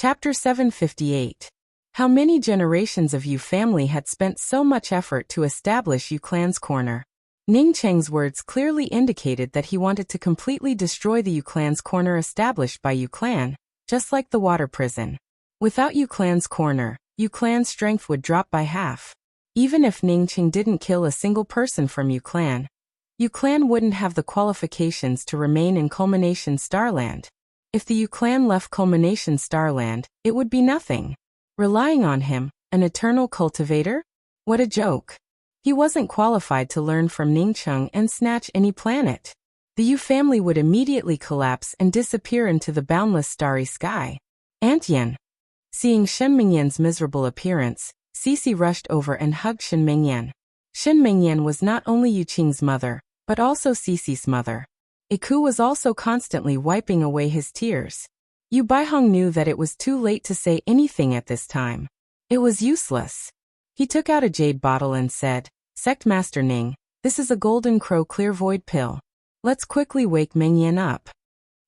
Chapter 758. How many generations of Yu family had spent so much effort to establish Yu clan's corner. Ning Cheng's words clearly indicated that he wanted to completely destroy the Yu clan's corner established by Yu clan, just like the water prison. Without Yu clan's corner, Yu clan's strength would drop by half. Even if Ning Cheng didn't kill a single person from Yu clan wouldn't have the qualifications to remain in Culmination Starland. If the Yu clan left Culmination Starland, it would be nothing. Relying on him, an eternal cultivator? What a joke. He wasn't qualified to learn from Ning Cheng and snatch any planet. The Yu family would immediately collapse and disappear into the boundless starry sky. Aunt Yen. Seeing Shen Mingyan's miserable appearance, Cici rushed over and hugged Shen Mingyan. Shen Mingyan was not only Yu Qing's mother, but also Cici's mother. Iku was also constantly wiping away his tears. Yu Baihong knew that it was too late to say anything at this time. It was useless. He took out a jade bottle and said, "Sect Master Ning, this is a Golden Crow Clear Void pill. Let's quickly wake Mingyan up."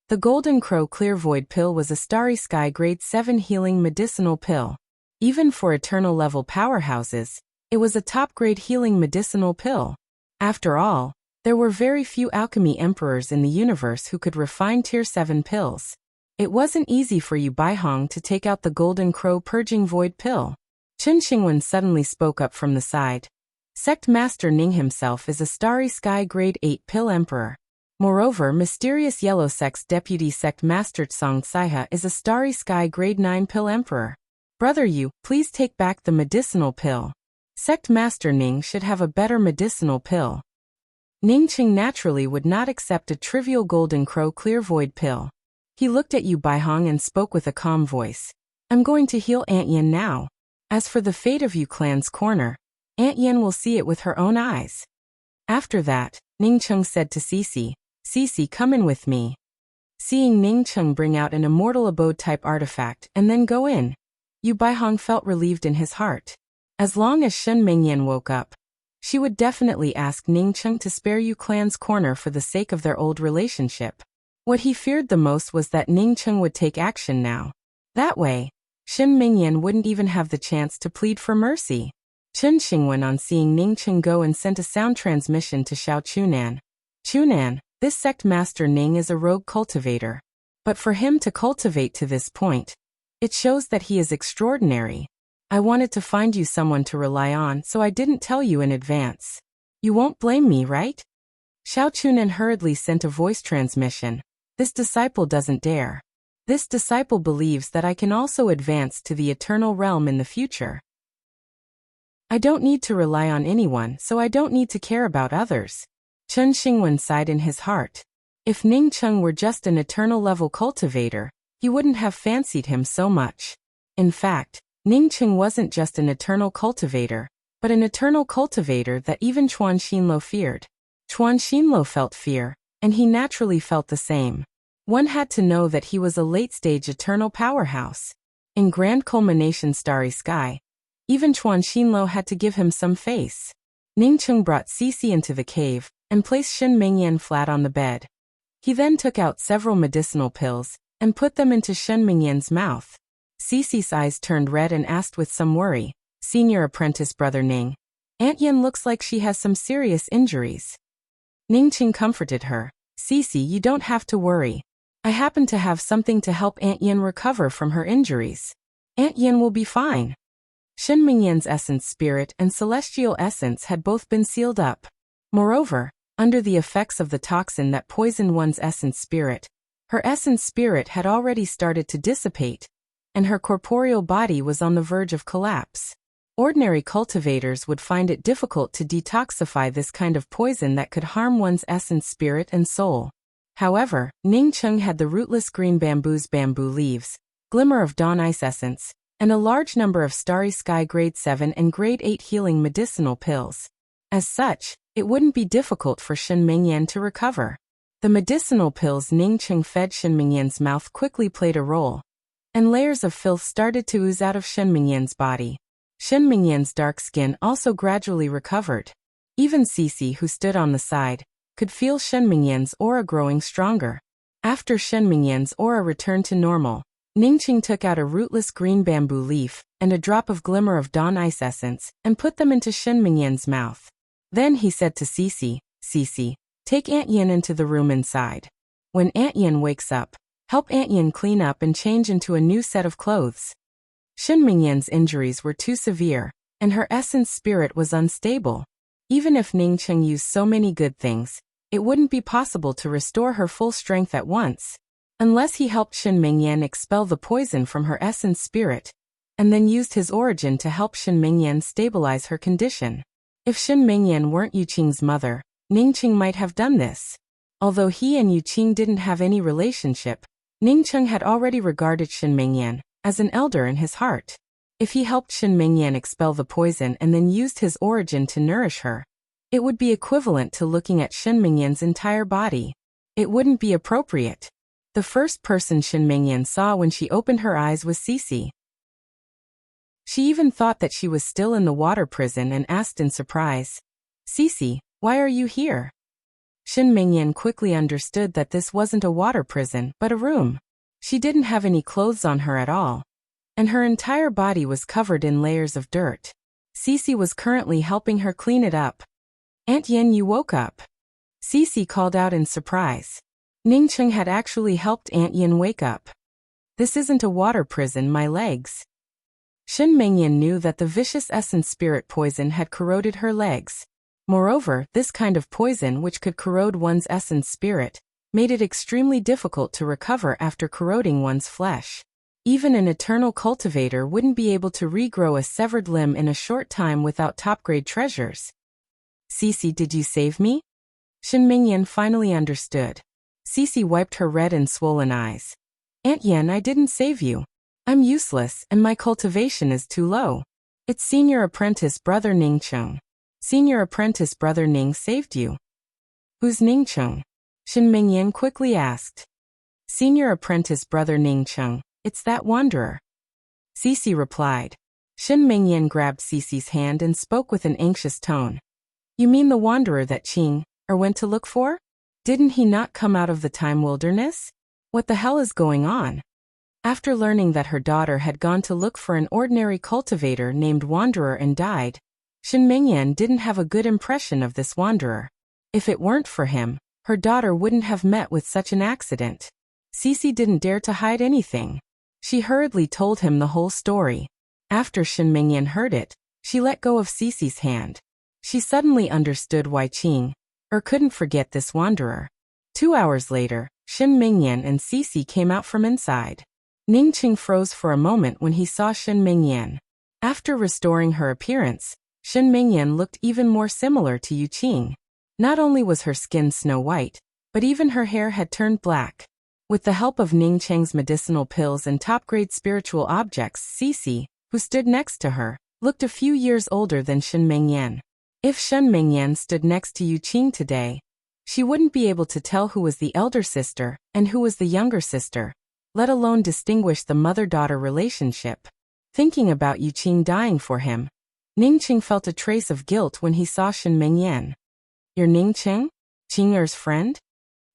The Golden Crow Clear Void pill was a Starry Sky Grade 7 healing medicinal pill. Even for eternal level powerhouses, it was a top-grade healing medicinal pill. After all, there were very few alchemy emperors in the universe who could refine Tier 7 pills. It wasn't easy for Yu Baihong to take out the Golden Crow Purging Void pill. Chen Xingwen suddenly spoke up from the side. Sect Master Ning himself is a Starry Sky Grade 8 pill emperor. Moreover, Mysterious Yellow Sect's Deputy Sect Master Tsang Saiha is a Starry Sky Grade 9 pill emperor. Brother Yu, please take back the medicinal pill. Sect Master Ning should have a better medicinal pill. Ning Cheng naturally would not accept a trivial Golden Crow Clear Void pill. He looked at Yu Baihong and spoke with a calm voice. "I'm going to heal Aunt Yen now. As for the fate of Yu clan's corner, Aunt Yen will see it with her own eyes." After that, Ning Cheng said to Cici, "Cici, come in with me." Seeing Ning Cheng bring out an immortal abode-type artifact and then go in, Yu Baihong felt relieved in his heart. As long as Shen Mingyan woke up, she would definitely ask Ning Cheng to spare Yu clan's corner for the sake of their old relationship. What he feared the most was that Ning Cheng would take action now. That way, Shen Mingyan wouldn't even have the chance to plead for mercy. Chen Xingwen on seeing Ning Cheng go and sent a sound transmission to Xiao Chunan. "Chunan, this sect master Ning is a rogue cultivator. But for him to cultivate to this point, it shows that he is extraordinary. I wanted to find you someone to rely on, so I didn't tell you in advance. You won't blame me, right?" Xiao Chunan hurriedly sent a voice transmission. "This disciple doesn't dare. This disciple believes that I can also advance to the eternal realm in the future. I don't need to rely on anyone, so I don't need to care about others." Chen Xingwen sighed in his heart. If Ning Cheng were just an eternal level cultivator, he wouldn't have fancied him so much. In fact, Ning Cheng wasn't just an eternal cultivator, but an eternal cultivator that even Chuan Xinlo feared. Chuan Xinlo felt fear, and he naturally felt the same. One had to know that he was a late-stage eternal powerhouse. In Grand Culmination Starry Sky, even Chuan Xinlo had to give him some face. Ning Cheng brought Cici into the cave and placed Shen Mingyan flat on the bed. He then took out several medicinal pills and put them into Shen Mingyan's mouth. Cici's eyes turned red and asked with some worry, "Senior apprentice Brother Ning, Aunt Yen looks like she has some serious injuries." Ning Cheng comforted her. "Cici, you don't have to worry. I happen to have something to help Aunt Yen recover from her injuries. Aunt Yen will be fine." Shen Mingyan's essence spirit and celestial essence had both been sealed up. Moreover, under the effects of the toxin that poisoned one's essence spirit, her essence spirit had already started to dissipate, and her corporeal body was on the verge of collapse. Ordinary cultivators would find it difficult to detoxify this kind of poison that could harm one's essence spirit and soul. However, Ning Cheng had the rootless green bamboo's bamboo leaves, glimmer of dawn ice essence, and a large number of Starry Sky Grade 7 and Grade 8 healing medicinal pills. As such, it wouldn't be difficult for Shen Mingyan to recover. The medicinal pills Ning Cheng fed Shen Mingyan's mouth quickly played a role, and layers of filth started to ooze out of Shen Mingyan's body. Shen Mingyan's dark skin also gradually recovered. Even Cici, who stood on the side, could feel Shen Mingyan's aura growing stronger. After Shen Mingyan's aura returned to normal, Ningqing took out a rootless green bamboo leaf and a drop of glimmer of dawn ice essence and put them into Shen Mingyan's mouth. Then he said to Cici, Cici, take Aunt Yin into the room inside. When Aunt Yin wakes up, help Aunt Yin clean up and change into a new set of clothes. Shen Mingyan's injuries were too severe, and her essence spirit was unstable. Even if Ningqing used so many good things, it wouldn't be possible to restore her full strength at once, unless he helped Shen Mingyan expel the poison from her essence spirit, and then used his origin to help Shen Mingyan stabilize her condition. If Shen Mingyan weren't Yuqing's mother, Ningqing might have done this. Although he and Yuqing didn't have any relationship, Ningqing had already regarded Shen Mingyan as an elder in his heart. If he helped Shen Mingyan expel the poison and then used his origin to nourish her, it would be equivalent to looking at Shen Mingyan's entire body. It wouldn't be appropriate. The first person Shen Mingyan saw when she opened her eyes was Cici. She even thought that she was still in the water prison and asked in surprise, Cici, why are you here? Shen Mingyan quickly understood that this wasn't a water prison but a room. She didn't have any clothes on her at all, and her entire body was covered in layers of dirt. Cici was currently helping her clean it up. Aunt Yin, you woke up. Cici called out in surprise. Ningqing had actually helped Aunt Yin wake up. This isn't a water prison, my legs. Shen Mingyan knew that the vicious essence spirit poison had corroded her legs. Moreover, this kind of poison, which could corrode one's essence spirit, made it extremely difficult to recover after corroding one's flesh. Even an eternal cultivator wouldn't be able to regrow a severed limb in a short time without top-grade treasures. Cici, did you save me? Shen Mingyan finally understood. Cici wiped her red and swollen eyes. Aunt Yin, I didn't save you. I'm useless and my cultivation is too low. It's senior apprentice brother Ningqing. Senior apprentice brother Ning saved you. Who's Ningqing? Shen Mingyan quickly asked. Senior apprentice brother Ningqing, it's that wanderer. Cici replied. Shen Mingyan grabbed Cici's hand and spoke with an anxious tone. You mean the wanderer that Qing went to look for? Didn't he not come out of the time wilderness? What the hell is going on? After learning that her daughter had gone to look for an ordinary cultivator named Wanderer and died, Shen Mingyan didn't have a good impression of this wanderer. If it weren't for him, her daughter wouldn't have met with such an accident. Cici didn't dare to hide anything. She hurriedly told him the whole story. After Shen Mingyan heard it, she let go of Cici's hand. She suddenly understood why Qing couldn't forget this wanderer. 2 hours later, Shen Mingyan and Cici came out from inside. Ningqing froze for a moment when he saw Shen Mingyan. After restoring her appearance, Shen Mingyan looked even more similar to Yuqing. Not only was her skin snow white, but even her hair had turned black. With the help of Ningqing's medicinal pills and top-grade spiritual objects, Cici, who stood next to her, looked a few years older than Shen Mingyan. If Shen Mingyan stood next to Yuqing today, she wouldn't be able to tell who was the elder sister and who was the younger sister, let alone distinguish the mother-daughter relationship. Thinking about Yuqing dying for him, Ningqing felt a trace of guilt when he saw Shen Mingyan. You're Ningqing? Qing'er's friend?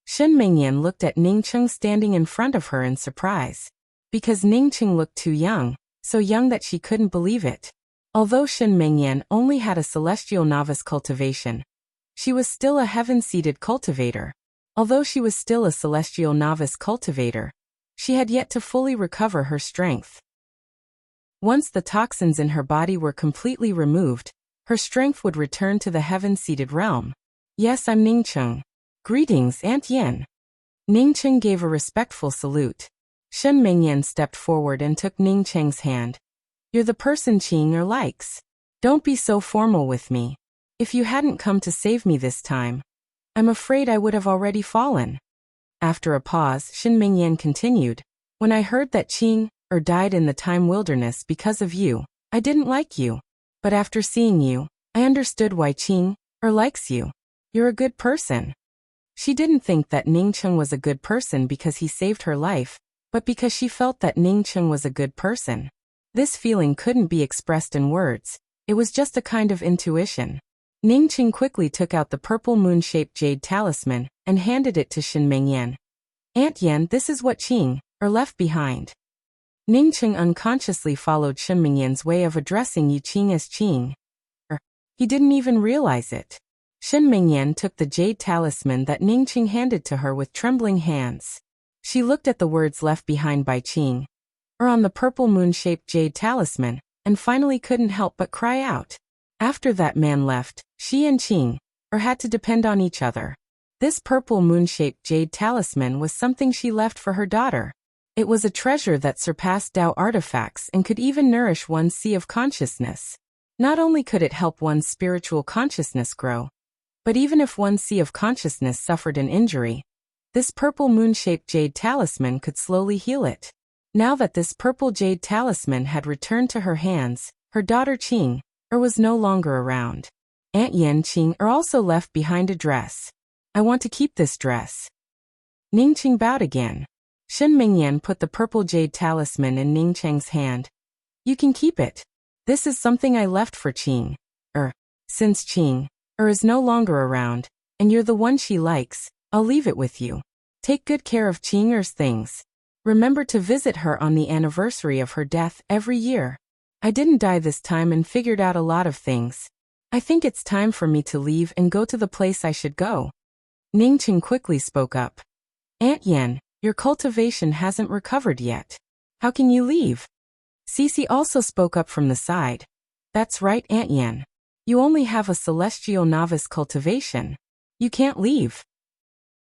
Shen Mingyan looked at Ningqing standing in front of her in surprise. Because Ningqing looked too young, so young that she couldn't believe it. Although Shen Mingyan only had a celestial novice cultivation, she was still a heaven-seated cultivator. Although she was still a celestial novice cultivator, she had yet to fully recover her strength. Once the toxins in her body were completely removed, her strength would return to the heaven-seated realm. Yes, I'm Ningqing. Greetings, Aunt Yin. Ningqing gave a respectful salute. Shen Mingyan stepped forward and took Ningqing's hand. You're the person Qing likes. Don't be so formal with me. If you hadn't come to save me this time, I'm afraid I would have already fallen. After a pause, Shen Mingyan continued. When I heard that Qing died in the time wilderness because of you, I didn't like you. But after seeing you, I understood why Qing likes you. You're a good person. She didn't think that Ningqing was a good person because he saved her life, but because she felt that Ningqing was a good person. This feeling couldn't be expressed in words. It was just a kind of intuition. Ningqing quickly took out the purple moon-shaped jade talisman and handed it to Shen Mingyan. Aunt Yin, this is what Qing left behind. Ning Cheng unconsciously followed Shen Mingyan's way of addressing Yu Qing as Qing. He didn't even realize it. Shen Mingyan took the jade talisman that Ning Cheng handed to her with trembling hands. She looked at the words left behind by Qing, on the purple moon-shaped jade talisman, and finally couldn't help but cry out. After that man left, she and Qing had to depend on each other. This purple moon-shaped jade talisman was something she left for her daughter. It was a treasure that surpassed Tao artifacts and could even nourish one's sea of consciousness. Not only could it help one's spiritual consciousness grow, but even if one's sea of consciousness suffered an injury, this purple moon-shaped jade talisman could slowly heal it. Now that this purple jade talisman had returned to her hands, her daughter Qing was no longer around. Aunt Yen Qing also left behind a dress. I want to keep this dress. Ning Cheng bowed again. Shen Mingyan put the purple jade talisman in Ning Cheng's hand. You can keep it. This is something I left for Qing. Since Qing is no longer around, and you're the one she likes, I'll leave it with you. Take good care of Qing's things. Remember to visit her on the anniversary of her death every year. I didn't die this time and figured out a lot of things. I think it's time for me to leave and go to the place I should go. Ning Cheng quickly spoke up. Aunt Yen, your cultivation hasn't recovered yet. How can you leave? Cece also spoke up from the side. That's right, Aunt Yen. You only have a celestial novice cultivation. You can't leave.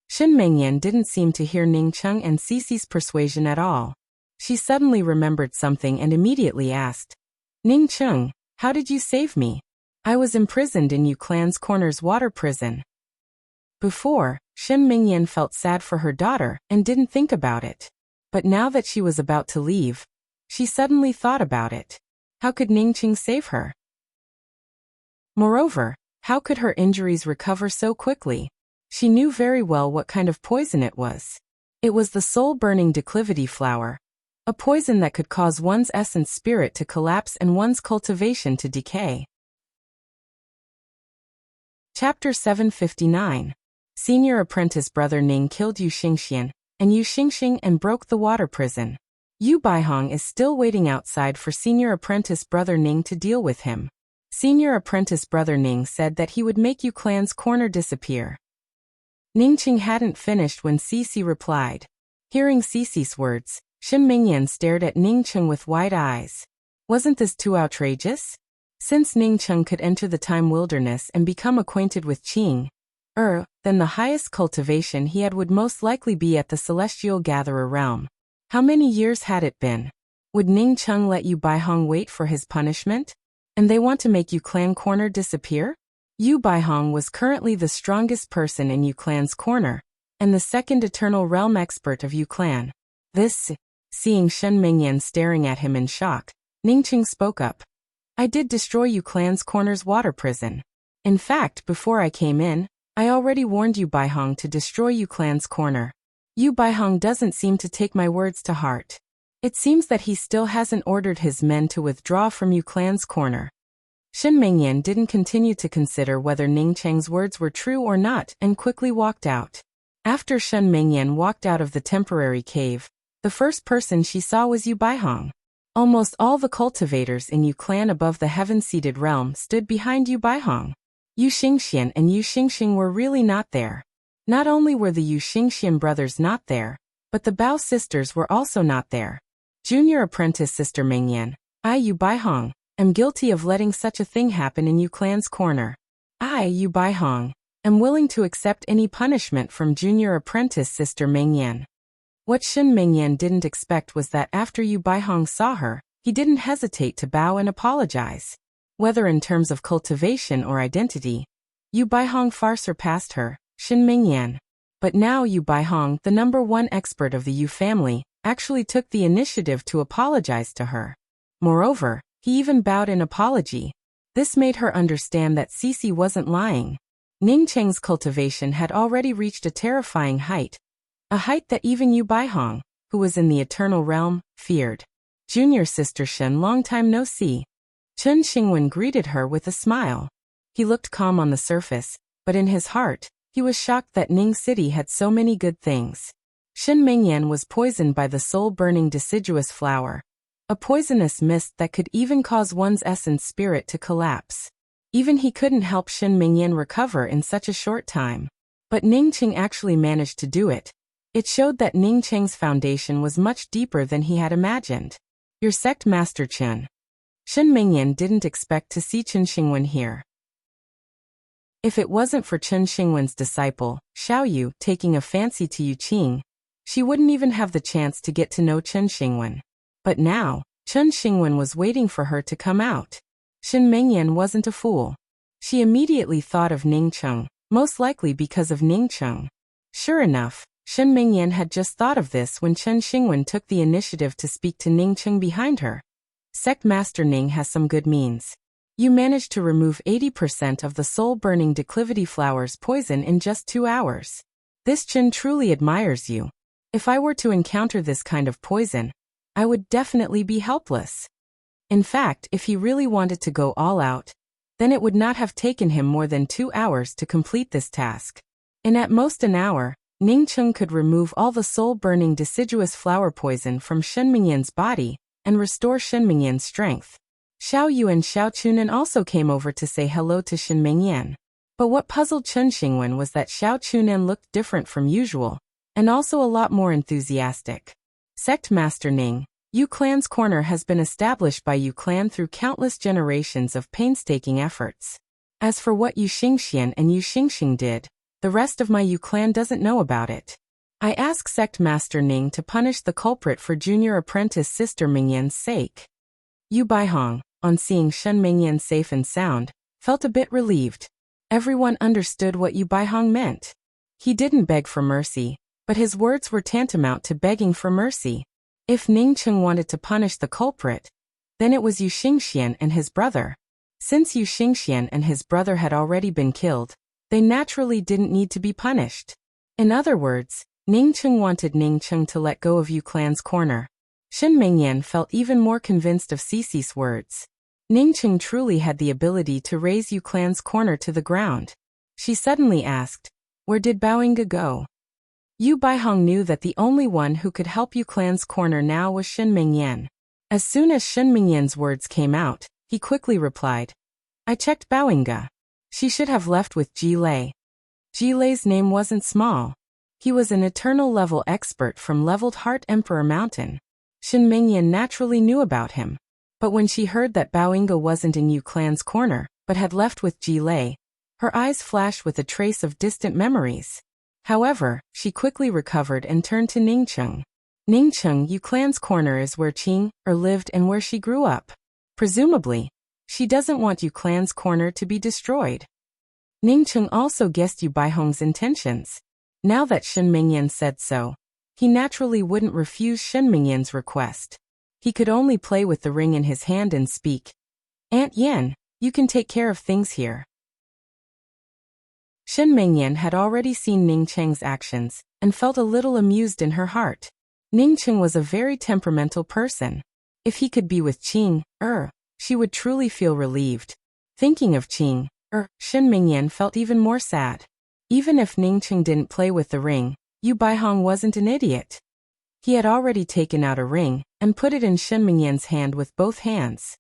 Shen Mingyan didn't seem to hear Ning Cheng and Cece's persuasion at all. She suddenly remembered something and immediately asked, Ning Cheng, how did you save me? I was imprisoned in Yu Clan's Corner's water prison. Before, Shen Mingyan felt sad for her daughter and didn't think about it. But now that she was about to leave, she suddenly thought about it. How could Ning Cheng save her? Moreover, how could her injuries recover so quickly? She knew very well what kind of poison it was. It was the soul-burning declivity flower, a poison that could cause one's essence spirit to collapse and one's cultivation to decay. Chapter 759. Senior apprentice brother Ning killed Yu Xingxian and Yu Xingxing and broke the water prison. Yu Baihong is still waiting outside for senior apprentice brother Ning to deal with him. Senior apprentice brother Ning said that he would make Yu Clan's Corner disappear. Ning Cheng hadn't finished when Cece replied. Hearing Cece's words, Shen Mingyan stared at Ning Cheng with wide eyes. Wasn't this too outrageous? Since Ning Cheng could enter the time wilderness and become acquainted with Qing, then the highest cultivation he had would most likely be at the Celestial Gatherer realm. How many years had it been? Would Ning Cheng let Yu Baihong wait for his punishment? And they want to make Yu Clan Corner disappear? Yu Baihong was currently the strongest person in Yu Clan's Corner, and the second Eternal Realm expert of Yu Clan. Seeing Shen Mingyan staring at him in shock, Ning Cheng spoke up. I did destroy Yu Clan's Corner's water prison. In fact, before I came in, I already warned Yu Baihong to destroy Yu Clan's Corner. Yu Baihong doesn't seem to take my words to heart. It seems that he still hasn't ordered his men to withdraw from Yu Clan's Corner. Shen Mingyan didn't continue to consider whether Ning Cheng's words were true or not and quickly walked out. After Shen Mingyan walked out of the temporary cave, the first person she saw was Yu Baihong. Almost all the cultivators in Yu Clan above the heaven-seated realm stood behind Yu Baihong. Yu Xingxian and Yu Xingxing were really not there. Not only were the Yu Xingxian brothers not there, but the Bao sisters were also not there. Junior apprentice sister Mingyan, I Yu Baihong, am guilty of letting such a thing happen in Yu Clan's Corner. I, Yu Baihong, am willing to accept any punishment from junior apprentice sister Mingyan. What Shen Mingyan didn't expect was that after Yu Baihong saw her, he didn't hesitate to bow and apologize. Whether in terms of cultivation or identity, Yu Baihong far surpassed her, Shen Mingyan. But now Yu Baihong, the #1 expert of the Yu family, actually took the initiative to apologize to her. Moreover, he even bowed in apology. This made her understand that Cece wasn't lying. Ning Cheng's cultivation had already reached a terrifying height. A height that even Yu Baihong, who was in the Eternal Realm, feared. Junior sister Shen, long time no see. Chen Xingwen greeted her with a smile. He looked calm on the surface, but in his heart, he was shocked that Ning City had so many good things. Shen Mingyan was poisoned by the soul-burning deciduous flower, a poisonous mist that could even cause one's essence spirit to collapse. Even he couldn't help Shen Mingyan recover in such a short time. But Ning Cheng actually managed to do it. It showed that Ning Cheng's foundation was much deeper than he had imagined. Your sect master Chen. Shen Mingyan didn't expect to see Chen Xingwen here. If it wasn't for Chen Xingwen's disciple, Xiao Yu, taking a fancy to Yu Qing, she wouldn't even have the chance to get to know Chen Xingwen. But now, Chen Xingwen was waiting for her to come out. Shen Mingyan wasn't a fool. She immediately thought of Ning Cheng, most likely because of Ning Cheng. Sure enough, Shen Mingyan had just thought of this when Chen Xingwen took the initiative to speak to Ning Cheng behind her. Sect Master Ning has some good means. You managed to remove 80% of the soul-burning declivity flower's poison in just 2 hours. This Chen truly admires you. If I were to encounter this kind of poison, I would definitely be helpless. In fact, if he really wanted to go all out, then it would not have taken him more than 2 hours to complete this task. In at most an hour, Ning Cheng could remove all the soul-burning deciduous flower poison from Shen Mingyan's body and restore Shen Mingyan's strength. Xiao Yu and Xiao Chunan also came over to say hello to Shen Mingyan. But what puzzled Chen Xingwen was that Xiao Chunan looked different from usual, and also a lot more enthusiastic. Sect Master Ning, Yu Clan's corner has been established by Yu Clan through countless generations of painstaking efforts. As for what Yu Xingxian and Yu Xingxing did, the rest of my Yu Clan doesn't know about it. I ask Sect Master Ning to punish the culprit for junior apprentice Sister Mingyan's sake. Yu Baihong, on seeing Shen Mingyan safe and sound, felt a bit relieved. Everyone understood what Yu Baihong meant. He didn't beg for mercy, but his words were tantamount to begging for mercy. If Ning Cheng wanted to punish the culprit, then it was Yu Xingxian and his brother. Since Yu Xingxian and his brother had already been killed, they naturally didn't need to be punished. In other words, Ning Cheng wanted Ning Cheng to let go of Yu Clan's corner. Shen Mingyan felt even more convinced of Cici's words. Ning Cheng truly had the ability to raise Yu Clan's corner to the ground. She suddenly asked, "Where did Baoinga go?" Yu Baihong knew that the only one who could help Yu Clan's corner now was Shen Mingyan. As soon as Shen Mingyan's words came out, he quickly replied, "I checked Baoinga. She should have left with Ji Lei." Ji Lei's name wasn't small. He was an eternal level expert from Leveled Heart Emperor Mountain. Shen Mingyan naturally knew about him. But when she heard that Baoinga wasn't in Yu Clan's corner, but had left with Ji Lei, her eyes flashed with a trace of distant memories. However, she quickly recovered and turned to Ning Cheng. Ning Cheng, Yu Clan's corner is where Qing lived and where she grew up. Presumably, she doesn't want Yu Clan's corner to be destroyed. Ning Cheng also guessed Yu Baihong's intentions. Now that Shen Mingyan said so, he naturally wouldn't refuse Shen Mingyan's request. He could only play with the ring in his hand and speak. "Aunt Yen, you can take care of things here." Shen Mingyan had already seen Ning Cheng's actions, and felt a little amused in her heart. Ning Cheng was a very temperamental person. If he could be with Qing, she would truly feel relieved. Thinking of Qing, Shen Mingyan felt even more sad. Even if Ning Cheng didn't play with the ring, Yu Baihong wasn't an idiot. He had already taken out a ring, and put it in Shen Mingyan's hand with both hands.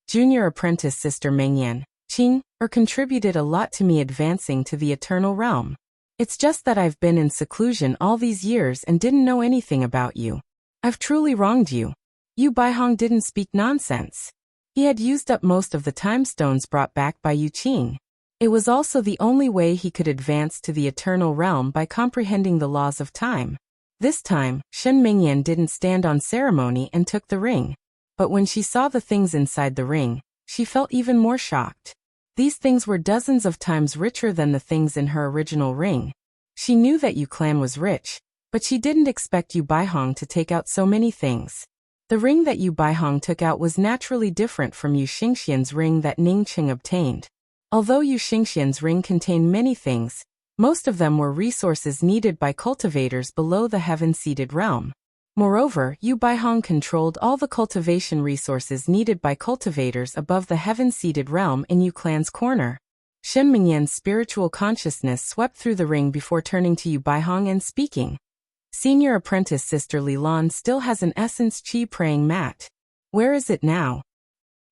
Junior apprentice Sister Mingyan, Qing, contributed a lot to me advancing to the eternal realm. It's just that I've been in seclusion all these years and didn't know anything about you. I've truly wronged you. Yu Baihong didn't speak nonsense. He had used up most of the time stones brought back by Yu Qing. It was also the only way he could advance to the eternal realm by comprehending the laws of time. This time, Shen Mingyan didn't stand on ceremony and took the ring. But when she saw the things inside the ring, she felt even more shocked. These things were dozens of times richer than the things in her original ring. She knew that Yu Clan was rich, but she didn't expect Yu Baihong to take out so many things. The ring that Yu Baihong took out was naturally different from Yu Xingxian's ring that Ning Cheng obtained. Although Yu Xingxian's ring contained many things, most of them were resources needed by cultivators below the heaven-seated realm. Moreover, Yu Baihong controlled all the cultivation resources needed by cultivators above the heaven-seated realm in Yu Clan's corner. Shen Mingyan's spiritual consciousness swept through the ring before turning to Yu Baihong and speaking. Senior apprentice Sister Li Lan still has an essence qi praying mat. Where is it now?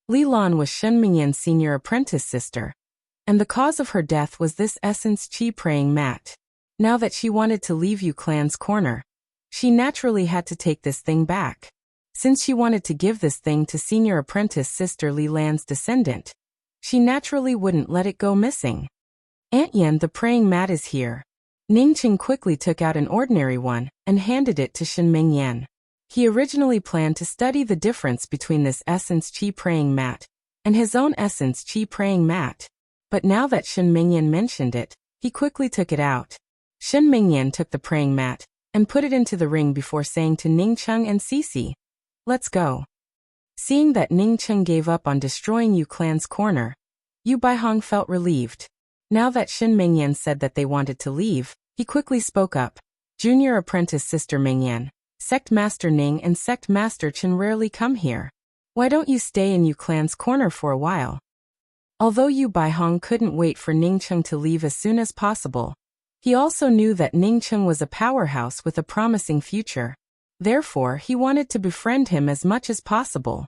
Li Lan was Shen Mingyan's senior apprentice sister, and the cause of her death was this essence qi praying mat. Now that she wanted to leave Yu Clan's corner, she naturally had to take this thing back. Since she wanted to give this thing to senior apprentice Sister Li Lan's descendant, she naturally wouldn't let it go missing. Aunt Yan, the praying mat is here. Ningqing quickly took out an ordinary one and handed it to Shen Mingyan. He originally planned to study the difference between this essence qi praying mat and his own essence qi praying mat, but now that Shen Mingyan mentioned it, he quickly took it out. Shen Mingyan took the praying mat and put it into the ring before saying to Ningcheng and Cici, "Let's go." Seeing that Ningcheng gave up on destroying Yu Clan's corner, Yu Baihong felt relieved. Now that Shen Mingyan said that they wanted to leave, he quickly spoke up. Junior apprentice Sister Mingyan, Sect Master Ning and Sect Master Chen rarely come here. Why don't you stay in Yu Clan's corner for a while? Although Yu Baihong couldn't wait for Ningcheng to leave as soon as possible, he also knew that Ningcheng was a powerhouse with a promising future. Therefore, he wanted to befriend him as much as possible.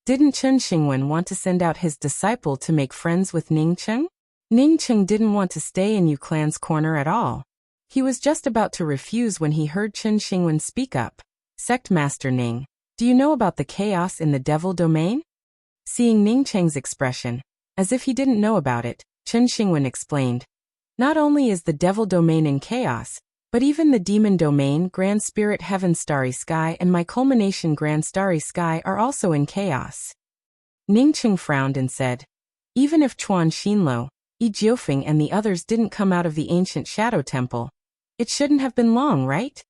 Didn't Chen Xingwen want to send out his disciple to make friends with Ningcheng? Ningcheng didn't want to stay in Yu Clan's corner at all. He was just about to refuse when he heard Chen Xingwen speak up. Sect Master Ning, do you know about the chaos in the devil domain? Seeing Ningcheng's expression, as if he didn't know about it, Chen Xingwen explained. Not only is the devil domain in chaos, but even the demon domain, Grand Spirit Heaven Starry Sky and my culmination Grand Starry Sky are also in chaos. Ningcheng frowned and said, even if Chuan Xinlo, Yi Jiufeng and the others didn't come out of the ancient Shadow Temple, it shouldn't have been long, right?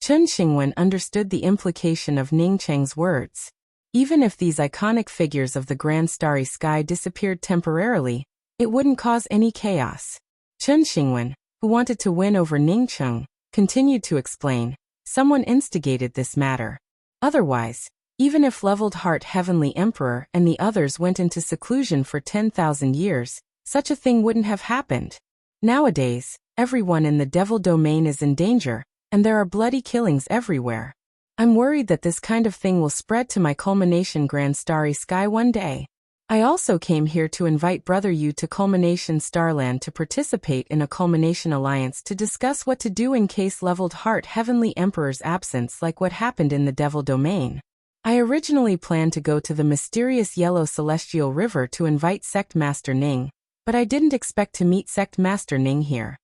Chen Xingwen understood the implication of Ningcheng's words. Even if these iconic figures of the Grand Starry Sky disappeared temporarily, it wouldn't cause any chaos. Chen Xingwen, who wanted to win over Ningcheng, continued to explain, someone instigated this matter. Otherwise, even if Leveled Heart Heavenly Emperor and the others went into seclusion for 10,000 years, such a thing wouldn't have happened. Nowadays, everyone in the devil domain is in danger, and there are bloody killings everywhere. I'm worried that this kind of thing will spread to my culmination Grand Starry Sky one day. I also came here to invite Brother Yu to Culmination Starland to participate in a Culmination Alliance to discuss what to do in case Leveled Heart Heavenly Emperor's absence, like what happened in the Devil Domain. I originally planned to go to the mysterious Yellow Celestial River to invite Sect Master Ning, but I didn't expect to meet Sect Master Ning here.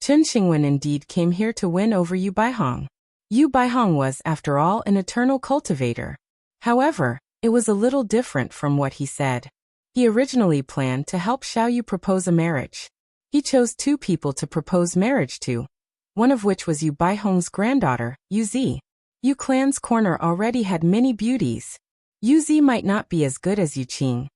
Chen Xingwen indeed came here to win over Yu Baihong. Yu Baihong was, after all, an eternal cultivator. However, it was a little different from what he said. He originally planned to help Xiaoyu propose a marriage. He chose two people to propose marriage to, one of which was Yu Baihong's granddaughter, Yu Zi. Yu Clan's corner already had many beauties. Yu Zi might not be as good as Yu Qing,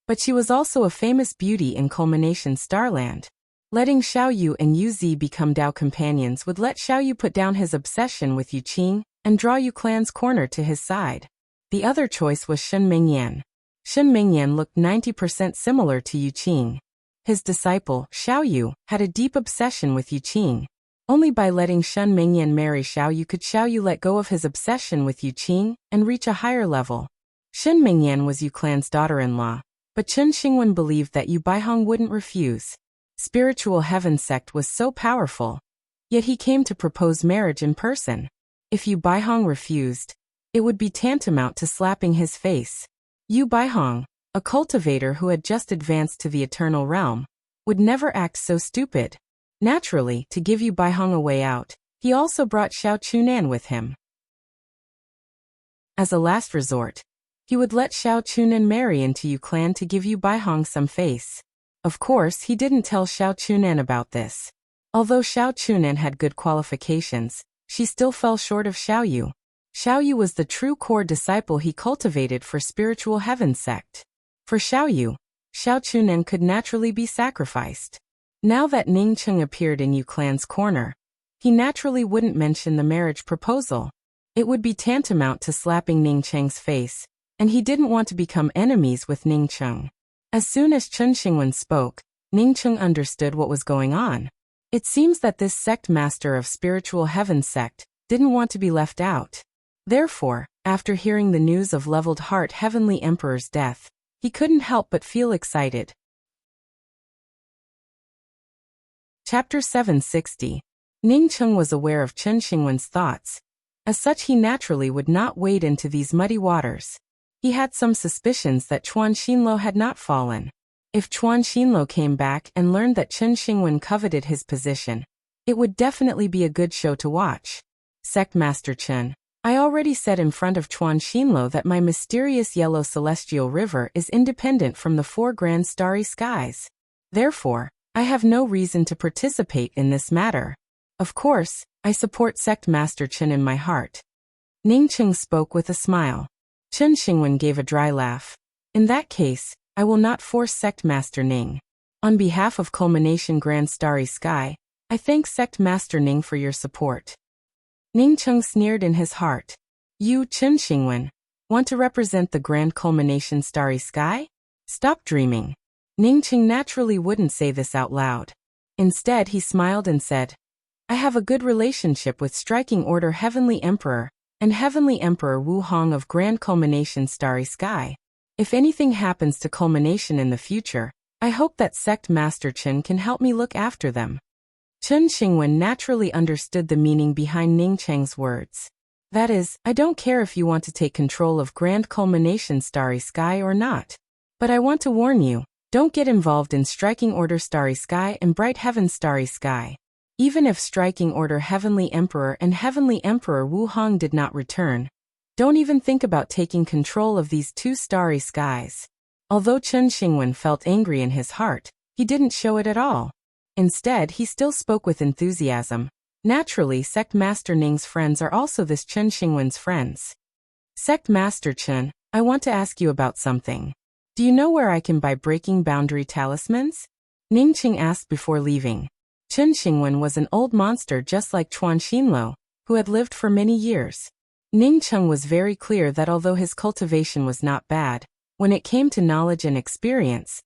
but she was also a famous beauty in Culmination Starland. Letting Xiaoyu and Yu Zi become Dao companions would let Xiaoyu put down his obsession with Yu Qing and draw Yu Clan's corner to his side. The other choice was Shen Mingyan. Shen Mingyan looked 90% similar to Yu Qing. His disciple, Xiaoyu, had a deep obsession with Yu Qing. Only by letting Shen Mingyan marry Xiaoyu could Xiaoyu let go of his obsession with Yu Qing and reach a higher level. Shen Mingyan was Yu Clan's daughter-in-law, but Chen Xingwen believed that Yu Baihong wouldn't refuse. Spiritual Heaven Sect was so powerful, yet he came to propose marriage in person. If Yu Baihong refused, it would be tantamount to slapping his face. Yu Baihong, a cultivator who had just advanced to the eternal realm, would never act so stupid. Naturally, to give Yu Baihong a way out, he also brought Xiao Chunan with him. As a last resort, he would let Xiao Chunan marry into Yu Clan to give Yu Baihong some face. Of course, he didn't tell Xiao Chunan about this. Although Xiao Chunan had good qualifications, she still fell short of Xiaoyu. Xiaoyu was the true core disciple he cultivated for Spiritual Heaven Sect. For Xiaoyu, Xiao Chunan could naturally be sacrificed. Now that Ningcheng appeared in Yu Clan's corner, he naturally wouldn't mention the marriage proposal. It would be tantamount to slapping Ningcheng's face, and he didn't want to become enemies with Ningcheng. As soon as Chen Xingwen spoke, Ningcheng understood what was going on. It seems that this sect master of spiritual heaven sect didn't want to be left out. Therefore, after hearing the news of leveled heart Heavenly Emperor's death, he couldn't help but feel excited. Chapter 760. Ningcheng was aware of Chen Xingwen's thoughts. As such, he naturally would not wade into these muddy waters. He had some suspicions that Chuan Xinluo had not fallen. If Chuan Xinluo came back and learned that Chen Xingwen coveted his position, it would definitely be a good show to watch. Sect Master Chen, I already said in front of Chuan Xinluo that my mysterious yellow celestial river is independent from the 4 grand starry skies. Therefore, I have no reason to participate in this matter. Of course, I support Sect Master Chen in my heart. Ningcheng spoke with a smile. Chen Xingwen gave a dry laugh. In that case, I will not force Sect Master Ning. On behalf of Culmination Grand Starry Sky, I thank Sect Master Ning for your support. Ningcheng sneered in his heart. You, Chen Xingwen, want to represent the Grand Culmination Starry Sky? Stop dreaming. Ningcheng naturally wouldn't say this out loud. Instead, he smiled and said, I have a good relationship with Striking Order Heavenly Emperor and Heavenly Emperor Wu Hong of Grand Culmination Starry Sky. If anything happens to Culmination in the future, I hope that Sect Master Chen can help me look after them. Chen Xingwen naturally understood the meaning behind Ningcheng's words. That is, I don't care if you want to take control of Grand Culmination Starry Sky or not. But I want to warn you, don't get involved in Striking Order Starry Sky and Bright Heaven Starry Sky. Even if Striking Order Heavenly Emperor and Heavenly Emperor Wu Hong did not return, don't even think about taking control of these 2 starry skies. Although Chen Xingwen felt angry in his heart, he didn't show it at all. Instead, he still spoke with enthusiasm. Naturally, Sect Master Ning's friends are also this Chen Xingwen's friends. Sect Master Chen, I want to ask you about something. Do you know where I can buy breaking boundary talismans? Ningcheng asked before leaving. Chen Xingwen was an old monster just like Chuan Xinluo, who had lived for many years. Ningcheng was very clear that although his cultivation was not bad, when it came to knowledge and experience,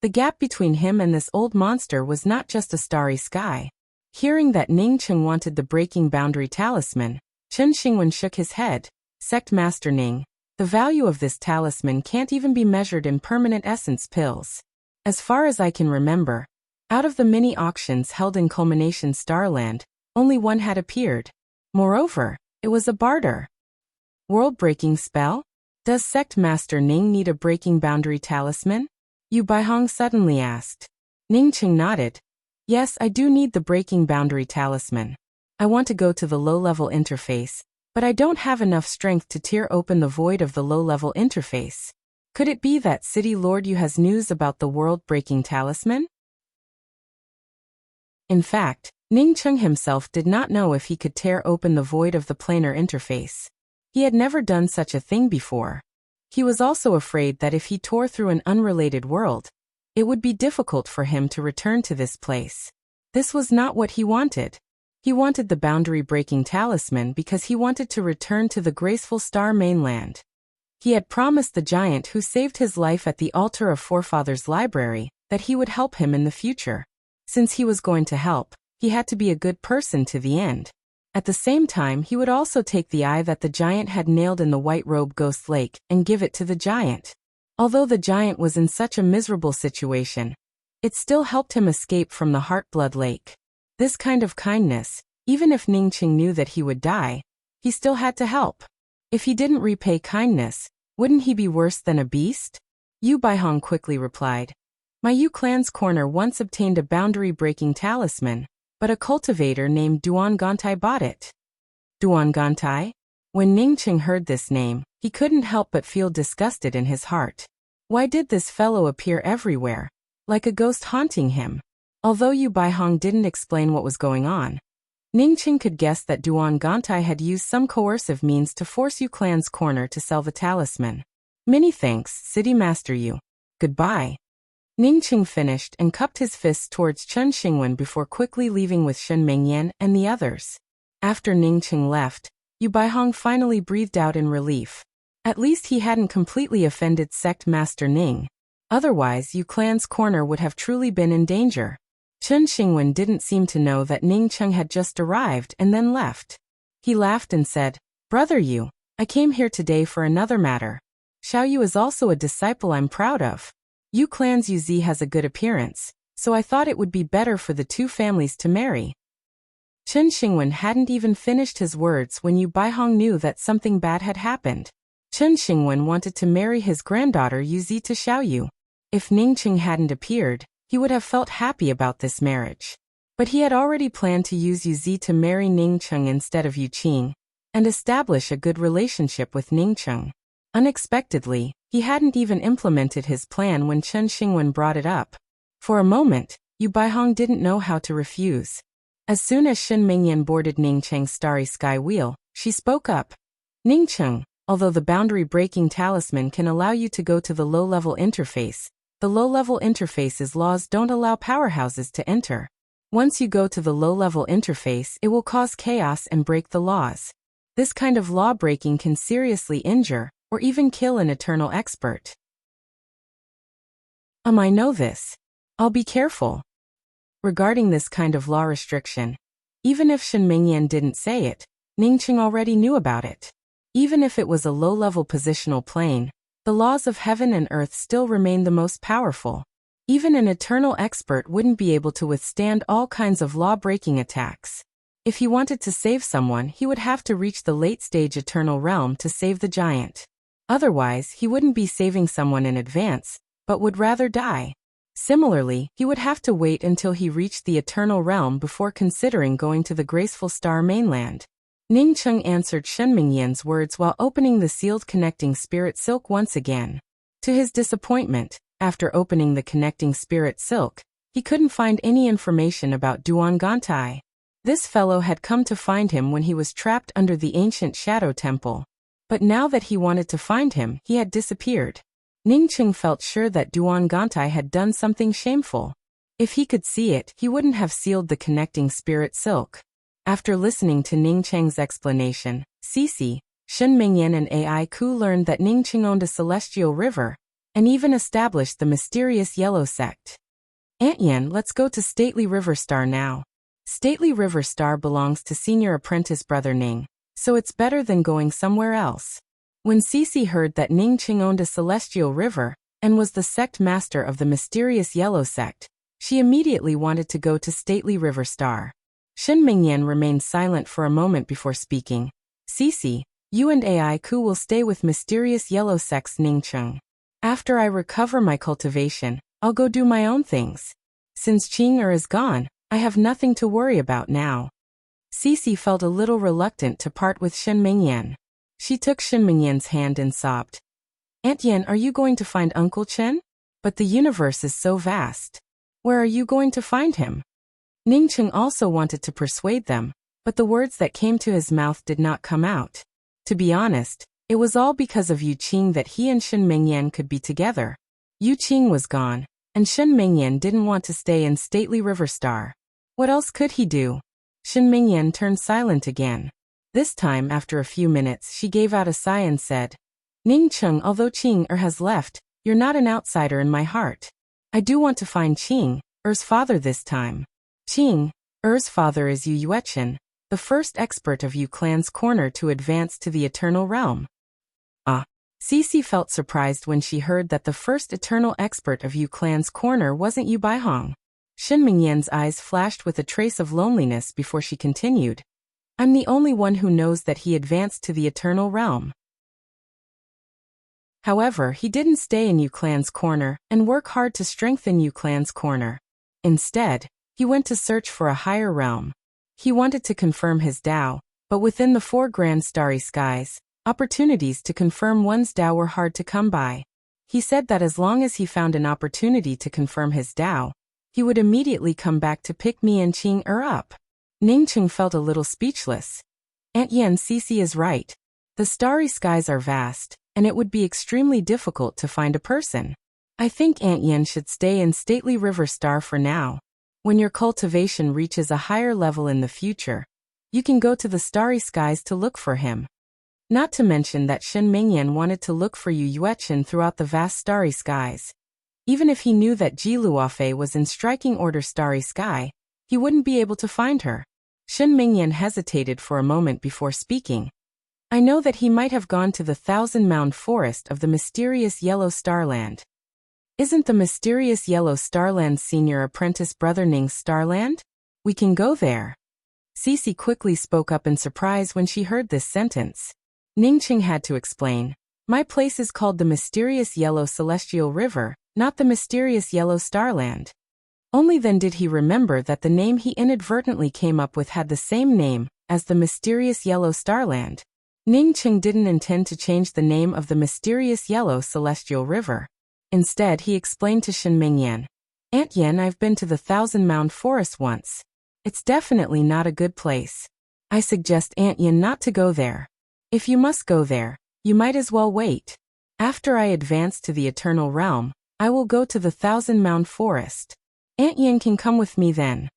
the gap between him and this old monster was not just a starry sky. Hearing that Ningcheng wanted the breaking boundary talisman, Chen Xingwen shook his head. Sect Master Ning, the value of this talisman can't even be measured in permanent essence pills. As far as I can remember, out of the many auctions held in Culmination Starland, only one had appeared. Moreover, it was a barter. World-breaking spell? Does Sect Master Ning need a breaking boundary talisman? Yu Baihong suddenly asked. Ningcheng nodded. Yes, I do need the breaking boundary talisman. I want to go to the low-level interface, but I don't have enough strength to tear open the void of the low-level interface. Could it be that City Lord Yu has news about the world-breaking talisman? In fact, Ningcheng himself did not know if he could tear open the void of the planar interface. He had never done such a thing before. He was also afraid that if he tore through an unrelated world, it would be difficult for him to return to this place. This was not what he wanted. He wanted the boundary-breaking talisman because he wanted to return to the graceful star mainland. He had promised the giant who saved his life at the altar of Forefathers Library that he would help him in the future. Since he was going to help, he had to be a good person to the end. At the same time, he would also take the eye that the giant had nailed in the White Robe Ghost Lake and give it to the giant. Although the giant was in such a miserable situation, it still helped him escape from the Heartblood Lake. This kind of kindness, even if Ningcheng knew that he would die, he still had to help. If he didn't repay kindness, wouldn't he be worse than a beast? Yu Baihong quickly replied. My Yu clan's corner once obtained a boundary-breaking talisman, but a cultivator named Duan Gantai bought it. Duan Gantai? When Ningcheng heard this name, he couldn't help but feel disgusted in his heart. Why did this fellow appear everywhere, like a ghost haunting him? Although Yu Baihong didn't explain what was going on, Ningcheng could guess that Duan Gantai had used some coercive means to force Yu clan's corner to sell the talisman. Many thanks, City Master Yu. Goodbye. Ningcheng finished and cupped his fists towards Chen Xingwen before quickly leaving with Shen Mengyan and the others. After Ningcheng left, Yu Baihong finally breathed out in relief. At least he hadn't completely offended Sect Master Ning. Otherwise, Yu clan's corner would have truly been in danger. Chen Xingwen didn't seem to know that Ning Cheng had just arrived and then left. He laughed and said, "Brother Yu, I came here today for another matter. Xiao Yu is also a disciple I'm proud of. Yu Clan's Yuzi has a good appearance, so I thought it would be better for the two families to marry." Chen Xingwen hadn't even finished his words when Yu Baihong knew that something bad had happened. Chen Xingwen wanted to marry his granddaughter Yuzi to Xiao Yu. If Ning Cheng hadn't appeared, he would have felt happy about this marriage. But he had already planned to use Yuzi to marry Ning Cheng instead of Yu Qing, and establish a good relationship with Ning Cheng. Unexpectedly, he hadn't even implemented his plan when Chen Xingwen brought it up. For a moment, Yu Baihong didn't know how to refuse. As soon as Shen Mingyan boarded Ning Cheng's starry sky wheel, she spoke up. "Ning Cheng, although the boundary-breaking talisman can allow you to go to the low-level interface, the low-level interface's laws don't allow powerhouses to enter. Once you go to the low-level interface, it will cause chaos and break the laws. This kind of law-breaking can seriously injure, or even kill an eternal expert." I know this. I'll be careful. Regarding this kind of law restriction, even if Shen Mingyan didn't say it, Ning Cheng already knew about it. Even if it was a low-level positional plane, the laws of heaven and earth still remain the most powerful. Even an eternal expert wouldn't be able to withstand all kinds of law-breaking attacks. If he wanted to save someone, he would have to reach the late-stage eternal realm to save the giant. Otherwise, he wouldn't be saving someone in advance, but would rather die. Similarly, he would have to wait until he reached the eternal realm before considering going to the graceful star mainland. Ning Cheng answered Shen Mingyan's words while opening the sealed connecting spirit silk once again. To his disappointment, after opening the connecting spirit silk, he couldn't find any information about Duan Gantai. This fellow had come to find him when he was trapped under the ancient shadow temple. But now that he wanted to find him, he had disappeared. Ning Cheng felt sure that Duan Gantai had done something shameful. If he could see it, he wouldn't have sealed the connecting spirit silk. After listening to Ning Cheng's explanation, Cici, Shen Mingyan and Ai Ku learned that Ning Cheng owned a celestial river, and even established the mysterious Yellow Sect. "Aunt Yan, let's go to Stately River Star now. Stately River Star belongs to senior apprentice brother Ning, so it's better than going somewhere else." When Cici heard that Ning Cheng owned a celestial river, and was the sect master of the mysterious Yellow Sect, she immediately wanted to go to Stately River Star. Shen Mingyan remained silent for a moment before speaking. "Cici, you and Ai Ku will stay with mysterious Yellow Sect's Ning Cheng. After I recover my cultivation, I'll go do my own things. Since Qing is gone, I have nothing to worry about now." Cici felt a little reluctant to part with Shen Mingyan. She took Shen Mingyan's hand and sobbed. "Aunt Yan, are you going to find Uncle Chen? But the universe is so vast. Where are you going to find him?" Ning Cheng also wanted to persuade them, but the words that came to his mouth did not come out. To be honest, it was all because of Yu Qing that he and Shen Mingyan could be together. Yu Qing was gone, and Shen Mingyan didn't want to stay in Stately River Star. What else could he do? Shen Mingyan turned silent again. This time, after a few minutes, she gave out a sigh and said, "Ning Cheng, although Qing has left, you're not an outsider in my heart. I do want to find Qing, father this time. Qing, father is Yu Yuechen, the first expert of Yu Clan's corner to advance to the eternal realm." Cici felt surprised when she heard that the first eternal expert of Yu Clan's corner wasn't Yu Baihong. Shen Mingyan's eyes flashed with a trace of loneliness before she continued. "I'm the only one who knows that he advanced to the eternal realm." However, he didn't stay in Yu Clan's corner and work hard to strengthen Yu Clan's corner. Instead, he went to search for a higher realm. He wanted to confirm his Tao, but within the 4 grand starry skies, opportunities to confirm one's Tao were hard to come by. He said that as long as he found an opportunity to confirm his Tao, he would immediately come back to pick me and Qing up. Ning Cheng felt a little speechless. "Aunt Yan, Cici is right. The starry skies are vast, and it would be extremely difficult to find a person. I think Aunt Yan should stay in Stately River Star for now. When your cultivation reaches a higher level in the future, you can go to the starry skies to look for him." Not to mention that Shen Mingyan wanted to look for Yu Yuechen throughout the vast starry skies. Even if he knew that Ji Luofei was in striking order Starry Sky, he wouldn't be able to find her. Shen Mingyan hesitated for a moment before speaking. I know that he might have gone to the thousand-mound forest of the mysterious Yellow Starland. Isn't the mysterious Yellow Starland's senior apprentice brother Ning's Starland? We can go there. Cece quickly spoke up in surprise when she heard this sentence. Ningqing had to explain. My place is called the mysterious Yellow Celestial River, not the mysterious Yellow Starland. Only then did he remember that the name he inadvertently came up with had the same name as the mysterious Yellow Starland. Ningqing didn't intend to change the name of the mysterious Yellow Celestial River. Instead, he explained to Shen Mingyan. Aunt Yen, I've been to the Thousand-Mound Forest once. It's definitely not a good place. I suggest Aunt Yen not to go there. If you must go there, you might as well wait. After I advance to the Eternal Realm, I will go to the Thousand-Mound Forest. Aunt Yen can come with me then.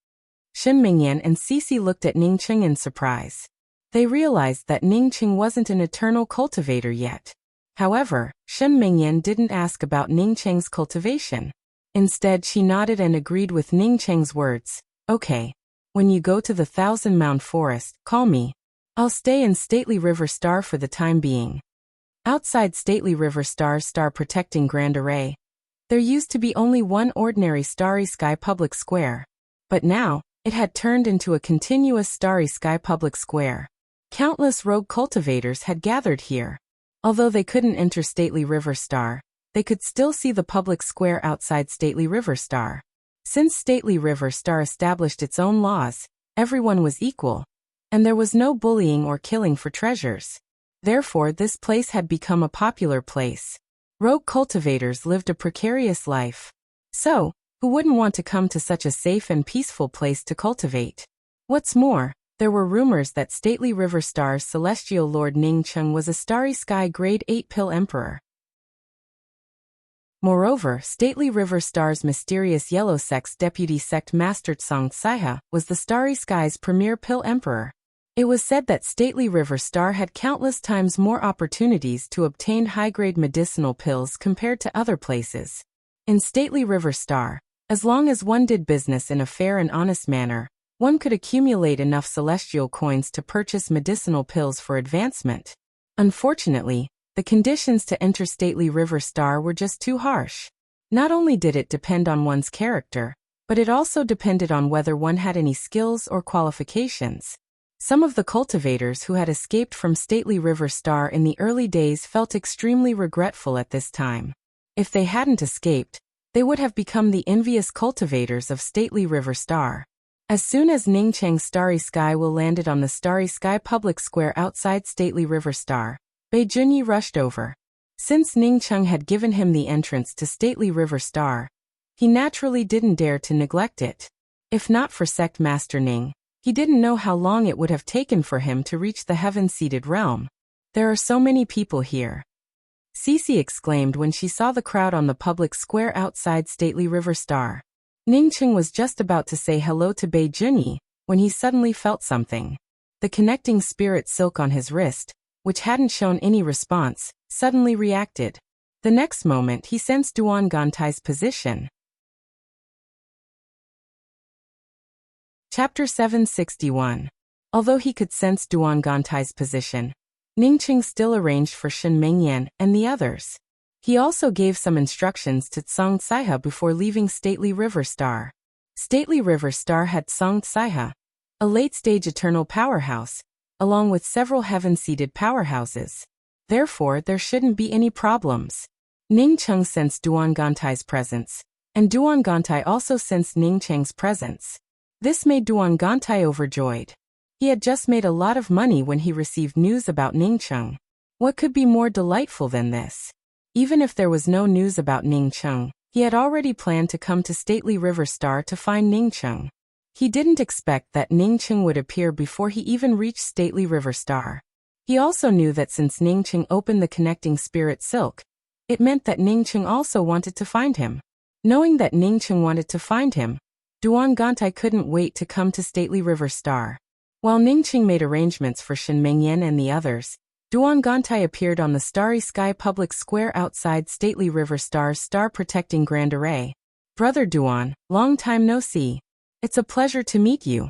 Shen Mingyan and Cece looked at Ningqing in surprise. They realized that Ningqing wasn't an eternal cultivator yet. However, Shen Mingyan didn't ask about Ningqing's cultivation. Instead, she nodded and agreed with Ningqing's words. Okay. When you go to the Thousand-Mound Forest, call me. I'll stay in Stately River Star for the time being. Outside Stately River Star's star protecting Grand Array, there used to be only one ordinary Starry Sky public square. But now, it had turned into a continuous Starry Sky public square. Countless rogue cultivators had gathered here. Although they couldn't enter Stately River Star, they could still see the public square outside Stately River Star. Since Stately River Star established its own laws, everyone was equal, and there was no bullying or killing for treasures. Therefore, this place had become a popular place. Rogue cultivators lived a precarious life. So, who wouldn't want to come to such a safe and peaceful place to cultivate? What's more, there were rumors that Stately River Star's celestial lord Ningqing was a Starry Sky Grade 8 Pill Emperor. Moreover, Stately River Star's mysterious Yellow Sect's deputy sect master Tsang Saiha was the Starry Sky's premier Pill Emperor. It was said that Stately River Star had countless times more opportunities to obtain high-grade medicinal pills compared to other places. In Stately River Star, as long as one did business in a fair and honest manner, one could accumulate enough celestial coins to purchase medicinal pills for advancement. Unfortunately, the conditions to enter Stately River Star were just too harsh. Not only did it depend on one's character, but it also depended on whether one had any skills or qualifications. Some of the cultivators who had escaped from Stately River Star in the early days felt extremely regretful at this time. If they hadn't escaped, they would have become the envious cultivators of Stately River Star. As soon as Ningqing's Starry Sky will landed on the Starry Sky public square outside Stately River Star, Bei Junyi rushed over. Since Ningqing had given him the entrance to Stately River Star, he naturally didn't dare to neglect it. If not for Sect Master Ning, he didn't know how long it would have taken for him to reach the heaven-seated realm. There are so many people here. Cece exclaimed when she saw the crowd on the public square outside Stately River Star. Ningqing was just about to say hello to Bei Junyi when he suddenly felt something. The connecting spirit silk on his wrist, which hadn't shown any response, suddenly reacted. The next moment he sensed Duan Gantai's position. Chapter 761. Although he could sense Duan Gantai's position, Ningqing still arranged for Shen Mingyan and the others. He also gave some instructions to Tsang Saiha before leaving Stately River Star. Stately River Star had Tsang Saiha, a late-stage eternal powerhouse, along with several heaven-seated powerhouses. Therefore, there shouldn't be any problems. Ningqing sensed Duan Gantai's presence, and Duan Gantai also sensed Ningqing's presence. This made Duan Gantai overjoyed. He had just made a lot of money when he received news about Ningqing. What could be more delightful than this? Even if there was no news about Ningqing, he had already planned to come to Stately River Star to find Ningqing. He didn't expect that Ningqing would appear before he even reached Stately River Star. He also knew that since Ningqing opened the connecting spirit silk, it meant that Ningqing also wanted to find him. Knowing that Ningqing wanted to find him, Duan Gantai couldn't wait to come to Stately River Star. While Ningqing made arrangements for Shen Mingyan and the others, Duan Gantai appeared on the starry sky public square outside stately river stars star-protecting grand array. Brother Duan, long time no see. It's a pleasure to meet you.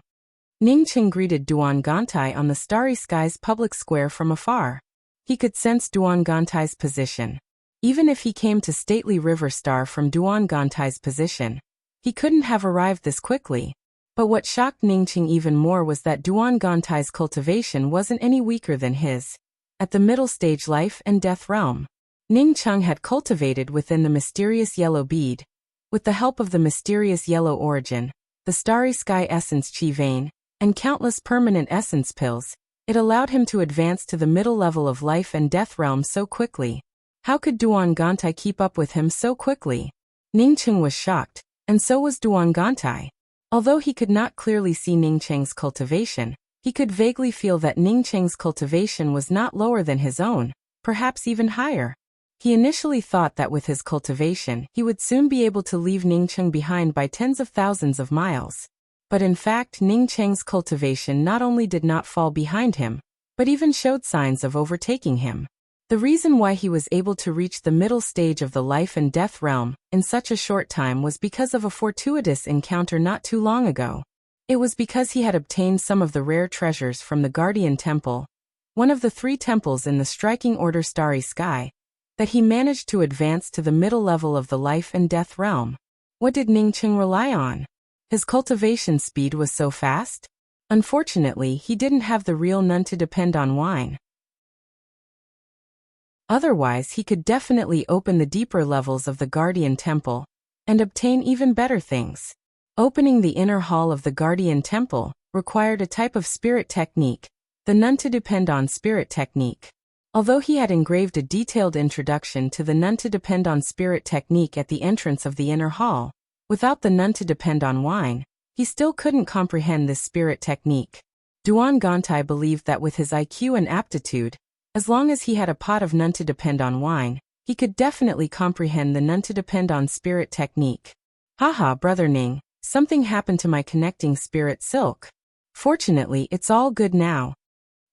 Ningqing greeted Duan Gantai on the starry skies public square from afar. He could sense Duan Gantai's position. Even if he came to stately river star from Duan Gantai's position, he couldn't have arrived this quickly. But what shocked Ningqing even more was that Duan Gantai's cultivation wasn't any weaker than his. At the middle stage life and death realm, Ningqing had cultivated within the mysterious yellow bead, with the help of the mysterious yellow origin, the starry sky essence chi vein, and countless permanent essence pills, it allowed him to advance to the middle level of life and death realm so quickly. How could Duan Gantai keep up with him so quickly? Ningqing was shocked, and so was Duan Gantai. Although he could not clearly see Ningqing's cultivation, he could vaguely feel that Ningqing's cultivation was not lower than his own, perhaps even higher. He initially thought that with his cultivation, he would soon be able to leave Ningqing behind by tens of thousands of miles. But in fact, Ningqing's cultivation not only did not fall behind him, but even showed signs of overtaking him. The reason why he was able to reach the middle stage of the life and death realm in such a short time was because of a fortuitous encounter not too long ago. It was because he had obtained some of the rare treasures from the Guardian Temple, one of the 3 temples in the striking order Starry Sky, that he managed to advance to the middle level of the life and death realm. What did Ningqing rely on? His cultivation speed was so fast? Unfortunately, he didn't have the real none to depend on wine. Otherwise, he could definitely open the deeper levels of the Guardian Temple and obtain even better things. Opening the inner hall of the Guardian Temple required a type of spirit technique, the none to depend on spirit technique. Although he had engraved a detailed introduction to the none to depend on spirit technique at the entrance of the inner hall, without the none to depend on wine, he still couldn't comprehend this spirit technique. Duan Gantai believed that with his IQ and aptitude, as long as he had a pot of none to depend on wine, he could definitely comprehend the none to depend on spirit technique. Haha, Brother Ning, something happened to my connecting spirit silk. Fortunately, it's all good now.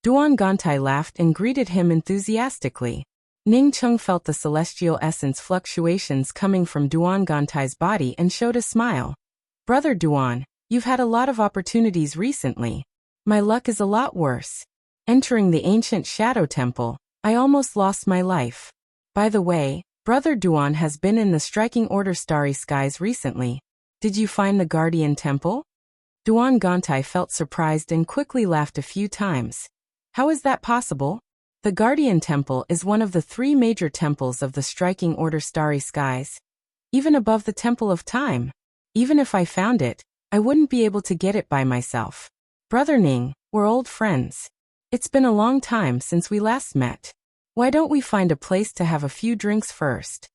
Duan Gantai laughed and greeted him enthusiastically. Ningqing felt the celestial essence fluctuations coming from Duan Gantai's body and showed a smile. Brother Duan, you've had a lot of opportunities recently. My luck is a lot worse. Entering the ancient Shadow Temple, I almost lost my life. By the way, Brother Duan has been in the striking order Starry Skies recently. Did you find the Guardian Temple? Duan Gantai felt surprised and quickly laughed a few times. How is that possible? The Guardian Temple is one of the 3 major temples of the striking order Starry Skies. Even above the Temple of Time. Even if I found it, I wouldn't be able to get it by myself. Brother Ning, we're old friends. It's been a long time since we last met. Why don't we find a place to have a few drinks first?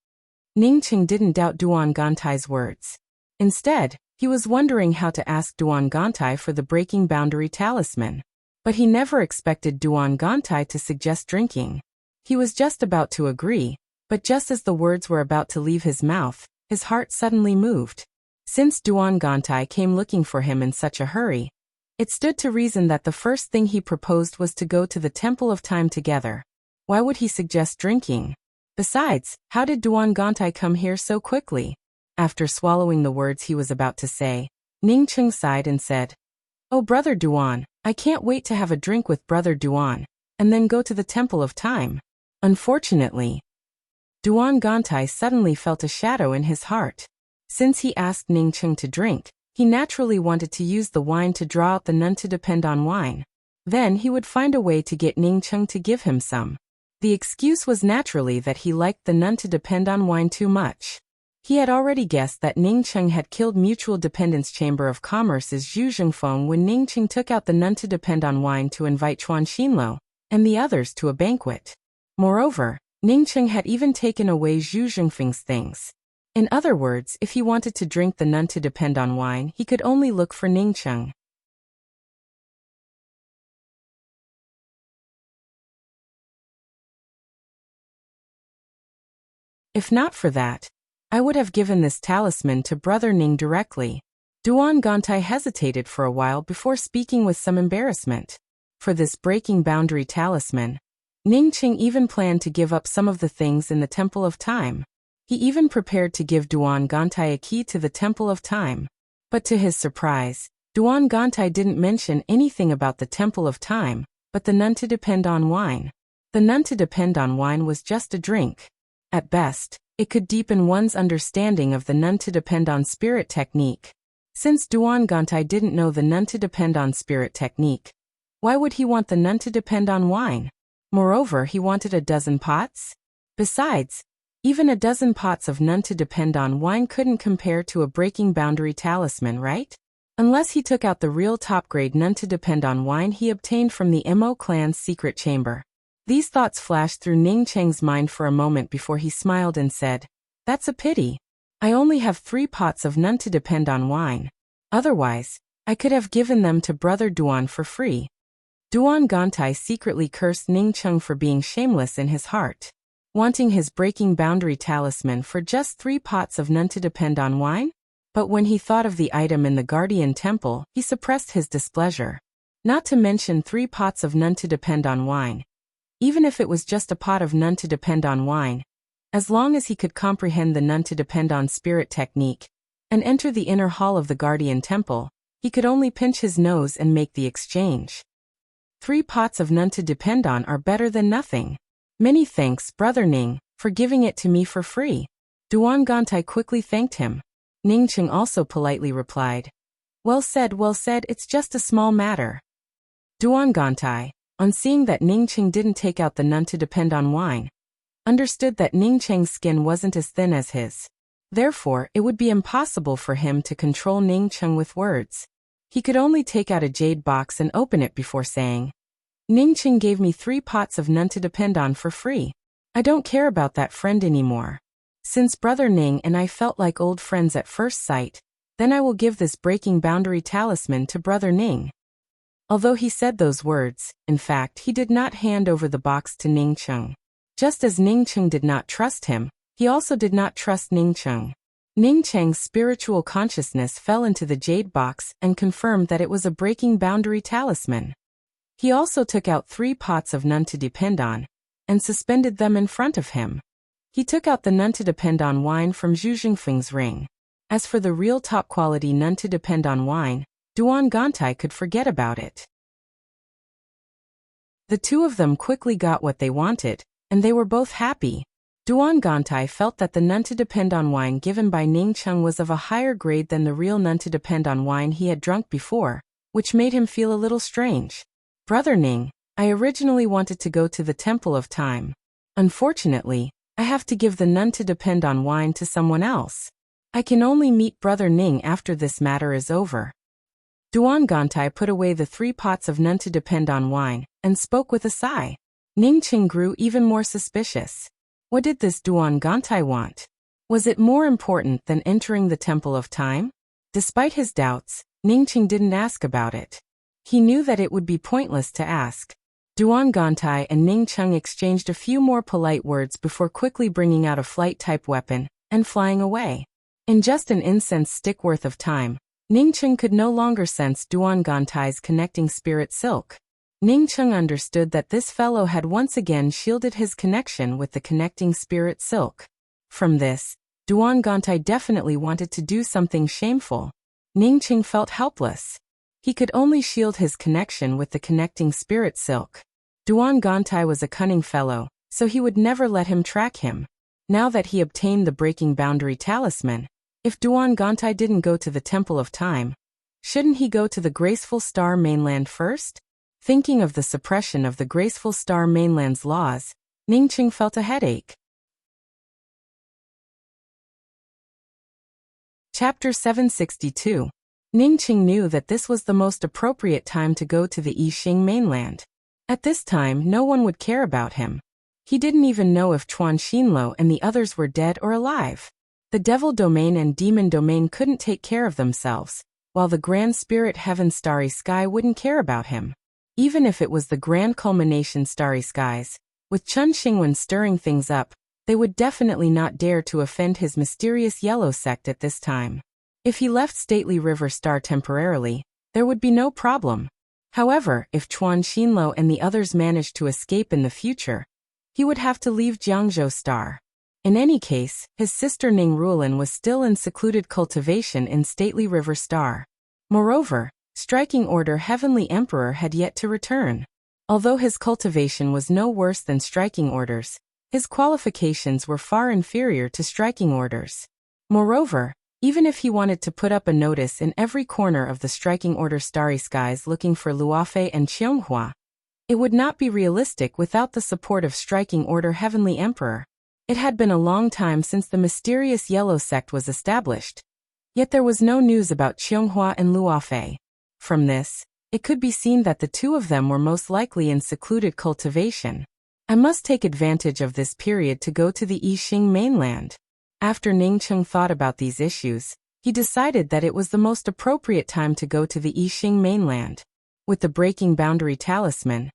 Ningqing didn't doubt Duan Gantai's words. Instead, he was wondering how to ask Duan Gantai for the breaking boundary talisman. But he never expected Duan Gantai to suggest drinking. He was just about to agree, but just as the words were about to leave his mouth, his heart suddenly moved. Since Duan Gantai came looking for him in such a hurry, it stood to reason that the first thing he proposed was to go to the Temple of Time together. Why would he suggest drinking? Besides, how did Duan Gantai come here so quickly? After swallowing the words he was about to say, Ningqing sighed and said, Oh, Brother Duan, I can't wait to have a drink with Brother Duan, and then go to the Temple of Time. Unfortunately, Duan Gantai suddenly felt a shadow in his heart. Since he asked Ningqing to drink, he naturally wanted to use the wine to draw out the none to depend on wine. Then he would find a way to get Ningqing to give him some. The excuse was naturally that he liked the none to depend on wine too much. He had already guessed that Ningqing had killed Mutual Dependence Chamber of Commerce's Zhu Zhengfeng when Ningqing took out the none to depend on wine to invite Chuan Xinluo and the others to a banquet. Moreover, Ningqing had even taken away Zhu Zhengfeng's things. In other words, if he wanted to drink the none to depend on wine, he could only look for Ningqing. If not for that, I would have given this talisman to Brother Ning directly. Duan Gantai hesitated for a while before speaking with some embarrassment. For this breaking boundary talisman, Ningqing even planned to give up some of the things in the Temple of Time. He even prepared to give Duan Gantai a key to the Temple of Time. But to his surprise, Duan Gantai didn't mention anything about the Temple of Time, but the none to depend on wine. The none to depend on wine was just a drink. At best, it could deepen one's understanding of the none to depend on spirit technique. Since Duan Gantai didn't know the none to depend on spirit technique, why would he want the none to depend on wine? Moreover, he wanted a dozen pots? Besides, even a dozen pots of none to depend on wine couldn't compare to a breaking boundary talisman, right? Unless he took out the real top-grade none to depend on wine he obtained from the Mo clan's secret chamber. These thoughts flashed through Ningqing's mind for a moment before he smiled and said, "That's a pity. I only have 3 pots of none to depend on wine. Otherwise, I could have given them to Brother Duan for free." Duan Gantai secretly cursed Ningqing for being shameless in his heart, wanting his breaking boundary talisman for just 3 pots of none to depend on wine. But when he thought of the item in the Guardian Temple, he suppressed his displeasure. Not to mention 3 pots of none to depend on wine. Even if it was just a pot of none to depend on wine, as long as he could comprehend the none to depend on spirit technique and enter the inner hall of the Guardian Temple, he could only pinch his nose and make the exchange. 3 pots of none to depend on are better than nothing. Many thanks, Brother Ning, for giving it to me for free. Duan Gantai quickly thanked him. Ningqing also politely replied, well said, it's just a small matter." Duan Gantai, on seeing that Ningqing didn't take out the none to depend on wine, understood that Ningqing's skin wasn't as thin as his. Therefore, it would be impossible for him to control Ningqing with words. He could only take out a jade box and open it before saying, "Ningqing gave me 3 pots of none to depend on for free. I don't care about that friend anymore. Since Brother Ning and I felt like old friends at first sight, then I will give this breaking boundary talisman to Brother Ning." Although he said those words, in fact he did not hand over the box to Ningqing. Just as Ningqing did not trust him, he also did not trust Ningqing. Ningqing's spiritual consciousness fell into the jade box and confirmed that it was a breaking boundary talisman. He also took out 3 pots of none to depend on, and suspended them in front of him. He took out the none to depend on wine from Zhu Jingfeng's ring. As for the real top-quality none to depend on wine, Duan Gantai could forget about it. The two of them quickly got what they wanted, and they were both happy. Duan Gantai felt that the none to depend on wine given by Ningqing was of a higher grade than the real none to depend on wine he had drunk before, which made him feel a little strange. "Brother Ning, I originally wanted to go to the Temple of Time. Unfortunately, I have to give the none to depend on wine to someone else. I can only meet Brother Ning after this matter is over." Duan Gantai put away the 3 pots of none to depend on wine, and spoke with a sigh. Ningqing grew even more suspicious. What did this Duan Gantai want? Was it more important than entering the Temple of Time? Despite his doubts, Ningqing didn't ask about it. He knew that it would be pointless to ask. Duan Gantai and Ningqing exchanged a few more polite words before quickly bringing out a flight-type weapon and flying away. In just an incense stick worth of time, Ningqing could no longer sense Duan Gantai's connecting spirit silk. Ningqing understood that this fellow had once again shielded his connection with the connecting spirit silk. From this, Duan Gantai definitely wanted to do something shameful. Ningqing felt helpless. He could only shield his connection with the connecting spirit silk. Duan Gantai was a cunning fellow, so he would never let him track him. Now that he obtained the breaking boundary talisman, if Duan Gantai didn't go to the Temple of Time, shouldn't he go to the Graceful Star Mainland first? Thinking of the suppression of the Graceful Star Mainland's laws, Ningqing felt a headache. Chapter 762. Ningqing knew that this was the most appropriate time to go to the Yixing mainland. At this time, no one would care about him. He didn't even know if Chuan Xinlo and the others were dead or alive. The Devil Domain and Demon Domain couldn't take care of themselves, while the Grand Spirit Heaven Starry Sky wouldn't care about him. Even if it was the Grand Culmination Starry Skies, with Chun Xingwen stirring things up, they would definitely not dare to offend his mysterious yellow sect at this time. If he left Stately River Star temporarily, there would be no problem. However, if Chuan Xinlo and the others managed to escape in the future, he would have to leave Jiangzhou Star. In any case, his sister Ning Ruolin was still in secluded cultivation in stately River Star. Moreover, Striking Order Heavenly Emperor had yet to return. Although his cultivation was no worse than Striking Order's, his qualifications were far inferior to Striking Order's. Moreover, even if he wanted to put up a notice in every corner of the Striking Order Starry Skies looking for Luofei and Qianghua, it would not be realistic without the support of Striking Order Heavenly Emperor. It had been a long time since the mysterious Yellow Sect was established, yet there was no news about Qianghua and Luofei. From this, it could be seen that the two of them were most likely in secluded cultivation. I must take advantage of this period to go to the Yixing mainland. After Ning Cheng thought about these issues, he decided that it was the most appropriate time to go to the Yixing mainland. With the breaking boundary talisman,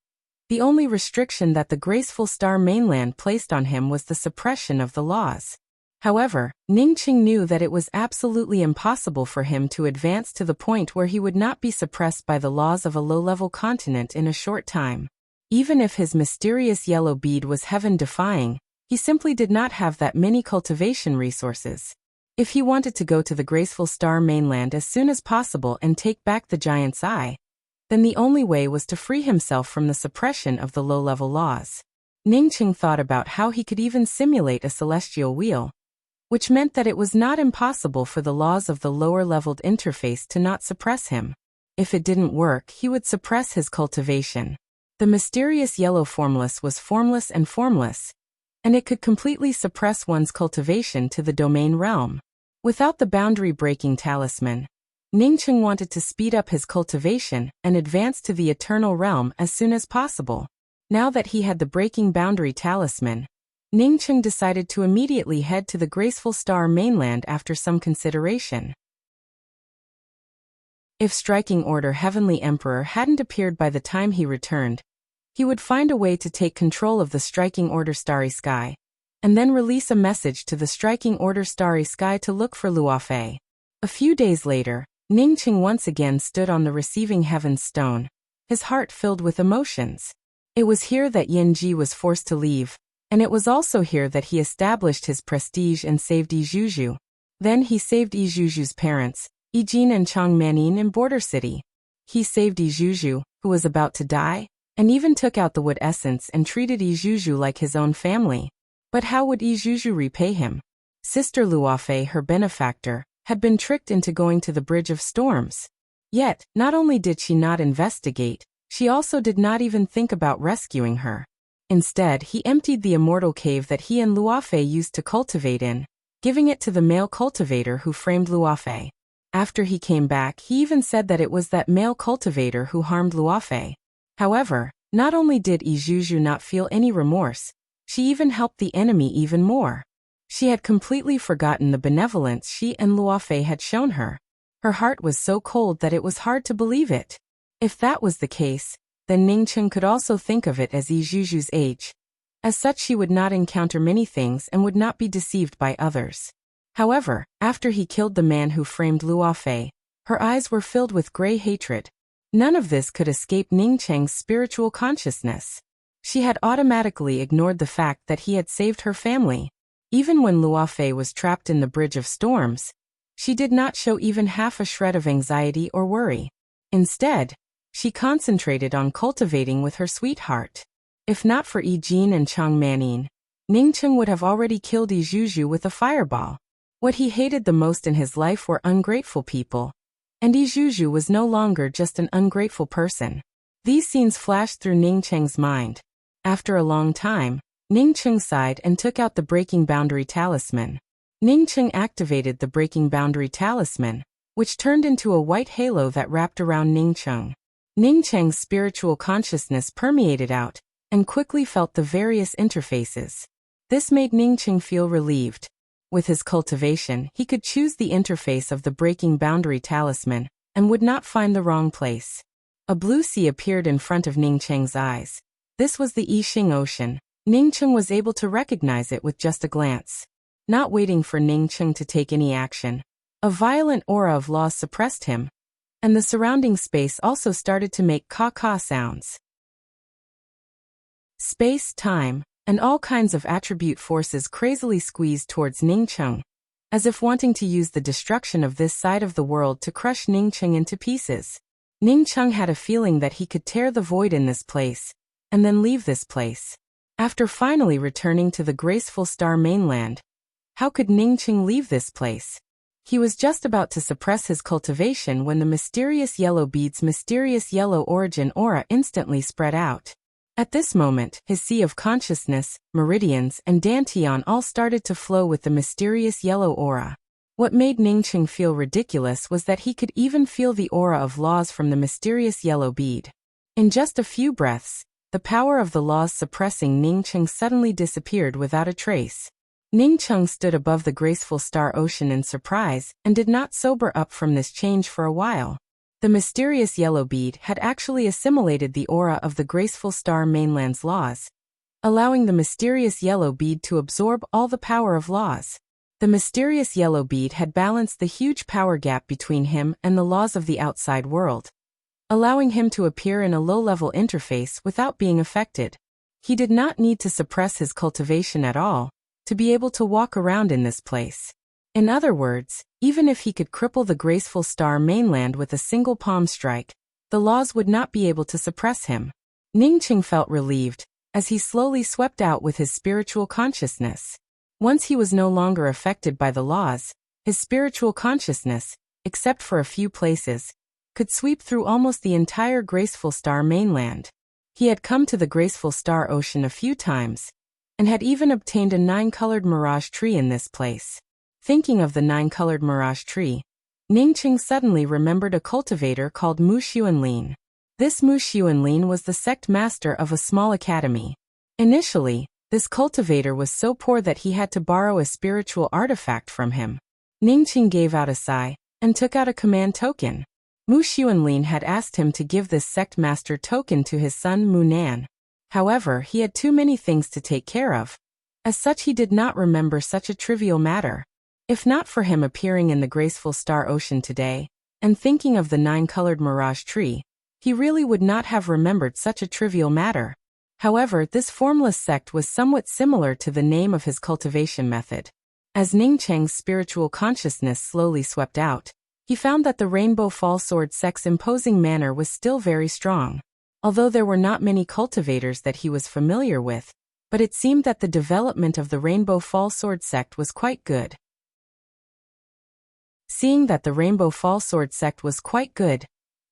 the only restriction that the graceful star mainland placed on him was the suppression of the laws. However, Ning Cheng knew that it was absolutely impossible for him to advance to the point where he would not be suppressed by the laws of a low-level continent in a short time. Even if his mysterious yellow bead was heaven-defying, he simply did not have that many cultivation resources. If he wanted to go to the graceful star mainland as soon as possible and take back the giant's eye, then the only way was to free himself from the suppression of the low-level laws. Ning Cheng thought about how he could even simulate a celestial wheel, which meant that it was not impossible for the laws of the lower-leveled interface to not suppress him. If it didn't work, he would suppress his cultivation. The mysterious yellow formless was formless, and it could completely suppress one's cultivation to the domain realm. Without the boundary-breaking talisman, Ning Cheng wanted to speed up his cultivation and advance to the eternal realm as soon as possible. Now that he had the breaking boundary talisman, Ning Cheng decided to immediately head to the graceful star mainland after some consideration. If Striking Order Heavenly Emperor hadn't appeared by the time he returned, he would find a way to take control of the Striking Order Starry Sky, and then release a message to the Striking Order Starry Sky to look for Luofei. A few days later, Ning Cheng once again stood on the receiving heaven's stone, his heart filled with emotions. It was here that Yin Ji was forced to leave, and it was also here that he established his prestige and saved Yijuju. Then he saved Yijuju's parents, Yijin and Chang Manin in Border City. He saved Yijuju, who was about to die, and even took out the wood essence and treated Yijuju like his own family. But how would Yijuju repay him? Sister Luofei, her benefactor, had been tricked into going to the Bridge of Storms. Yet, not only did she not investigate, she also did not even think about rescuing her. Instead, he emptied the immortal cave that he and Luofei used to cultivate in, giving it to the male cultivator who framed Luofei. After he came back, he even said that it was that male cultivator who harmed Luofei. However, not only did Yijuju not feel any remorse, she even helped the enemy even more. She had completely forgotten the benevolence she and Luofei had shown her. Her heart was so cold that it was hard to believe it. If that was the case, then Ning Cheng could also think of it as Yijuju's age. As such, she would not encounter many things and would not be deceived by others. However, after he killed the man who framed Luofei, her eyes were filled with gray hatred. None of this could escape Ning Cheng's spiritual consciousness. She had automatically ignored the fact that he had saved her family. Even when Luofei was trapped in the Bridge of Storms, she did not show even half a shred of anxiety or worry. Instead, she concentrated on cultivating with her sweetheart. If not for Yijin and Chang Manin, Ning Cheng would have already killed Yijuju with a fireball. What he hated the most in his life were ungrateful people. And Yijuju was no longer just an ungrateful person. These scenes flashed through Ning Cheng's mind. After a long time, Ning Cheng sighed and took out the breaking boundary talisman. Ning Cheng activated the breaking boundary talisman, which turned into a white halo that wrapped around Ning Cheng. Ning Cheng's spiritual consciousness permeated out, and quickly felt the various interfaces. This made Ning Cheng feel relieved. With his cultivation, he could choose the interface of the breaking boundary talisman, and would not find the wrong place. A blue sea appeared in front of Ning Cheng's eyes. This was the Yixing Ocean. Ning Cheng was able to recognize it with just a glance. Not waiting for Ning Cheng to take any action, a violent aura of law suppressed him. and the surrounding space also started to make caw-caw sounds. Space, time, and all kinds of attribute forces crazily squeezed towards Ningcheng, as if wanting to use the destruction of this side of the world to crush Ningcheng into pieces. Ningcheng had a feeling that he could tear the void in this place, and then leave this place. After finally returning to the graceful star mainland, how could Ningcheng leave this place? He was just about to suppress his cultivation when the mysterious yellow bead's mysterious yellow origin aura instantly spread out. At this moment, his sea of consciousness, meridians, and dantian all started to flow with the mysterious yellow aura. What made Ningcheng feel ridiculous was that he could even feel the aura of laws from the mysterious yellow bead. In just a few breaths, the power of the laws suppressing Ningcheng suddenly disappeared without a trace. Ningcheng stood above the graceful star ocean in surprise and did not sober up from this change for a while. The mysterious yellow bead had actually assimilated the aura of the graceful star mainland's laws, allowing the mysterious yellow bead to absorb all the power of laws. The mysterious yellow bead had balanced the huge power gap between him and the laws of the outside world, allowing him to appear in a low-level interface without being affected. He did not need to suppress his cultivation at all to be able to walk around in this place. In other words, even if he could cripple the graceful star mainland with a single palm strike, the laws would not be able to suppress him. Ningcheng felt relieved, as he slowly swept out with his spiritual consciousness. Once he was no longer affected by the laws, his spiritual consciousness, except for a few places, could sweep through almost the entire graceful star mainland. He had come to the graceful star ocean a few times, and had even obtained a 9-colored mirage tree in this place. Thinking of the 9-colored mirage tree, Ningcheng suddenly remembered a cultivator called Mu Xuanlin. This Mu Xuanlin was the sect master of a small academy. Initially, this cultivator was so poor that he had to borrow a spiritual artifact from him. Ningcheng gave out a sigh and took out a command token. Mu Xuanlin had asked him to give this sect master token to his son Mu Nan. However, he had too many things to take care of. As such, he did not remember such a trivial matter. If not for him appearing in the graceful star ocean today, and thinking of the 9-colored mirage tree, he really would not have remembered such a trivial matter. However, this formless sect was somewhat similar to the name of his cultivation method. As Ningcheng's spiritual consciousness slowly swept out, he found that the Rainbow Fall Sword sect's imposing manner was still very strong. Although there were not many cultivators that he was familiar with, but it seemed that the development of the Rainbow Fall Sword sect was quite good. Seeing that the Rainbow Fall Sword sect was quite good,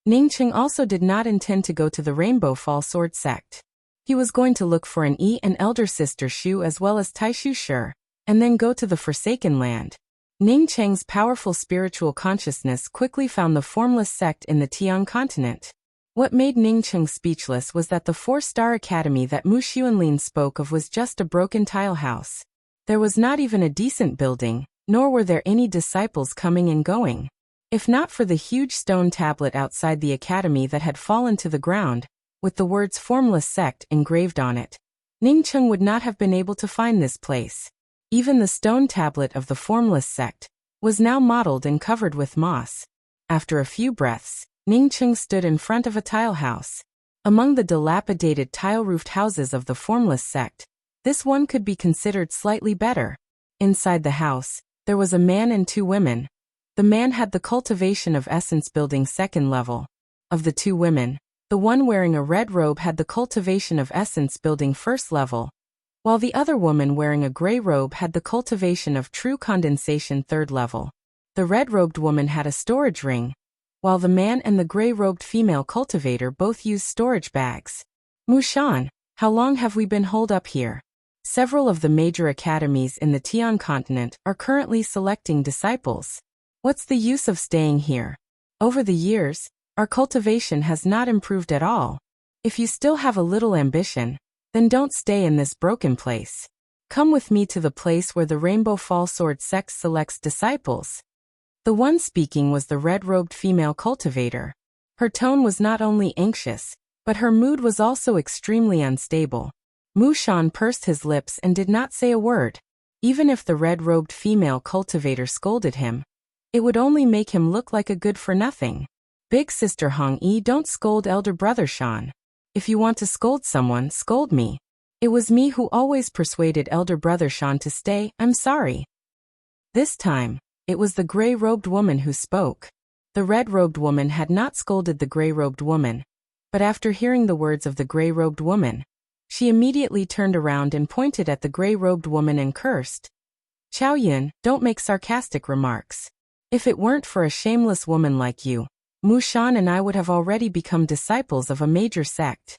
Ningcheng also did not intend to go to the Rainbow Fall Sword sect. He was going to look for an elder sister Shu as well as Taishu Shi, and then go to the Forsaken Land. Ningcheng's powerful spiritual consciousness quickly found the formless sect in the Tian continent. What made Ningcheng speechless was that the 4-star academy that Mu Xuanlin spoke of was just a broken tile house. There was not even a decent building, nor were there any disciples coming and going. If not for the huge stone tablet outside the academy that had fallen to the ground, with the words Formless Sect engraved on it, Ningcheng would not have been able to find this place. Even the stone tablet of the Formless Sect was now mottled and covered with moss. After a few breaths, Ningcheng stood in front of a tile house. Among the dilapidated tile-roofed houses of the Formless Sect, this one could be considered slightly better. Inside the house, there was a man and 2 women. The man had the cultivation of essence building 2nd level. Of the 2 women, the one wearing a red robe had the cultivation of essence building 1st level, while the other woman wearing a gray robe had the cultivation of true condensation 3rd level. The red-robed woman had a storage ring, while the man and the gray-robed female cultivator both used storage bags. Mushan, how long have we been holed up here? Several of the major academies in the Tian continent are currently selecting disciples. What's the use of staying here? Over the years, our cultivation has not improved at all. If you still have a little ambition, then don't stay in this broken place. Come with me to the place where the Rainbow Fall Sword sect selects disciples. The one speaking was the red-robed female cultivator. Her tone was not only anxious, but her mood was also extremely unstable. Mushan pursed his lips and did not say a word. Even if the red-robed female cultivator scolded him, it would only make him look like a good-for-nothing. Big sister Hong Yi, don't scold elder brother Shan. If you want to scold someone, scold me. It was me who always persuaded elder brother Shan to stay, I'm sorry. This time, it was the gray-robed woman who spoke. The red-robed woman had not scolded the gray-robed woman, but after hearing the words of the gray-robed woman, she immediately turned around and pointed at the gray-robed woman and cursed. Chow Yun, don't make sarcastic remarks. If it weren't for a shameless woman like you, Mu Shan and I would have already become disciples of a major sect.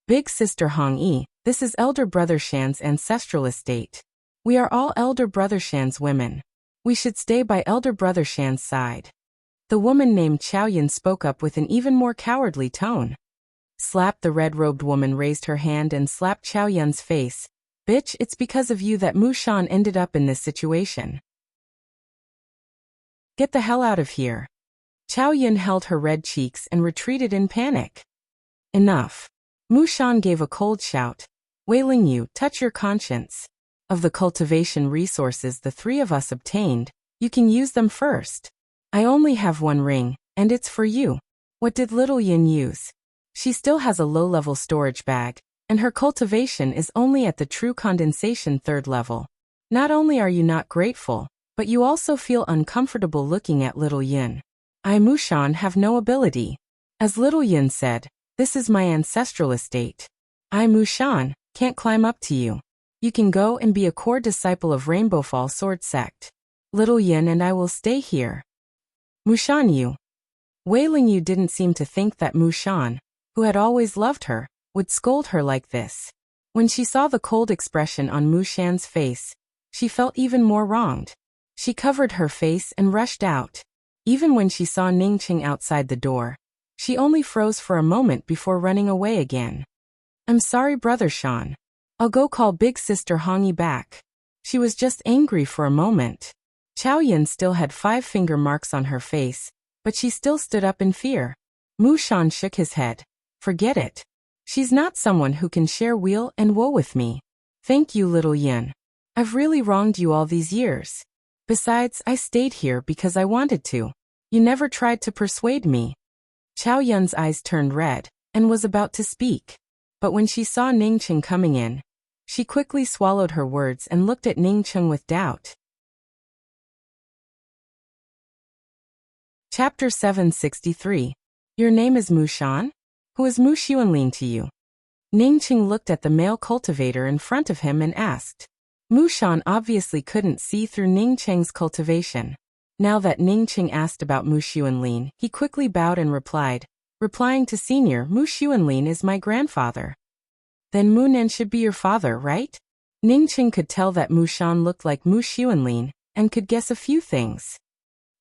Big sister Hong Yi, this is elder brother Shan's ancestral estate. We are all elder brother Shan's women. We should stay by elder brother Shan's side. The woman named Chow Yun spoke up with an even more cowardly tone. Slap, the red-robed woman raised her hand and slapped Chow Yun's face. Bitch, it's because of you that Mu Shan ended up in this situation. Get the hell out of here. Chow Yun held her red cheeks and retreated in panic. Enough. Mu Shan gave a cold shout. Wailing you, touch your conscience. Of the cultivation resources the three of us obtained, you can use them first. I only have one ring, and it's for you. What did little Yin use? She still has a low-level storage bag, and her cultivation is only at the true condensation 3rd level. Not only are you not grateful, but you also feel uncomfortable looking at little Yin. I, Mu Shan, have no ability. As little Yin said, this is my ancestral estate. I, Mu Shan, can't climb up to you. You can go and be a core disciple of Rainbowfall Sword Sect. Little Yin and I will stay here. Mu Shan, you. Wailing Yu didn't seem to think that Mu Shan, who had always loved her, would scold her like this. When she saw the cold expression on Mu Shan's face, she felt even more wronged. She covered her face and rushed out. Even when she saw Ningqing outside the door, she only froze for a moment before running away again. I'm sorry, brother Shan. I'll go call big sister Hong Yi back. She was just angry for a moment. Chow Yun still had 5 finger marks on her face, but she still stood up in fear. Mu Shan shook his head. Forget it. She's not someone who can share weal and woe with me. Thank you, little Yin. I've really wronged you all these years. Besides, I stayed here because I wanted to. You never tried to persuade me. Chow Yun's eyes turned red, and was about to speak. But when she saw Ningqing coming in, she quickly swallowed her words and looked at Ningqing with doubt. Chapter 763. Your name is Mu Shan? Who is Mu Xuanlin to you? Ningqing looked at the male cultivator in front of him and asked. Mu Shan obviously couldn't see through Ningqing's cultivation. Now that Ningqing asked about Mu Xuanlin, he quickly bowed and replied, replying to Senior, Mu Xuanlin is my grandfather. Then Mu Nan should be your father, right? Ningqing could tell that Mu Shan looked like Mu Xuanlin, and could guess a few things.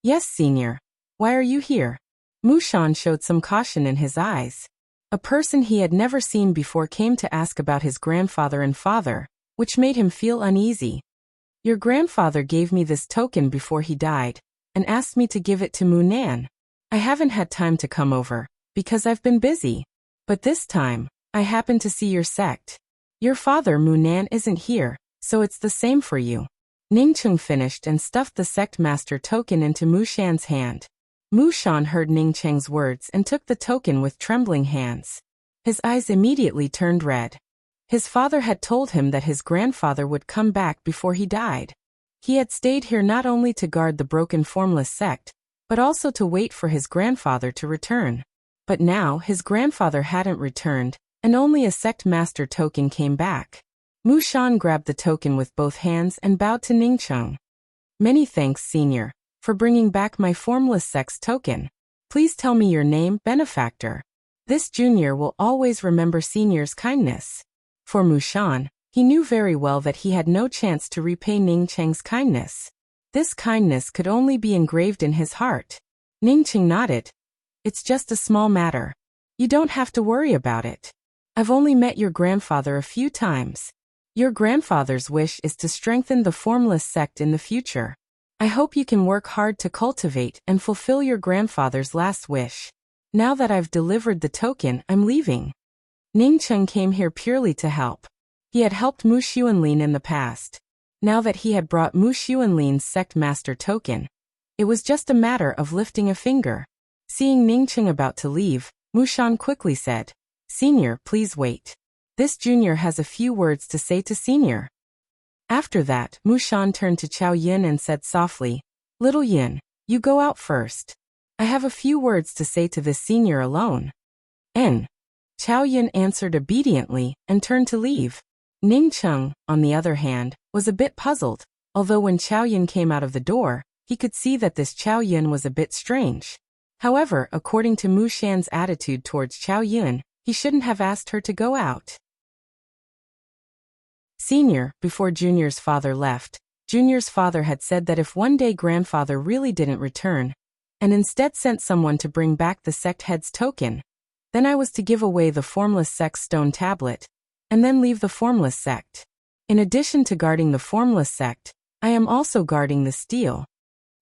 Yes, Senior. Why are you here? Mu Shan showed some caution in his eyes. A person he had never seen before came to ask about his grandfather and father, which made him feel uneasy. Your grandfather gave me this token before he died, and asked me to give it to Mu Nan. I haven't had time to come over, because I've been busy. But this time, I happened to see your sect. Your father Mu Nan isn't here, so it's the same for you. Ningqing finished and stuffed the sect master token into Mu Shan's hand. Mu Shan heard Ningqing's words and took the token with trembling hands. His eyes immediately turned red. His father had told him that his grandfather would come back before he died. He had stayed here not only to guard the broken formless sect, but also to wait for his grandfather to return. But now his grandfather hadn't returned, and only a sect master token came back. Mu Shan grabbed the token with both hands and bowed to Ningqing. Many thanks, Senior, for bringing back my formless sect's token. Please tell me your name, benefactor. This junior will always remember Senior's kindness. For Mu Shan, he knew very well that he had no chance to repay Ningqing's kindness. This kindness could only be engraved in his heart. Ningqing nodded. It's just a small matter. You don't have to worry about it. I've only met your grandfather a few times. Your grandfather's wish is to strengthen the formless sect in the future. I hope you can work hard to cultivate and fulfill your grandfather's last wish. Now that I've delivered the token, I'm leaving. Ningqing came here purely to help. He had helped Mu Xuanlin in the past. Now that he had brought Mu Xuanlin's sect master token, it was just a matter of lifting a finger. Seeing Ningqing about to leave, Mushan quickly said, "Senior, please wait. This junior has a few words to say to senior." After that, Mushan turned to Qiao Yin and said softly, "Little Yin, you go out first. I have a few words to say to this senior alone." "N." Qiao Yin answered obediently and turned to leave. Ningqing, on the other hand, was a bit puzzled, although when Qiao Yin came out of the door, he could see that this Qiao Yin was a bit strange. However, according to Mushan's attitude towards Qiao Yin, he shouldn't have asked her to go out. Senior, before Junior's father left, Junior's father had said that if one day grandfather really didn't return, and instead sent someone to bring back the sect head's token, then I was to give away the formless sect's stone tablet, and then leave the formless sect. In addition to guarding the formless sect, I am also guarding the steel.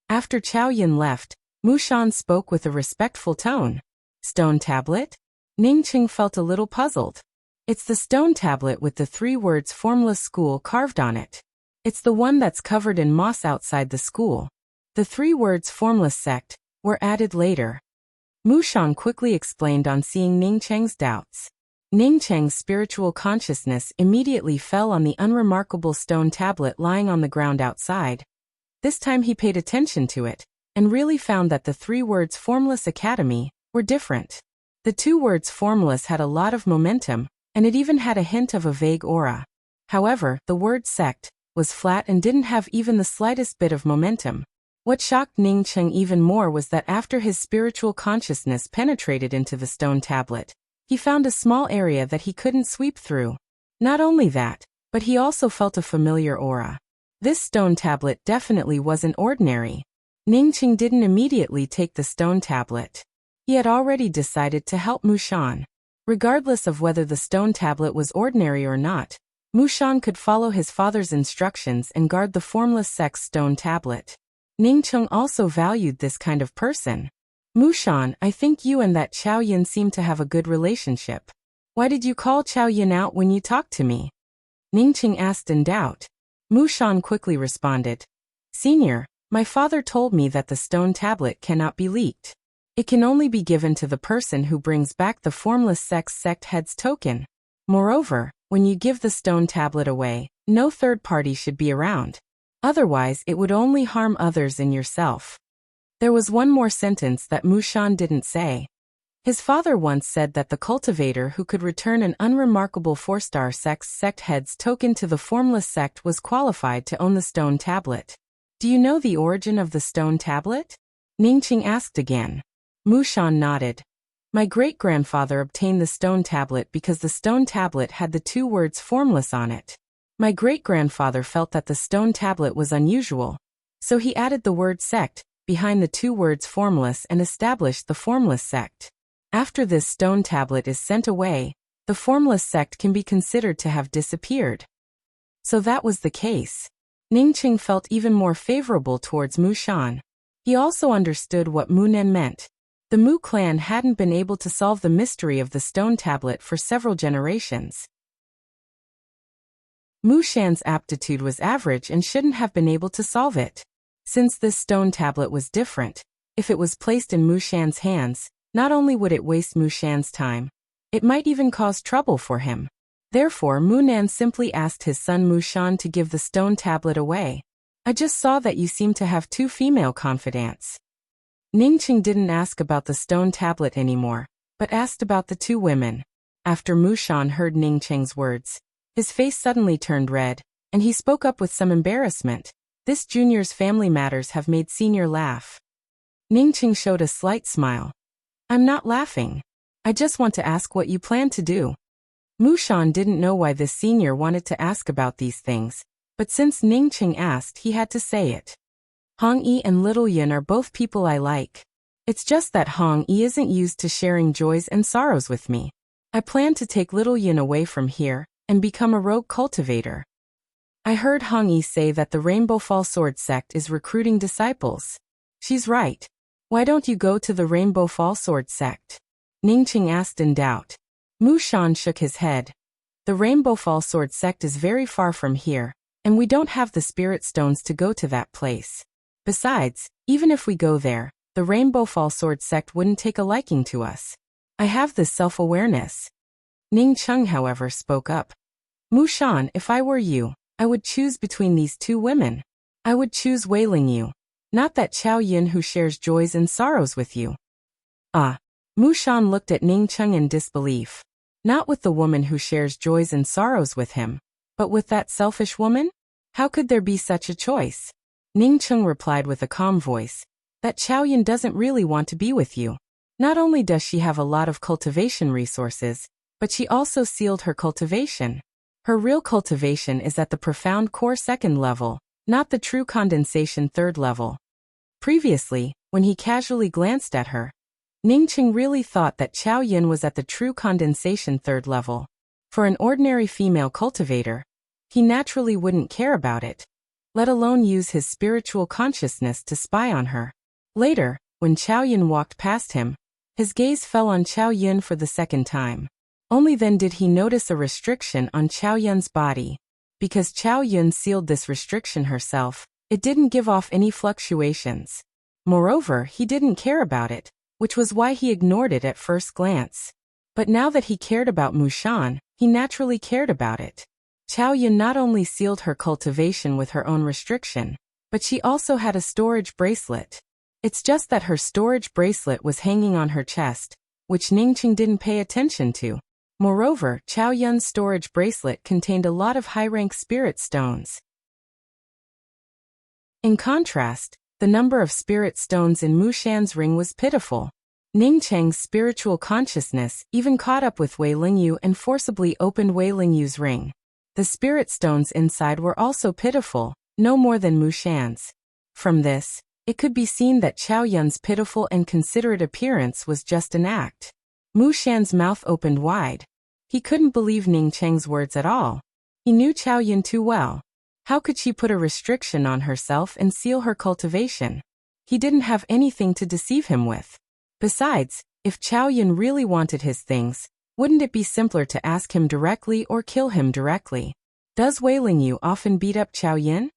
After Qiao Yin left, Mushan spoke with a respectful tone. "Stone tablet?" Ningqing felt a little puzzled. "It's the stone tablet with the 3 words formless school carved on it. It's the one that's covered in moss outside the school. The 3 words formless sect were added later." Mushan quickly explained on seeing Ningqing's doubts. Ningqing's spiritual consciousness immediately fell on the unremarkable stone tablet lying on the ground outside. This time he paid attention to it, and really found that the 3 words formless academy were different. The 2 words formless had a lot of momentum, and it even had a hint of a vague aura. However, the word sect was flat and didn't have even the slightest bit of momentum. What shocked Ningqing even more was that after his spiritual consciousness penetrated into the stone tablet, he found a small area that he couldn't sweep through. Not only that, but he also felt a familiar aura. This stone tablet definitely wasn't ordinary. Ningqing didn't immediately take the stone tablet. He had already decided to help Mushan. Regardless of whether the stone tablet was ordinary or not, Mushan could follow his father's instructions and guard the formless sect's stone tablet. Ningqing also valued this kind of person. "Mushan, I think you and that Qiao Yin seem to have a good relationship. Why did you call Qiao Yin out when you talked to me?" Ningqing asked in doubt. Mushan quickly responded, "Senior, my father told me that the stone tablet cannot be leaked. It can only be given to the person who brings back the formless sect head's token. Moreover, when you give the stone tablet away, no third party should be around. Otherwise, it would only harm others and yourself." There was one more sentence that Mushan didn't say. His father once said that the cultivator who could return an unremarkable 4-star sect head's token to the formless sect was qualified to own the stone tablet. "Do you know the origin of the stone tablet?" Ningqing asked again. Mushan nodded. "My great-grandfather obtained the stone tablet because the stone tablet had the 2 words formless on it. My great-grandfather felt that the stone tablet was unusual, so he added the word sect behind the 2 words formless and established the formless sect. After this stone tablet is sent away, the formless sect can be considered to have disappeared." So that was the case. Ningqing felt even more favorable towards Mushan. He also understood what Munen meant. The Mu clan hadn't been able to solve the mystery of the stone tablet for several generations. Mushan's aptitude was average and shouldn't have been able to solve it. Since this stone tablet was different, if it was placed in Mushan's hands, not only would it waste Mushan's time, it might even cause trouble for him. Therefore, Munan simply asked his son Mushan to give the stone tablet away. "I just saw that you seem to have 2 female confidants." Ningqing didn't ask about the stone tablet anymore, but asked about the 2 women. After Mushan heard Ningqing's words, his face suddenly turned red, and he spoke up with some embarrassment. "This junior's family matters have made senior laugh." Ningqing showed a slight smile. "I'm not laughing. I just want to ask what you plan to do." Mushan didn't know why this senior wanted to ask about these things, but since Ningqing asked, he had to say it. "Hong Yi and Little Yin are both people I like. It's just that Hong Yi isn't used to sharing joys and sorrows with me. I plan to take Little Yin away from here and become a rogue cultivator. I heard Hong Yi say that the Rainbow Fall Sword sect is recruiting disciples. She's right. Why don't you go to the Rainbow Fall Sword sect?" Ningqing asked in doubt. Mushan shook his head. "The Rainbow Fall Sword sect is very far from here, and we don't have the spirit stones to go to that place. Besides, even if we go there, the Rainbow Fall Sword sect wouldn't take a liking to us. I have this self-awareness. Ning Cheng, however, spoke up. Mu Shan, if I were you, I would choose between these two women. I would choose Wei Lingyu, not that Qiao Yin who shares joys and sorrows with you. Ah. Mu Shan looked at Ning Cheng in disbelief. Not with the woman who shares joys and sorrows with him, but with that selfish woman? How could there be such a choice? Ning Cheng replied with a calm voice, that Qiao Yin doesn't really want to be with you. Not only does she have a lot of cultivation resources, but she also sealed her cultivation. Her real cultivation is at the profound core 2nd level, not the true condensation 3rd level. Previously, when he casually glanced at her, Ning Cheng really thought that Qiao Yin was at the true condensation 3rd level. For an ordinary female cultivator, he naturally wouldn't care about it, let alone use his spiritual consciousness to spy on her. Later, when Qiao Yin walked past him, his gaze fell on Qiao Yin for the 2nd time. Only then did he notice a restriction on Qiao Yun's body. Because Qiao Yun sealed this restriction herself, it didn't give off any fluctuations. Moreover, he didn't care about it, which was why he ignored it at first glance. But now that he cared about Mu Shan, he naturally cared about it. Qiao Yun not only sealed her cultivation with her own restriction, but she also had a storage bracelet. It's just that her storage bracelet was hanging on her chest, which Ning Cheng didn't pay attention to. Moreover, Qiao Yun's storage bracelet contained a lot of high-rank spirit stones. In contrast, the number of spirit stones in Mu Shan's ring was pitiful. Ning Cheng's spiritual consciousness even caught up with Wei Lingyu and forcibly opened Wei Lingyu's ring. The spirit stones inside were also pitiful, no more than Mu Shan's. From this, it could be seen that Qiao Yun's pitiful and considerate appearance was just an act. Mu Shan's mouth opened wide. He couldn't believe Ning Cheng's words at all. He knew Qiao Yun too well. How could she put a restriction on herself and seal her cultivation? He didn't have anything to deceive him with. Besides, if Qiao Yun really wanted his things, wouldn't it be simpler to ask him directly or kill him directly? Does Wei Lingyu often beat up Qiao Yun?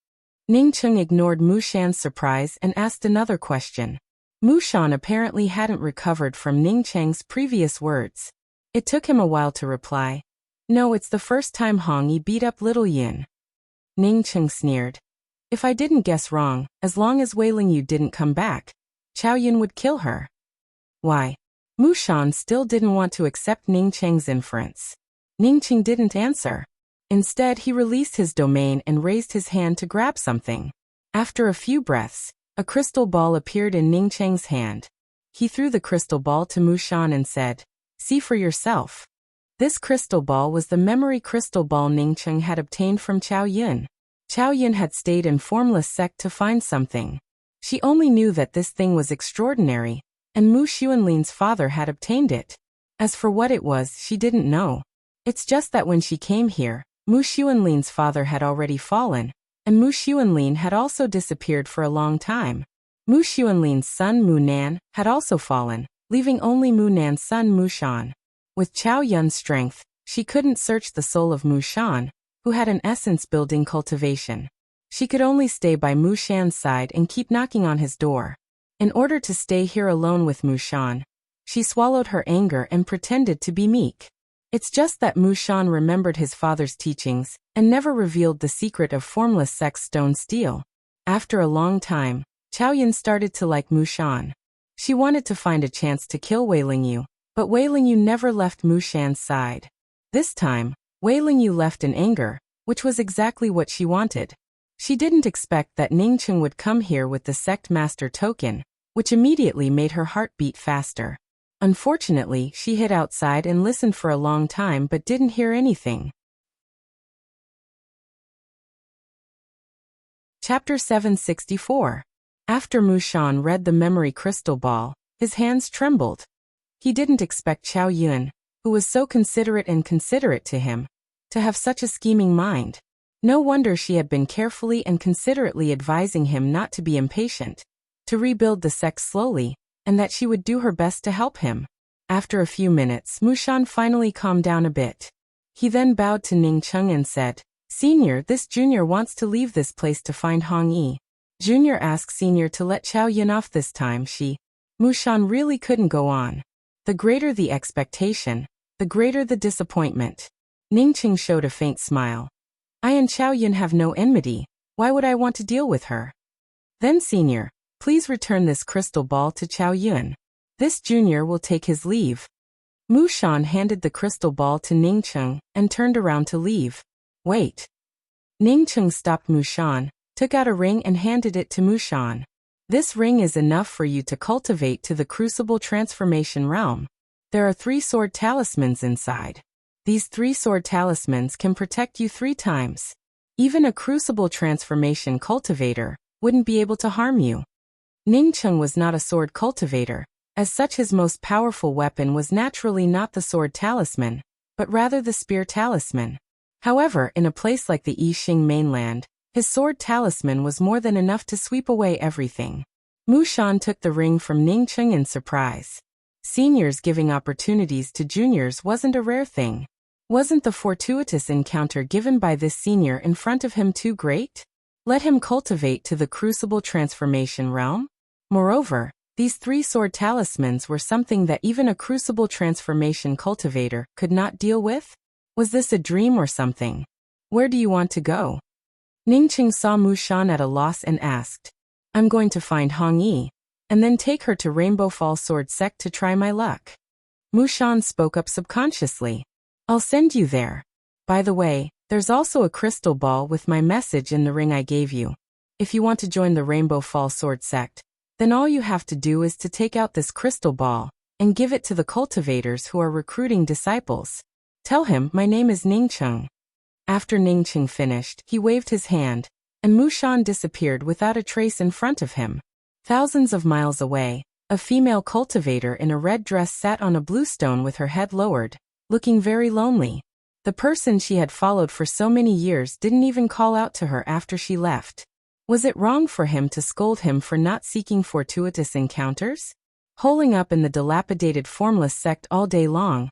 Ning Cheng ignored Mu Shan's surprise and asked another question. Mu Shan apparently hadn't recovered from Ning Cheng's previous words. It took him a while to reply. No, it's the first time Hong Yi beat up little Yin. Ning Cheng sneered. If I didn't guess wrong, as long as Wei Lingyu didn't come back, Qiao Yun would kill her. Why? Mu Shan still didn't want to accept Ning Cheng's inference. Ning Cheng didn't answer. Instead, he released his domain and raised his hand to grab something. After a few breaths, a crystal ball appeared in Ning Cheng's hand. He threw the crystal ball to Mu Shan and said, "See for yourself." This crystal ball was the memory crystal ball Ning Cheng had obtained from Qiao Yun. Qiao Yun had stayed in formless sect to find something. She only knew that this thing was extraordinary, and Mu Xuanlin's father had obtained it. As for what it was, she didn't know. It's just that when she came here, Mu Xuanlin's father had already fallen, and Mu Xuanlin had also disappeared for a long time. Mu Xuanlin's son Mu Nan had also fallen, leaving only Mu Nan's son Mu Shan. With Qiao Yun's strength, she couldn't search the soul of Mu Shan, who had an essence-building cultivation. She could only stay by Mu Shan's side and keep knocking on his door. In order to stay here alone with Mu Shan, she swallowed her anger and pretended to be meek. It's just that Mu Shan remembered his father's teachings and never revealed the secret of formless sex stone steel. After a long time, Qiao Yun started to like Mu Shan. She wanted to find a chance to kill Wei Lingyu, but Wei Lingyu never left Mu Shan's side. This time, Wei Lingyu left in anger, which was exactly what she wanted. She didn't expect that Ning Cheng would come here with the sect master token, which immediately made her heart beat faster. Unfortunately, she hid outside and listened for a long time but didn't hear anything. Chapter 764. After Mu Shan read the memory crystal ball, his hands trembled. He didn't expect Qiao Yun, who was so considerate to him, to have such a scheming mind. No wonder she had been carefully and considerately advising him not to be impatient, to rebuild the sect slowly, and that she would do her best to help him. After a few minutes, Mu Shan finally calmed down a bit. He then bowed to Ning Cheng and said, "Senior, this junior wants to leave this place to find Hong Yi. Junior asks Senior to let Qiao Yun off this time. She Mushan really couldn't go on. The greater the expectation, the greater the disappointment. Ningqing showed a faint smile. I and Qiao Yun have no enmity. Why would I want to deal with her? Then senior, please return this crystal ball to Qiao Yun. This junior will take his leave. Mushan handed the crystal ball to Ningqing and turned around to leave. Wait. Ningqing stopped Mushan, took out a ring and handed it to Mushan. This ring is enough for you to cultivate to the crucible transformation realm. There are 3 sword talismans inside. These 3 sword talismans can protect you 3 times. Even a crucible transformation cultivator wouldn't be able to harm you. Ningqing was not a sword cultivator. As such, his most powerful weapon was naturally not the sword talisman, but rather the spear talisman. However, in a place like the Yixing mainland, his sword talisman was more than enough to sweep away everything. Mushan took the ring from Ningqing in surprise. Seniors giving opportunities to juniors wasn't a rare thing. Wasn't the fortuitous encounter given by this senior in front of him too great? Let him cultivate to the crucible transformation realm? Moreover, these 3 sword talismans were something that even a crucible transformation cultivator could not deal with? Was this a dream or something? Where do you want to go? Ningqing saw Mushan at a loss and asked. I'm going to find Hong Yi, and then take her to Rainbow Fall Sword Sect to try my luck. Mushan spoke up subconsciously. I'll send you there. By the way, there's also a crystal ball with my message in the ring I gave you. If you want to join the Rainbow Fall Sword Sect, then all you have to do is to take out this crystal ball and give it to the cultivators who are recruiting disciples. Tell him my name is Ningqing. After Ningqing finished, he waved his hand, and Mushan disappeared without a trace in front of him. Thousands of miles away, a female cultivator in a red dress sat on a blue stone with her head lowered, looking very lonely. The person she had followed for so many years didn't even call out to her after she left. Was it wrong for him to scold him for not seeking fortuitous encounters? Holing up in the dilapidated formless sect all day long,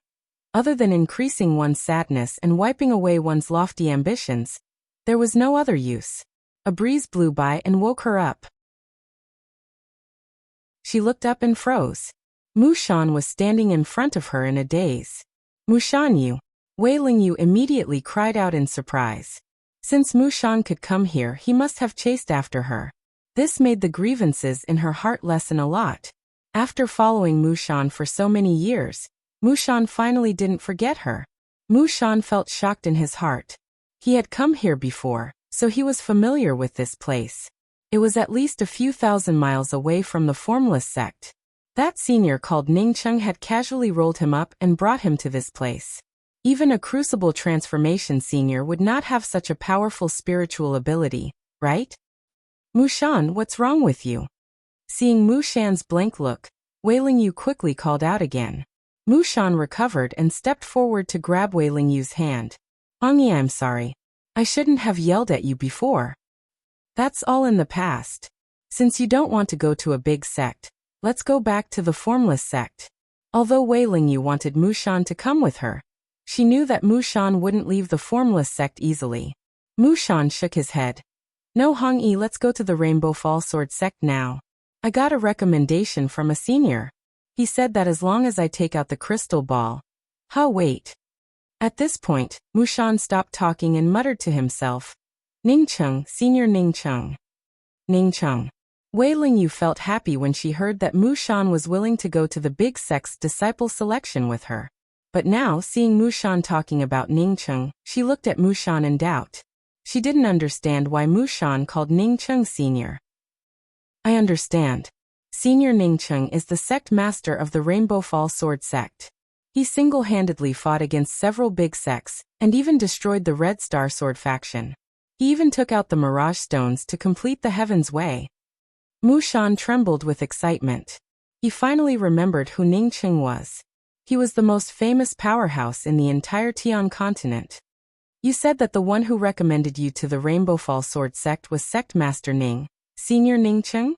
other than increasing one's sadness and wiping away one's lofty ambitions, there was no other use. A breeze blew by and woke her up. She looked up and froze. Mushan was standing in front of her in a daze. Mushan Yu. Wei Lingyu immediately cried out in surprise. Since Mushan could come here, he must have chased after her. This made the grievances in her heart lessen a lot. After following Mushan for so many years, Mushan finally didn't forget her. Mushan felt shocked in his heart. He had come here before, so he was familiar with this place. It was at least a few thousand miles away from the formless sect. That senior called Ningqing had casually rolled him up and brought him to this place. Even a crucible transformation senior would not have such a powerful spiritual ability, right? Mushan, what's wrong with you? Seeing Mushan's blank look, Wei Lingyu quickly called out again. Mushan recovered and stepped forward to grab Wei Lingyu's hand. Hongyi, I'm sorry. I shouldn't have yelled at you before. That's all in the past. Since you don't want to go to a big sect, let's go back to the formless sect. Although Wei Lingyu wanted Mushan to come with her, she knew that Mushan wouldn't leave the formless sect easily. Mushan shook his head. No, Hongyi, let's go to the Rainbow Fall Sword Sect now. I got a recommendation from a senior. He said that as long as I take out the crystal ball. Wait. At this point, Mushan stopped talking and muttered to himself. Ningqing, Senior Ningqing. Ningqing. Wei Lingyu felt happy when she heard that Mushan was willing to go to the big sect's disciple selection with her. But now, seeing Mushan talking about Ningqing, she looked at Mushan in doubt. She didn't understand why Mushan called Ningqing senior. I understand. Senior Ningqing is the sect master of the Rainbow Fall Sword Sect. He single-handedly fought against several big sects, and even destroyed the Red Star Sword faction. He even took out the Mirage Stones to complete the Heaven's Way. Mushan trembled with excitement. He finally remembered who Ningqing was. He was the most famous powerhouse in the entire Tian continent. You said that the one who recommended you to the Rainbow Fall Sword Sect was Sect Master Ning, Senior Ningqing?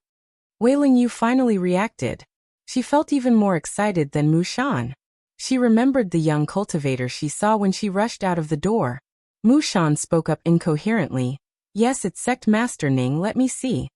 Wei Lingyu finally reacted. She felt even more excited than Mushan. She remembered the young cultivator she saw when she rushed out of the door. Mushan spoke up incoherently. Yes, it's Sect Master Ning, let me see.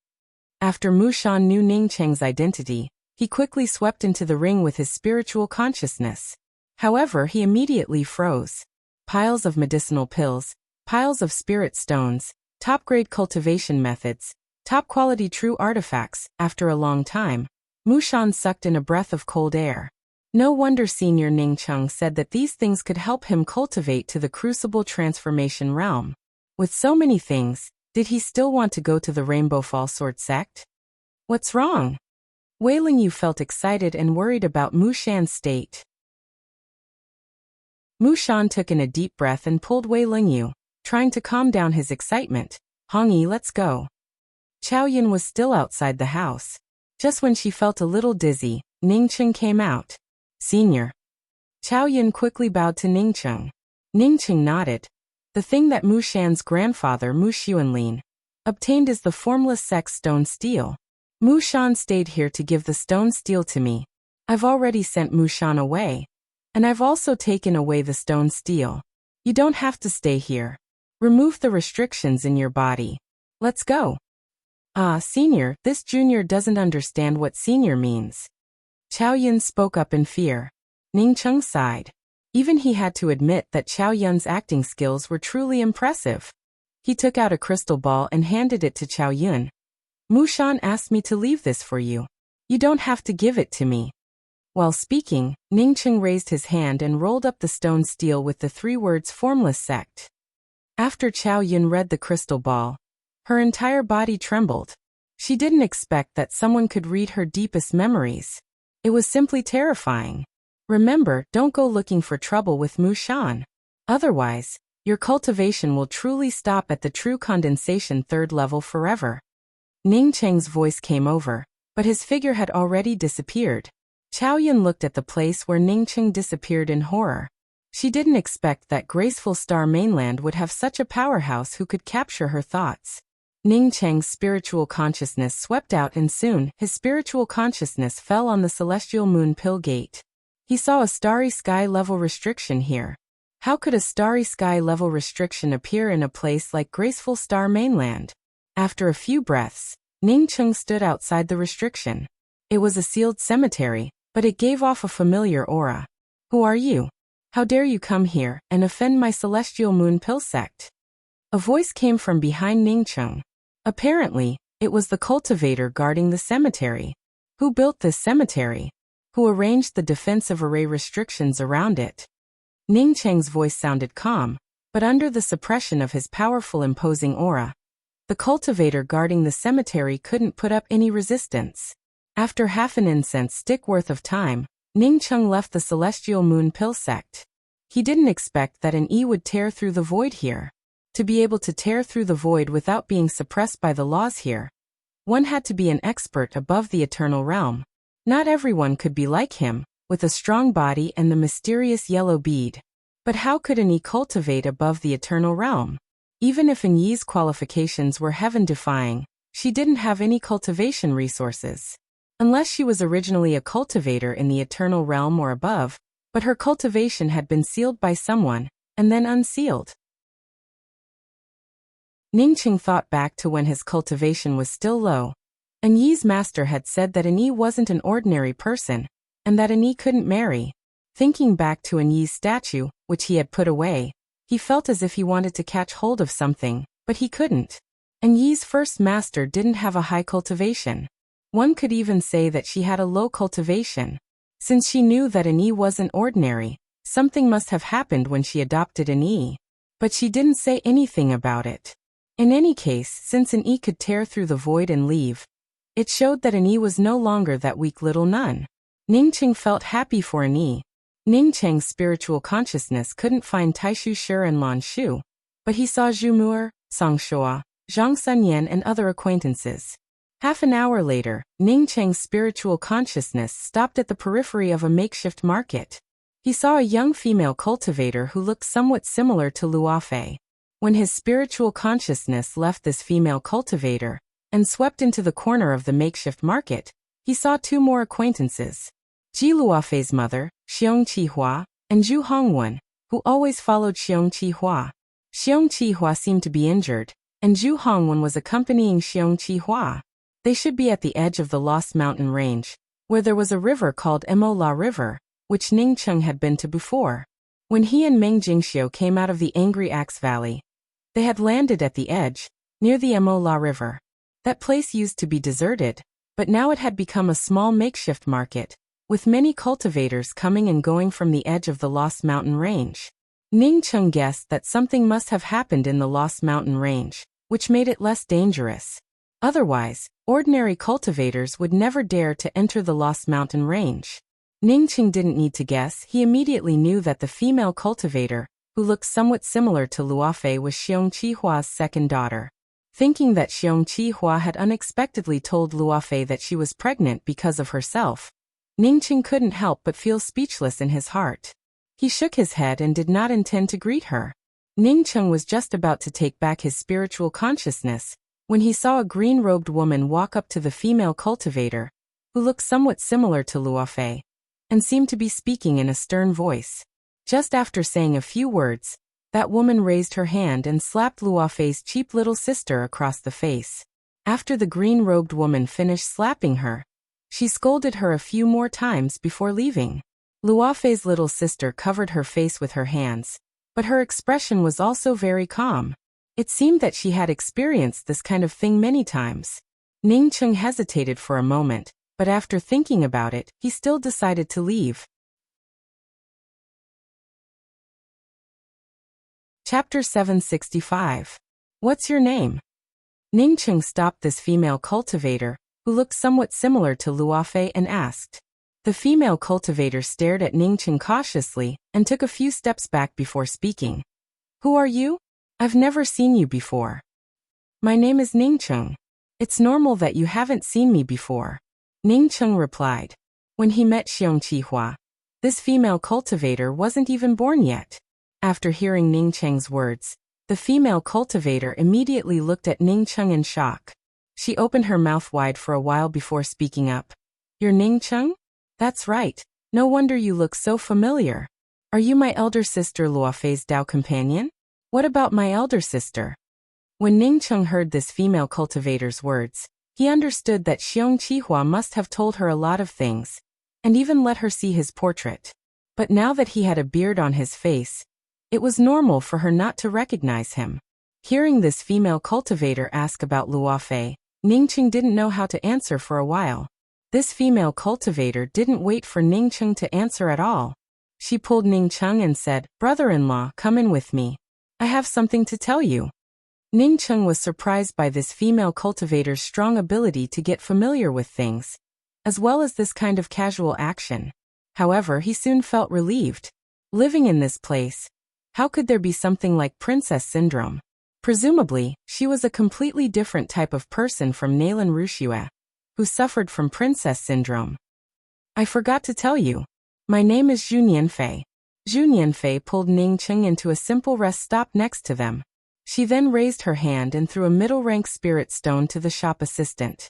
After Mushan knew Ningqing's identity, He quickly swept into the ring with his spiritual consciousness. However, he immediately froze. Piles of medicinal pills, piles of spirit stones, top-grade cultivation methods, top-quality true artifacts. After a long time, Mushan sucked in a breath of cold air. No wonder Senior Ningcheng said that these things could help him cultivate to the crucible transformation realm. With so many things, did he still want to go to the Rainbow Fall Sword sect? What's wrong? Wei Lingyu felt excited and worried about Mushan's state. Mushan took in a deep breath and pulled Wei Lingyu, trying to calm down his excitement. Hongyi, let's go. Chao Yun was still outside the house. Just when she felt a little dizzy, Ningcheng came out. Senior. Chao Yun quickly bowed to Ningcheng. Ningcheng nodded. The thing that Mushan's grandfather Mu Xuanlin obtained is the formless sex stone steel. Mushan stayed here to give the stone steel to me. I've already sent Mushan away. And I've also taken away the stone steel. You don't have to stay here. Remove the restrictions in your body. Let's go. Ah, Senior, this junior doesn't understand what senior means. Chao Yun spoke up in fear. Ningcheng sighed. Even he had to admit that Chao Yun's acting skills were truly impressive. He took out a crystal ball and handed it to Chao Yun. Mushan asked me to leave this for you. You don't have to give it to me. While speaking, Ningcheng raised his hand and rolled up the stone steel with the 3 words formless sect. After Chao Yun read the crystal ball, her entire body trembled. She didn't expect that someone could read her deepest memories. It was simply terrifying. Remember, don't go looking for trouble with Mushan. Otherwise, your cultivation will truly stop at the true condensation 3rd level forever. Ningcheng's voice came over, but his figure had already disappeared. Chao Yun looked at the place where Ningcheng disappeared in horror. She didn't expect that graceful Star Mainland would have such a powerhouse who could capture her thoughts. Ningcheng's spiritual consciousness swept out and soon, his spiritual consciousness fell on the celestial moon pill gate. He saw a starry sky level restriction here. How could a starry sky level restriction appear in a place like graceful Star Mainland? After a few breaths, Ningcheng stood outside the restriction. It was a sealed cemetery, but it gave off a familiar aura. Who are you? How dare you come here and offend my celestial moon pill sect? A voice came from behind Ningcheng. Apparently, it was the cultivator guarding the cemetery. Who built this cemetery? Who arranged the defensive array restrictions around it? Ningcheng's voice sounded calm, but under the suppression of his powerful imposing aura, the cultivator guarding the cemetery couldn't put up any resistance. After half an incense stick worth of time, Ningcheng left the celestial moon pill sect. He didn't expect that an E would tear through the void here. To be able to tear through the void without being suppressed by the laws here, one had to be an expert above the eternal realm. Not everyone could be like him, with a strong body and the mysterious yellow bead. But how could an E cultivate above the eternal realm? Even if an Yi's qualifications were heaven-defying, she didn't have any cultivation resources. Unless she was originally a cultivator in the eternal realm or above, but her cultivation had been sealed by someone, and then unsealed. Ningcheng thought back to when his cultivation was still low. An Yi's master had said that an Yi wasn't an ordinary person, and that an Yi couldn't marry. Thinking back to an Yi's statue, which he had put away, he felt as if he wanted to catch hold of something, but he couldn't. An Yi's first master didn't have a high cultivation. One could even say that she had a low cultivation. Since she knew that an Yi wasn't ordinary, something must have happened when she adopted an Yi. But she didn't say anything about it. In any case, since an E could tear through the void and leave, it showed that an E was no longer that weak little nun. Ningcheng felt happy for an E. Ningcheng's spiritual consciousness couldn't find Taishu Shi and Lan Shu, but he saw Zhu Mu'er, Song Shua, Zhang Sunyan and other acquaintances. Half an hour later, Ningcheng's spiritual consciousness stopped at the periphery of a makeshift market. He saw a young female cultivator who looked somewhat similar to Luofei. When his spiritual consciousness left this female cultivator and swept into the corner of the makeshift market, he saw 2 more acquaintances. Ji Luofei's mother, Xiong Qihua, and Zhu Hongwen, who always followed Xiong Qihua. Xiong Qihua seemed to be injured, and Zhu Hongwen was accompanying Xiong Qihua. They should be at the edge of the Lost Mountain Range, where there was a river called Emola River, which Ningcheng had been to before. When he and Meng Jingxiu came out of the Angry Axe Valley, they had landed at the edge, near the Emola River. That place used to be deserted, but now it had become a small makeshift market, with many cultivators coming and going from the edge of the Lost Mountain Range. Ningcheng guessed that something must have happened in the Lost Mountain Range, which made it less dangerous. Otherwise, ordinary cultivators would never dare to enter the Lost Mountain Range. Ningcheng didn't need to guess, he immediately knew that the female cultivator, who looked somewhat similar to Luofei, was Xiong Qihua's second daughter. Thinking that Xiong Qihua had unexpectedly told Luofei that she was pregnant because of herself, Ningcheng couldn't help but feel speechless in his heart. He shook his head and did not intend to greet her. Ningcheng was just about to take back his spiritual consciousness when he saw a green-robed woman walk up to the female cultivator, who looked somewhat similar to Luofei, and seemed to be speaking in a stern voice. Just after saying a few words, that woman raised her hand and slapped Luofei's cheap little sister across the face. After the green-robed woman finished slapping her, she scolded her a few more times before leaving. Luofei's little sister covered her face with her hands, but her expression was also very calm. It seemed that she had experienced this kind of thing many times. Ningcheng hesitated for a moment, but after thinking about it, he still decided to leave. Chapter 765. What's your name? Ningcheng stopped this female cultivator, who looked somewhat similar to Luofei, and asked. The female cultivator stared at Ningcheng cautiously and took a few steps back before speaking. Who are you? I've never seen you before. My name is Ningcheng. It's normal that you haven't seen me before, Ningcheng replied. When he met Xiong Qihua, this female cultivator wasn't even born yet. After hearing Ningcheng's words, the female cultivator immediately looked at Ningcheng in shock. She opened her mouth wide for a while before speaking up. You're Ningcheng? That's right. No wonder you look so familiar. Are you my elder sister Luofei's Dao companion? What about my elder sister? When Ningcheng heard this female cultivator's words, he understood that Xiong Qihua must have told her a lot of things, and even let her see his portrait. But now that he had a beard on his face, it was normal for her not to recognize him. Hearing this female cultivator ask about Luofei, Ningcheng didn't know how to answer for a while. This female cultivator didn't wait for Ningcheng to answer at all. She pulled Ningcheng and said, "Brother-in-law, come in with me. I have something to tell you." Ningcheng was surprised by this female cultivator's strong ability to get familiar with things, as well as this kind of casual action. However, he soon felt relieved. Living in this place, how could there be something like princess syndrome? Presumably, she was a completely different type of person from Naylan Wuxia, who suffered from princess syndrome. I forgot to tell you. My name is Zhu Nianfei. Zhu Nianfei pulled Ningcheng into a simple rest stop next to them. She then raised her hand and threw a middle-rank spirit stone to the shop assistant.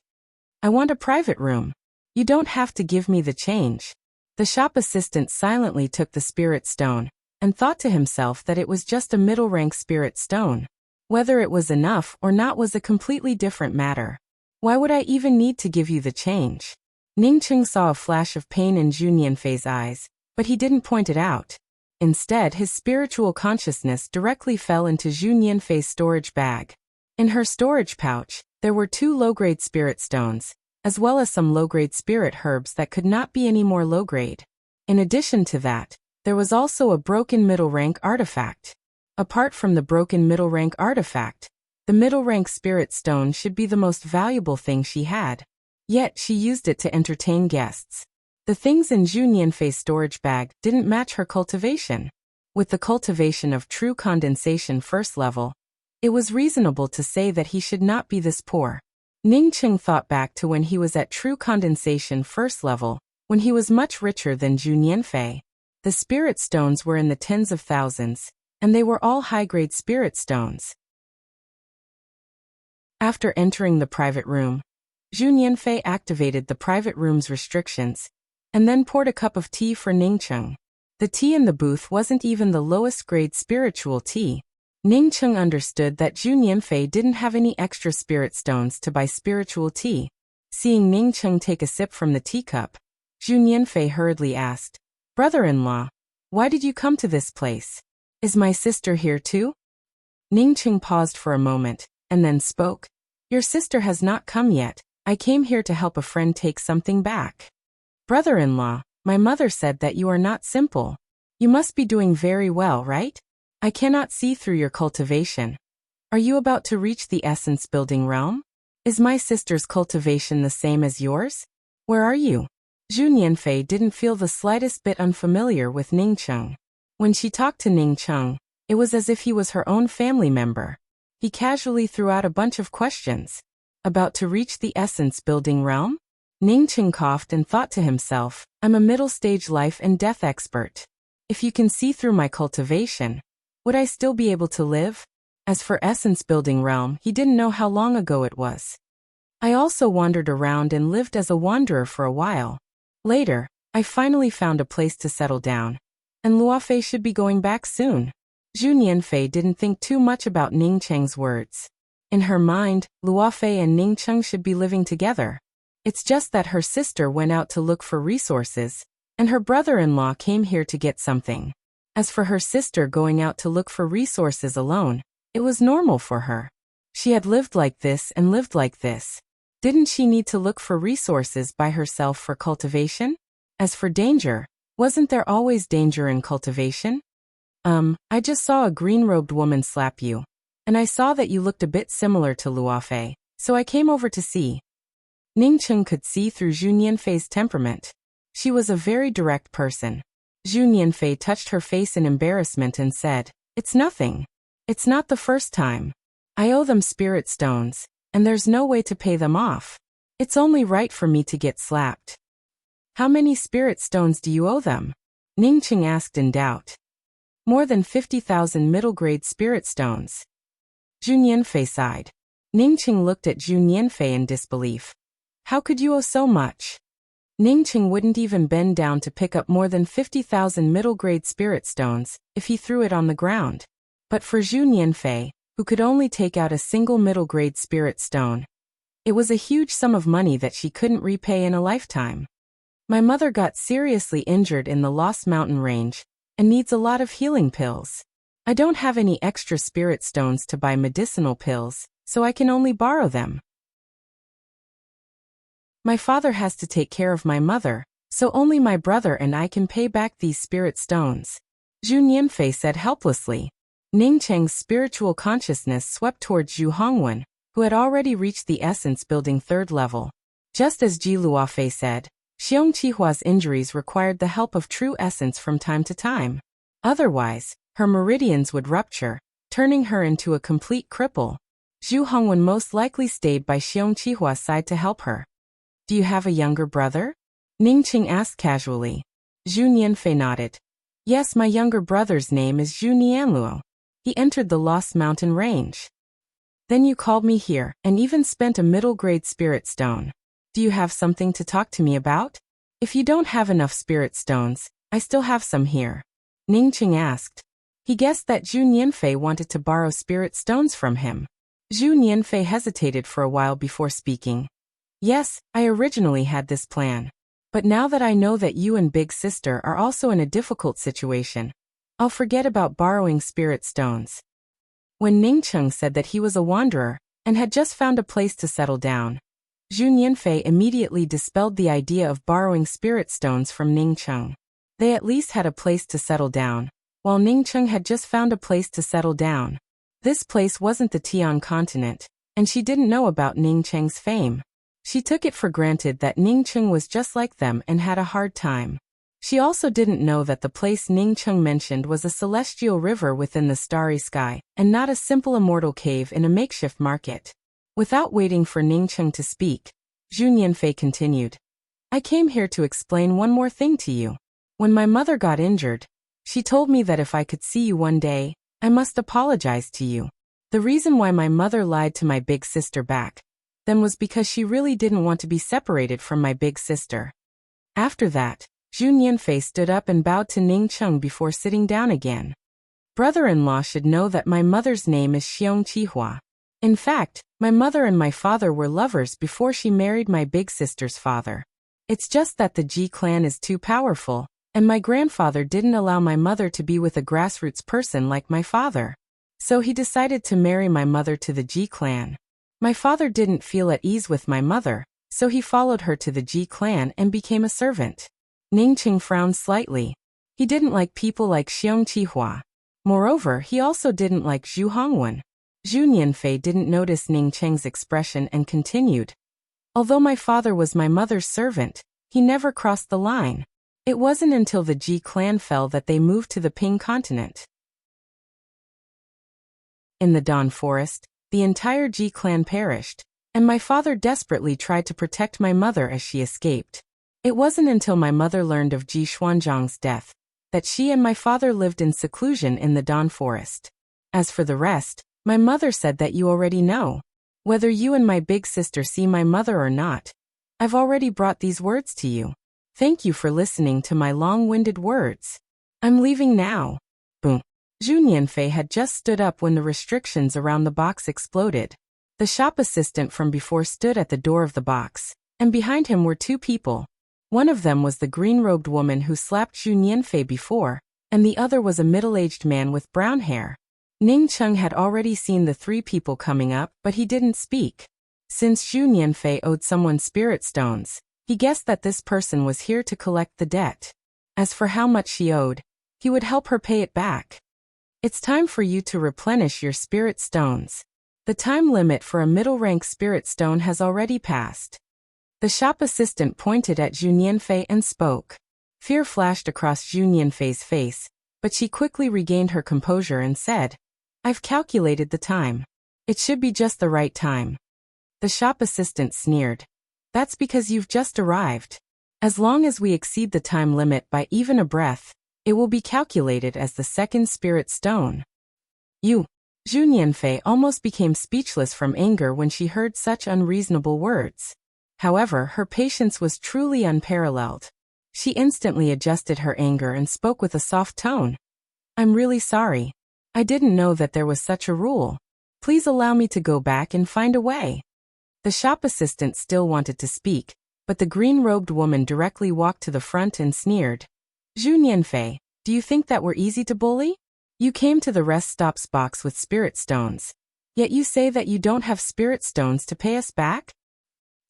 I want a private room. You don't have to give me the change. The shop assistant silently took the spirit stone, and thought to himself that it was just a middle-rank spirit stone. Whether it was enough or not was a completely different matter. Why would I even need to give you the change? Ningcheng saw a flash of pain in Zhu Nianfei's eyes, but he didn't point it out. Instead, his spiritual consciousness directly fell into Zhu Nianfei's storage bag. In her storage pouch, there were 2 low-grade spirit stones, as well as some low-grade spirit herbs that could not be any more low-grade. In addition to that, there was also a broken middle-rank artifact. Apart from the broken middle-rank artifact, the middle-rank spirit stone should be the most valuable thing she had. Yet she used it to entertain guests. The things in Zhu Nianfei's storage bag didn't match her cultivation. With the cultivation of true condensation first level, it was reasonable to say that he should not be this poor. Ningcheng thought back to when he was at true condensation first level, when he was much richer than Zhu Nianfei. The spirit stones were in the tens of thousands, and they were all high-grade spirit stones. After entering the private room, Zhu Nianfei activated the private room's restrictions, and then poured a cup of tea for Ningcheng. The tea in the booth wasn't even the lowest grade spiritual tea. Ningcheng understood that Zhu Nianfei didn't have any extra spirit stones to buy spiritual tea. Seeing Ningcheng take a sip from the teacup, Zhu Nianfei hurriedly asked. Brother-in-law, why did you come to this place? Is my sister here too? Ningqing paused for a moment, and then spoke. Your sister has not come yet. I came here to help a friend take something back. Brother-in-law, my mother said that you are not simple. You must be doing very well, right? I cannot see through your cultivation. Are you about to reach the essence-building realm? Is my sister's cultivation the same as yours? Where are you? Zhu Nianfei didn't feel the slightest bit unfamiliar with Ningqing. When she talked to Ningqing, it was as if he was her own family member. He casually threw out a bunch of questions. About to reach the essence-building realm? Ningqing coughed and thought to himself, I'm a middle-stage life and death expert. If you can see through my cultivation, would I still be able to live? As for essence-building realm, he didn't know how long ago it was. I also wandered around and lived as a wanderer for a while. Later, I finally found a place to settle down. And Luofei should be going back soon. Zhu Nianfei didn't think too much about Ningqing's words. In her mind, Luofei and Ningqing should be living together. It's just that her sister went out to look for resources, and her brother-in-law came here to get something. As for her sister going out to look for resources alone, it was normal for her. She had lived like this and lived like this. Didn't she need to look for resources by herself for cultivation? As for danger, wasn't there always danger in cultivation? I just saw a green-robed woman slap you. And I saw that you looked a bit similar to Luofei, so I came over to see. Ningqing could see through Zhu Nianfei's temperament. She was a very direct person. Zhu Nianfei touched her face in embarrassment and said, It's nothing. It's not the first time. I owe them spirit stones, and there's no way to pay them off. It's only right for me to get slapped. How many spirit stones do you owe them? Ningqing asked in doubt. More than 50,000 middle-grade spirit stones. Zhu Nianfei sighed. Ningqing looked at Zhu Nianfei in disbelief. How could you owe so much? Ningqing wouldn't even bend down to pick up more than 50,000 middle-grade spirit stones if he threw it on the ground. But for Zhu Nianfei, who could only take out a single middle-grade spirit stone, it was a huge sum of money that she couldn't repay in a lifetime. My mother got seriously injured in the Lost Mountain Range and needs a lot of healing pills. I don't have any extra spirit stones to buy medicinal pills, so I can only borrow them. My father has to take care of my mother, so only my brother and I can pay back these spirit stones. Zhu Nianfei said helplessly. Ningqing's spiritual consciousness swept towards Zhu Hongwen, who had already reached the essence-building 3rd level. Just as Ji Luofei said, Xiong Qihua's injuries required the help of true essence from time to time. Otherwise, her meridians would rupture, turning her into a complete cripple. Zhu Hongwen most likely stayed by Xiong Qihua's side to help her. Do you have a younger brother? Ningqing asked casually. Zhu Nianfei nodded. Yes, my younger brother's name is Zhu Nianluo. He entered the Lost Mountain Range. Then you called me here, and even spent a middle-grade spirit stone. Do you have something to talk to me about? If you don't have enough spirit stones, I still have some here. Ningqing asked. He guessed that Zhu Nianfei wanted to borrow spirit stones from him. Zhu Nianfei hesitated for a while before speaking. Yes, I originally had this plan. But now that I know that you and Big Sister are also in a difficult situation, I'll forget about borrowing spirit stones. When Ningqing said that he was a wanderer and had just found a place to settle down, Zhu Nianfei immediately dispelled the idea of borrowing spirit stones from Ningqing. They at least had a place to settle down, while Ningqing had just found a place to settle down. This place wasn't the Tian continent, and she didn't know about Ningqing's fame. She took it for granted that Ningqing was just like them and had a hard time. She also didn't know that the place Ningqing mentioned was a celestial river within the starry sky, and not a simple immortal cave in a makeshift market. Without waiting for Ningqing to speak, Zhu Nianfei continued. I came here to explain one more thing to you. When my mother got injured, she told me that if I could see you one day, I must apologize to you. The reason why my mother lied to my big sister back then was because she really didn't want to be separated from my big sister. After that, Zhu Nianfei stood up and bowed to Ningqing before sitting down again. Brother-in-law should know that my mother's name is Xiong Qihua. In fact, my mother and my father were lovers before she married my big sister's father. It's just that the Ji clan is too powerful, and my grandfather didn't allow my mother to be with a grassroots person like my father. So he decided to marry my mother to the Ji clan. My father didn't feel at ease with my mother, so he followed her to the Ji clan and became a servant. Ningqing frowned slightly. He didn't like people like Xiong Qihua. Moreover, he also didn't like Zhu Hongwen. Zhu Nianfei didn't notice Ningqing's expression and continued. Although my father was my mother's servant, he never crossed the line. It wasn't until the Ji clan fell that they moved to the Ping continent. In the Dawn Forest, the entire Ji clan perished, and my father desperately tried to protect my mother as she escaped. It wasn't until my mother learned of Ji Xuanzhang's death that she and my father lived in seclusion in the Dawn Forest. As for the rest, my mother said that you already know. Whether you and my big sister see my mother or not, I've already brought these words to you. Thank you for listening to my long-winded words. I'm leaving now. Boom. Zhu Nianfei had just stood up when the restrictions around the box exploded. The shop assistant from before stood at the door of the box, and behind him were two people. One of them was the green-robed woman who slapped Zhu Nianfei before, and the other was a middle-aged man with brown hair. Ning Cheng had already seen the three people coming up, but he didn't speak. Since Zhu Nianfei owed someone spirit stones, he guessed that this person was here to collect the debt. As for how much she owed, he would help her pay it back. It's time for you to replenish your spirit stones. The time limit for a middle-rank spirit stone has already passed. The shop assistant pointed at Zhu Nianfei and spoke. Fear flashed across Zhu Nianfei's face, but she quickly regained her composure and said, I've calculated the time. It should be just the right time. The shop assistant sneered. That's because you've just arrived. As long as we exceed the time limit by even a breath, it will be calculated as the second spirit stone. You. Zhu Nianfei almost became speechless from anger when she heard such unreasonable words. However, her patience was truly unparalleled. She instantly adjusted her anger and spoke with a soft tone. I'm really sorry. I didn't know that there was such a rule. Please allow me to go back and find a way. The shop assistant still wanted to speak, but the green-robed woman directly walked to the front and sneered. Zhu Nianfei, do you think that we're easy to bully? You came to the rest stops box with spirit stones. Yet you say that you don't have spirit stones to pay us back?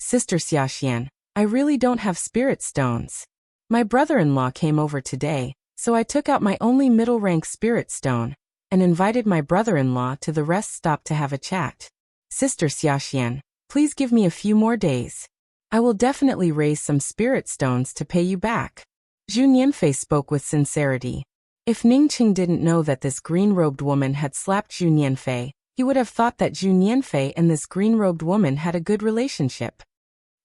Sister Xiaxian, I really don't have spirit stones. My brother-in-law came over today, so I took out my only middle-rank spirit stone and invited my brother-in-law to the rest stop to have a chat. Sister Xiaxian, please give me a few more days. I will definitely raise some spirit stones to pay you back. Zhu Nianfei spoke with sincerity. If Ningqing didn't know that this green-robed woman had slapped Zhu Nianfei, he would have thought that Zhu Nianfei and this green-robed woman had a good relationship.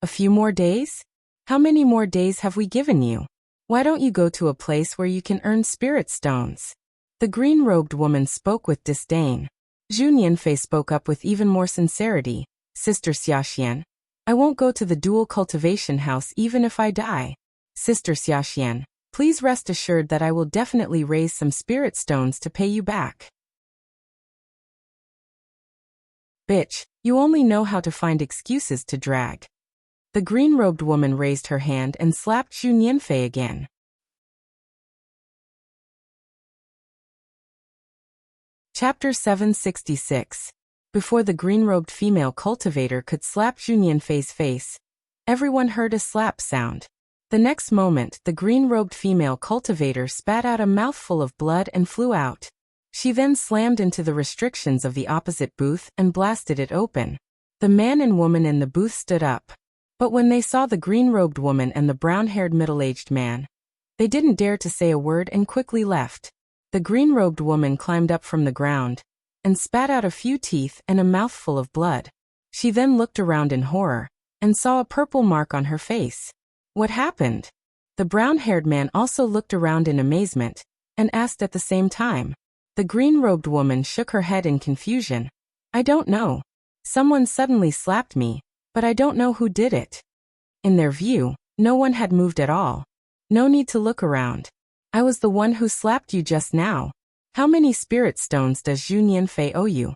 A few more days? How many more days have we given you? Why don't you go to a place where you can earn spirit stones? The green-robed woman spoke with disdain. Zhu Nianfei spoke up with even more sincerity. Sister Xiaxian, I won't go to the dual cultivation house even if I die. Sister Xiaxian, please rest assured that I will definitely raise some spirit stones to pay you back. Bitch, you only know how to find excuses to drag. The green-robed woman raised her hand and slapped Zhu Nianfei again. Chapter 766. Before the green-robed female cultivator could slap Zhu Nianfei's face, everyone heard a slap sound. The next moment, the green-robed female cultivator spat out a mouthful of blood and flew out. She then slammed into the restrictions of the opposite booth and blasted it open. The man and woman in the booth stood up. But when they saw the green-robed woman and the brown-haired middle-aged man, they didn't dare to say a word and quickly left. The green-robed woman climbed up from the ground and spat out a few teeth and a mouthful of blood. She then looked around in horror and saw a purple mark on her face. What happened? The brown-haired man also looked around in amazement and asked at the same time. The green-robed woman shook her head in confusion. I don't know. Someone suddenly slapped me, but I don't know who did it. In their view, no one had moved at all. No need to look around. I was the one who slapped you just now. How many spirit stones does Zhu Nianfei owe you?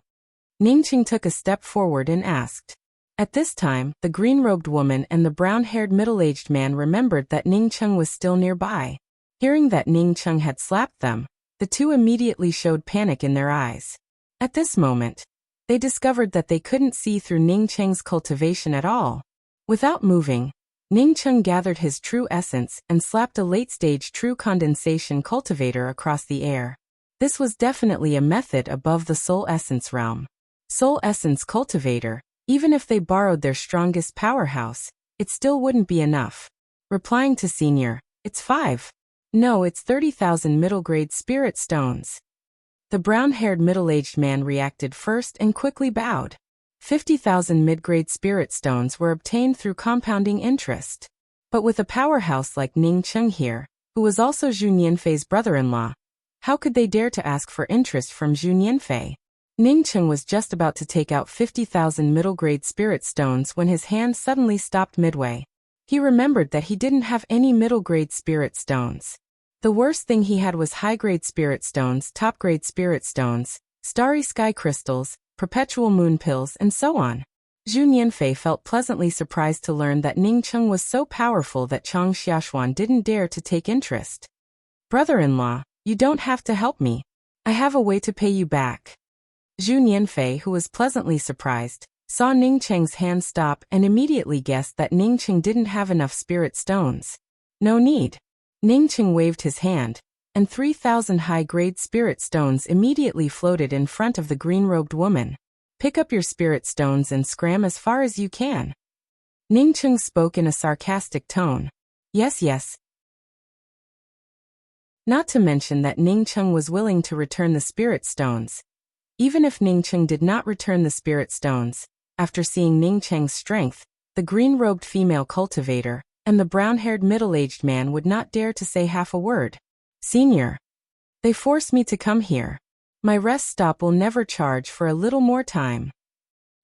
Ningqing took a step forward and asked. At this time, the green-robed woman and the brown-haired middle-aged man remembered that Ning Cheng was still nearby. Hearing that Ning Cheng had slapped them, the two immediately showed panic in their eyes. At this moment, they discovered that they couldn't see through Ning Cheng's cultivation at all. Without moving, Ning Cheng gathered his true essence and slapped a late-stage true condensation cultivator across the air. This was definitely a method above the soul essence realm. Soul essence cultivator, even if they borrowed their strongest powerhouse, it still wouldn't be enough. Replying to Senior, "It's 5. No, it's 30,000 middle-grade spirit stones." The brown-haired middle-aged man reacted first and quickly bowed. 50,000 mid-grade spirit stones were obtained through compounding interest. But with a powerhouse like Ning Cheng here, who was also Zhu Nianfei's brother-in-law, how could they dare to ask for interest from Zhu Nianfei? Ning Cheng was just about to take out 50,000 middle-grade spirit stones when his hand suddenly stopped midway. He remembered that he didn't have any middle-grade spirit stones. The worst thing he had was high-grade spirit stones, top-grade spirit stones, starry sky crystals, perpetual moon pills, and so on. Zhu Nianfei felt pleasantly surprised to learn that Ning Cheng was so powerful that Chang Xiaoshuan didn't dare to take interest. "Brother-in-law, you don't have to help me. I have a way to pay you back." Zhu Nianfei, who was pleasantly surprised, saw Ning Cheng's hand stop and immediately guessed that Ning Cheng didn't have enough spirit stones. "No need." Ning Cheng waved his hand, and 3,000 high-grade spirit stones immediately floated in front of the green-robed woman. "Pick up your spirit stones and scram as far as you can." Ning Cheng spoke in a sarcastic tone. "Yes, yes." Not to mention that Ning Cheng was willing to return the spirit stones. Even if Ning Cheng did not return the spirit stones, after seeing Ning Cheng's strength, the green-robed female cultivator, and the brown-haired middle-aged man would not dare to say half a word. "Senior, they forced me to come here. My rest stop will never charge for a little more time."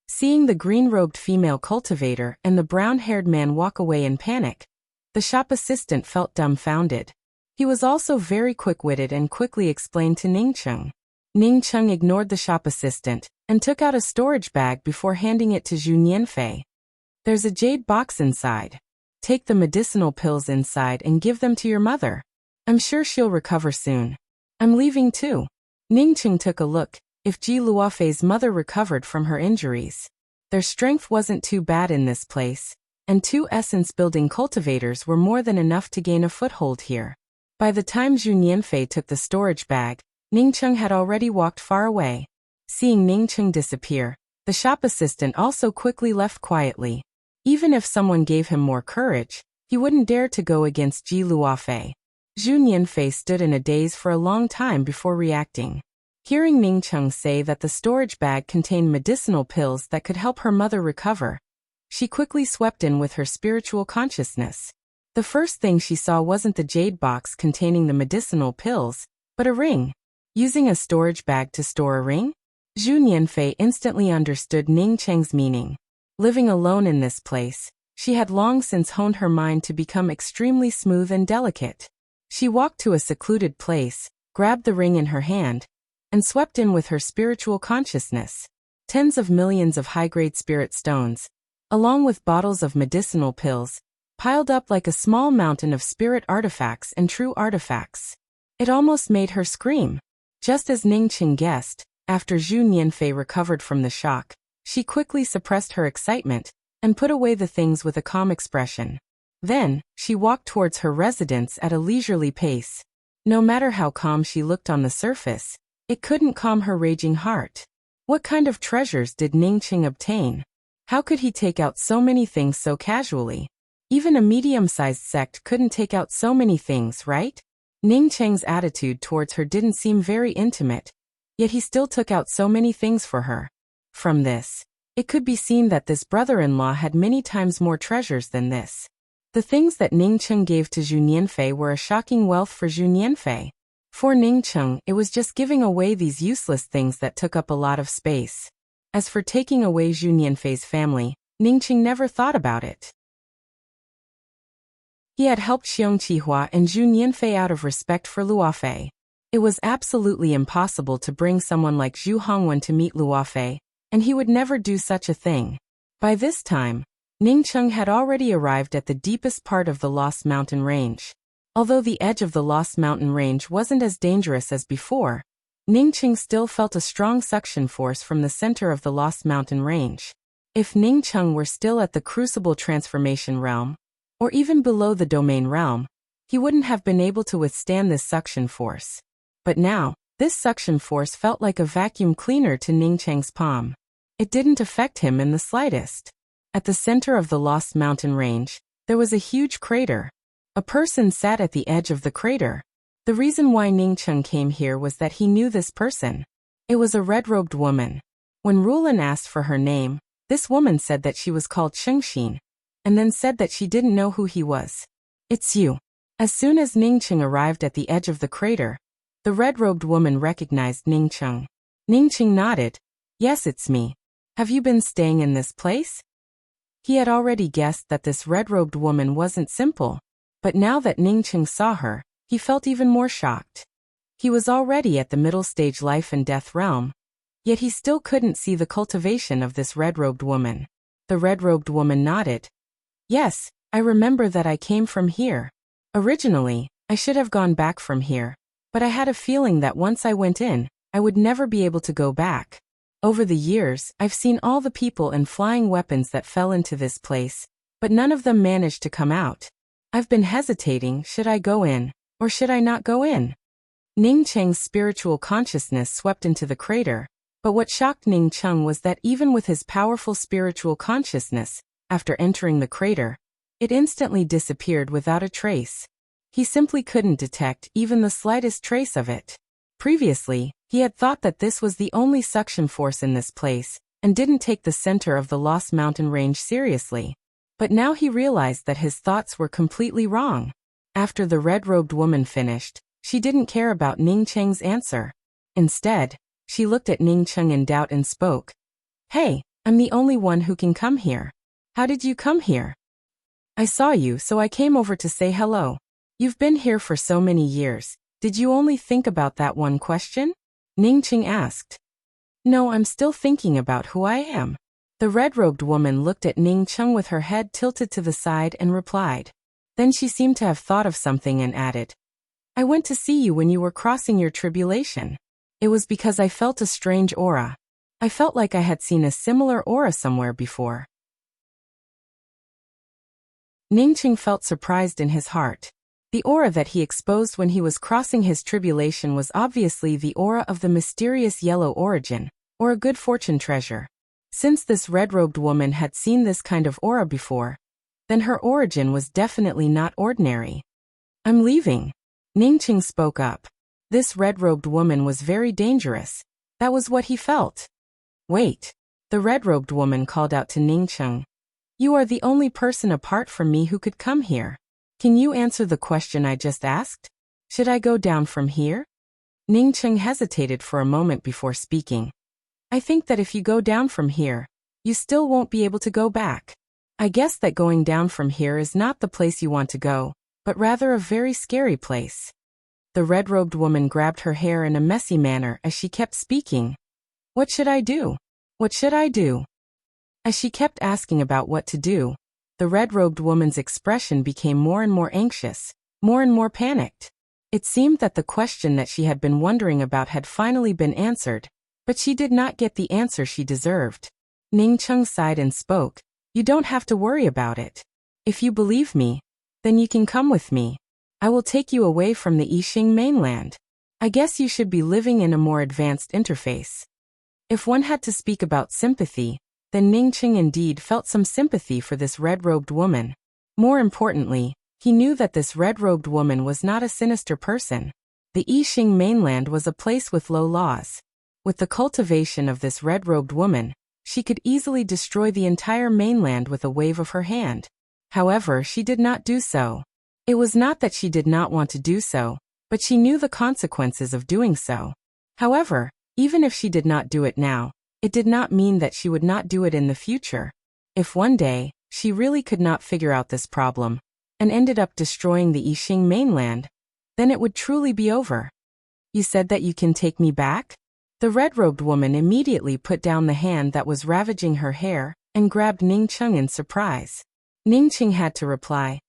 Seeing the green-robed female cultivator and the brown-haired man walk away in panic, the shop assistant felt dumbfounded. He was also very quick-witted and quickly explained to Ning Cheng. Ning Cheng ignored the shop assistant and took out a storage bag before handing it to Zhu Nianfei. "There's a jade box inside. Take the medicinal pills inside and give them to your mother. I'm sure she'll recover soon. I'm leaving too." Ning Cheng took a look. If Ji Luofei's mother recovered from her injuries, their strength wasn't too bad in this place, and 2 essence-building cultivators were more than enough to gain a foothold here. By the time Zhu Nianfei took the storage bag, Ning Cheng had already walked far away. Seeing Ning Cheng disappear, the shop assistant also quickly left quietly. Even if someone gave him more courage, he wouldn't dare to go against Ji Luofei. Zhu Nianfei stood in a daze for a long time before reacting. Hearing Ning Cheng say that the storage bag contained medicinal pills that could help her mother recover, she quickly swept in with her spiritual consciousness. The first thing she saw wasn't the jade box containing the medicinal pills, but a ring. Using a storage bag to store a ring? Zhu Nianfei instantly understood Ning Cheng's meaning. Living alone in this place, she had long since honed her mind to become extremely smooth and delicate. She walked to a secluded place, grabbed the ring in her hand, and swept in with her spiritual consciousness. Tens of millions of high-grade spirit stones, along with bottles of medicinal pills, piled up like a small mountain of spirit artifacts and true artifacts. It almost made her scream. Just as Ning Cheng guessed, after Zhu Nianfei recovered from the shock, she quickly suppressed her excitement and put away the things with a calm expression. Then, she walked towards her residence at a leisurely pace. No matter how calm she looked on the surface, it couldn't calm her raging heart. What kind of treasures did Ning Cheng obtain? How could he take out so many things so casually? Even a medium-sized sect couldn't take out so many things, right? Ning Cheng's attitude towards her didn't seem very intimate, yet he still took out so many things for her. From this, it could be seen that this brother-in-law had many times more treasures than this. The things that Ning Cheng gave to Zhu Nianfei were a shocking wealth for Zhu Nianfei. For Ning Cheng, it was just giving away these useless things that took up a lot of space. As for taking away Zhu Nianfei's family, Ning Cheng never thought about it. He had helped Xiong Qihua and Zhu Nianfei out of respect for Luofei. It was absolutely impossible to bring someone like Zhu Hongwen to meet Luofei, and he would never do such a thing. By this time, Ningcheng had already arrived at the deepest part of the Lost Mountain Range. Although the edge of the Lost Mountain Range wasn't as dangerous as before, Ningcheng still felt a strong suction force from the center of the Lost Mountain Range. If Ningcheng were still at the Crucible Transformation Realm, or even below the Domain Realm, he wouldn't have been able to withstand this suction force. But now, this suction force felt like a vacuum cleaner to Ningcheng's palm. It didn't affect him in the slightest. At the center of the Lost Mountain Range, there was a huge crater. A person sat at the edge of the crater. The reason why Ningcheng came here was that he knew this person. It was a red-robed woman. When Rulin asked for her name, this woman said that she was called Chengxin, and then said that she didn't know who he was. "It's you." As soon as Ningcheng arrived at the edge of the crater, the red-robed woman recognized Ningcheng. Ningcheng nodded. "Yes, it's me. Have you been staying in this place?" He had already guessed that this red-robed woman wasn't simple, but now that Ningcheng saw her, he felt even more shocked. He was already at the middle stage life and death realm, yet he still couldn't see the cultivation of this red-robed woman. The red-robed woman nodded. "Yes, I remember that I came from here. Originally, I should have gone back from here, but I had a feeling that once I went in, I would never be able to go back. Over the years, I've seen all the people and flying weapons that fell into this place, but none of them managed to come out. I've been hesitating, should I go in, or should I not go in?" Ningcheng's spiritual consciousness swept into the crater, but what shocked Ningcheng was that even with his powerful spiritual consciousness, after entering the crater, it instantly disappeared without a trace. He simply couldn't detect even the slightest trace of it. Previously, he had thought that this was the only suction force in this place, and didn't take the center of the Lost Mountain Range seriously. But now he realized that his thoughts were completely wrong. After the red-robed woman finished, she didn't care about Ningcheng's answer. Instead, she looked at Ningcheng in doubt and spoke. "Hey, I'm the only one who can come here. How did you come here?" "I saw you, so I came over to say hello. You've been here for so many years. Did you only think about that one question?" Ningcheng asked. "No, I'm still thinking about who I am." The red-robed woman looked at Ningcheng with her head tilted to the side and replied. Then she seemed to have thought of something and added, "I went to see you when you were crossing your tribulation. It was because I felt a strange aura. I felt like I had seen a similar aura somewhere before." Ningcheng felt surprised in his heart. The aura that he exposed when he was crossing his tribulation was obviously the aura of the mysterious yellow origin, or a good fortune treasure. Since this red-robed woman had seen this kind of aura before, then her origin was definitely not ordinary. "I'm leaving." Ningcheng spoke up. This red-robed woman was very dangerous. That was what he felt. "Wait." The red-robed woman called out to Ningcheng. "You are the only person apart from me who could come here. Can you answer the question I just asked? Should I go down from here?" Ningcheng hesitated for a moment before speaking. "I think that if you go down from here, you still won't be able to go back. I guess that going down from here is not the place you want to go, but rather a very scary place." The red-robed woman grabbed her hair in a messy manner as she kept speaking. "What should I do? What should I do?" As she kept asking about what to do, the red-robed woman's expression became more and more anxious, more and more panicked. It seemed that the question that she had been wondering about had finally been answered, but she did not get the answer she deserved. Ningcheng sighed and spoke. "You don't have to worry about it. If you believe me, then you can come with me. I will take you away from the Yixing mainland. I guess you should be living in a more advanced interface." If one had to speak about sympathy, then Ningcheng indeed felt some sympathy for this red-robed woman. More importantly, he knew that this red-robed woman was not a sinister person. The Yixing mainland was a place with low laws. With the cultivation of this red-robed woman, she could easily destroy the entire mainland with a wave of her hand. However, she did not do so. It was not that she did not want to do so, but she knew the consequences of doing so. However, even if she did not do it now, it did not mean that she would not do it in the future. If one day, she really could not figure out this problem, and ended up destroying the Yixing mainland, then it would truly be over. "You said that you can take me back?" The red-robed woman immediately put down the hand that was ravaging her hair, and grabbed Ningcheng in surprise. Ningcheng had to reply,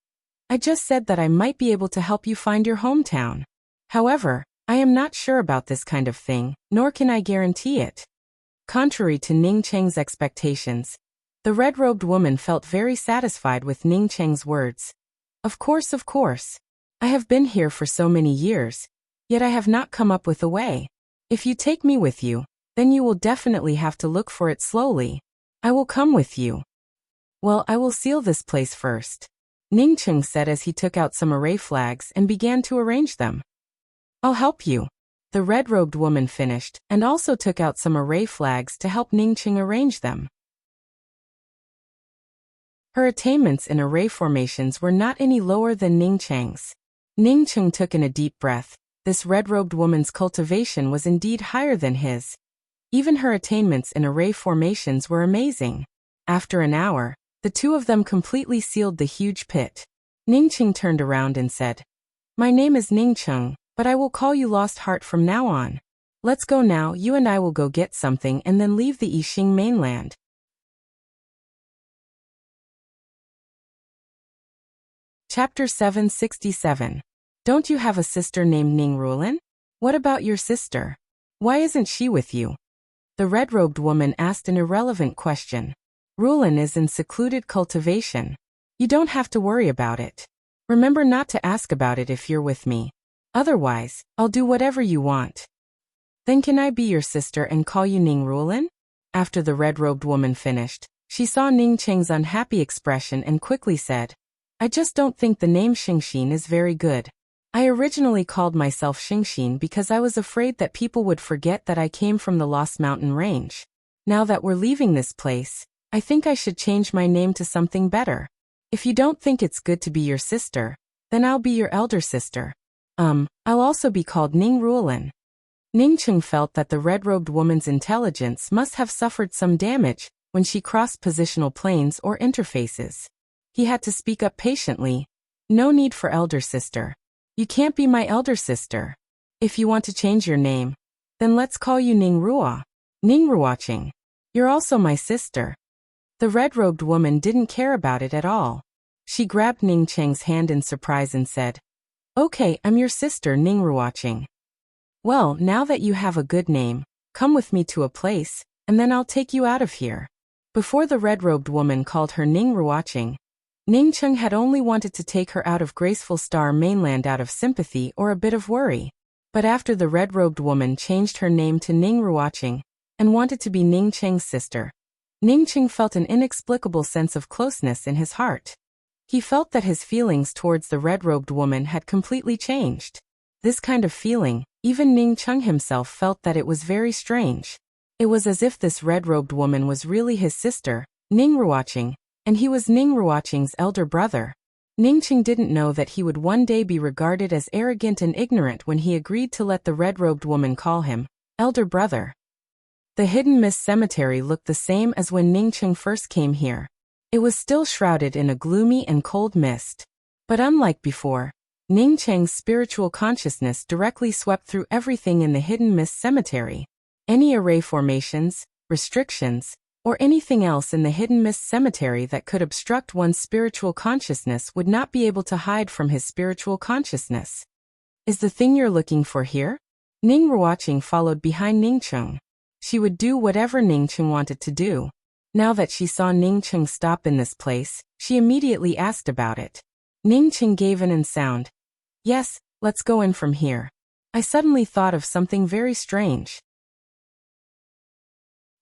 I just said that I might be able to help you find your hometown. However, I am not sure about this kind of thing, nor can I guarantee it. Contrary to Ningcheng's expectations, the red-robed woman felt very satisfied with Ningcheng's words. Of course. I have been here for so many years, yet I have not come up with a way. If you take me with you, then you will definitely have to look for it slowly. I will come with you. Well, I will seal this place first, Ningcheng said as he took out some array flags and began to arrange them. I'll help you. The red-robed woman finished and also took out some array flags to help Ningcheng arrange them. Her attainments in array formations were not any lower than Ningcheng's. Ningcheng took in a deep breath. This red-robed woman's cultivation was indeed higher than his. Even her attainments in array formations were amazing. After an hour, the two of them completely sealed the huge pit. Ningcheng turned around and said, My name is Ningcheng, but I will call you Lost Heart from now on. Let's go now, you and I will go get something and then leave the Yixing mainland. Chapter 767. Don't you have a sister named Ning Ruolin? What about your sister? Why isn't she with you? The red-robed woman asked an irrelevant question. Ruolin is in secluded cultivation. You don't have to worry about it. Remember not to ask about it if you're with me. Otherwise, I'll do whatever you want. Then can I be your sister and call you Ning Ruolin? After the red-robed woman finished, she saw Ningcheng's unhappy expression and quickly said, I just don't think the name Xingxin is very good. I originally called myself Xingxin because I was afraid that people would forget that I came from the Lost Mountain Range. Now that we're leaving this place, I think I should change my name to something better. If you don't think it's good to be your sister, then I'll be your elder sister. I'll also be called Ning Ruolin. Ningcheng felt that the red-robed woman's intelligence must have suffered some damage when she crossed positional planes or interfaces. He had to speak up patiently. No need for elder sister. You can't be my elder sister. If you want to change your name, then let's call you Ning Ruo. Ning Ruoqing. You're also my sister. The red-robed woman didn't care about it at all. She grabbed Ningcheng's hand in surprise and said, Okay, I'm your sister Ning Ruoqing. Well, now that you have a good name, come with me to a place, and then I'll take you out of here. Before the red-robed woman called her Ning Ruoqing, Ningcheng had only wanted to take her out of Graceful Star Mainland out of sympathy or a bit of worry. But after the red-robed woman changed her name to Ning Ruoqing and wanted to be Ningcheng's sister, Ningcheng felt an inexplicable sense of closeness in his heart. He felt that his feelings towards the red-robed woman had completely changed. This kind of feeling, even Ningcheng himself felt that it was very strange. It was as if this red-robed woman was really his sister, Ning Ruoqing, and he was Ning Ruoqing's elder brother. Ningcheng didn't know that he would one day be regarded as arrogant and ignorant when he agreed to let the red-robed woman call him elder brother. The Hidden Mist Cemetery looked the same as when Ningcheng first came here. It was still shrouded in a gloomy and cold mist. But unlike before, Ningcheng's spiritual consciousness directly swept through everything in the Hidden Mist Cemetery. Any array formations, restrictions, or anything else in the Hidden Mist Cemetery that could obstruct one's spiritual consciousness would not be able to hide from his spiritual consciousness. Is the thing you're looking for here? Ning Ruoqing followed behind Ningcheng. She would do whatever Ningcheng wanted to do. Now that she saw Ningcheng stop in this place, she immediately asked about it. Ningcheng gave an sound. Yes, let's go in from here. I suddenly thought of something very strange.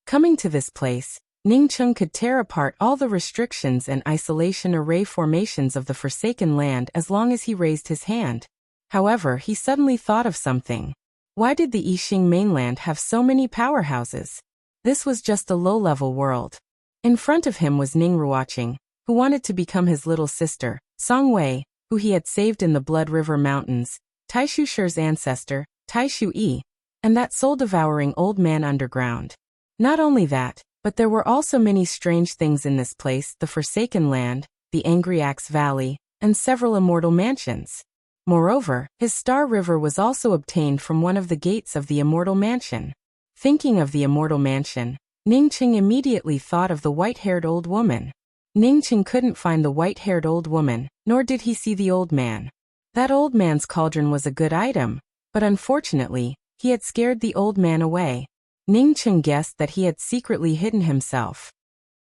Coming to this place, Ningcheng could tear apart all the restrictions and isolation array formations of the Forsaken Land as long as he raised his hand. However, he suddenly thought of something. Why did the Yixing mainland have so many powerhouses? This was just a low-level world. In front of him was Ning Ruoqing, who wanted to become his little sister, Song Wei, who he had saved in the Blood River Mountains, Taishu Shi's ancestor, Taishu Yi, and that soul-devouring old man underground. Not only that, but there were also many strange things in this place: the Forsaken Land, the Angry Axe Valley, and several immortal mansions. Moreover, his Star River was also obtained from one of the gates of the Immortal Mansion. Thinking of the Immortal Mansion, Ningqing immediately thought of the white-haired old woman. Ningqing couldn't find the white-haired old woman, nor did he see the old man. That old man's cauldron was a good item, but unfortunately, he had scared the old man away. Ningqing guessed that he had secretly hidden himself.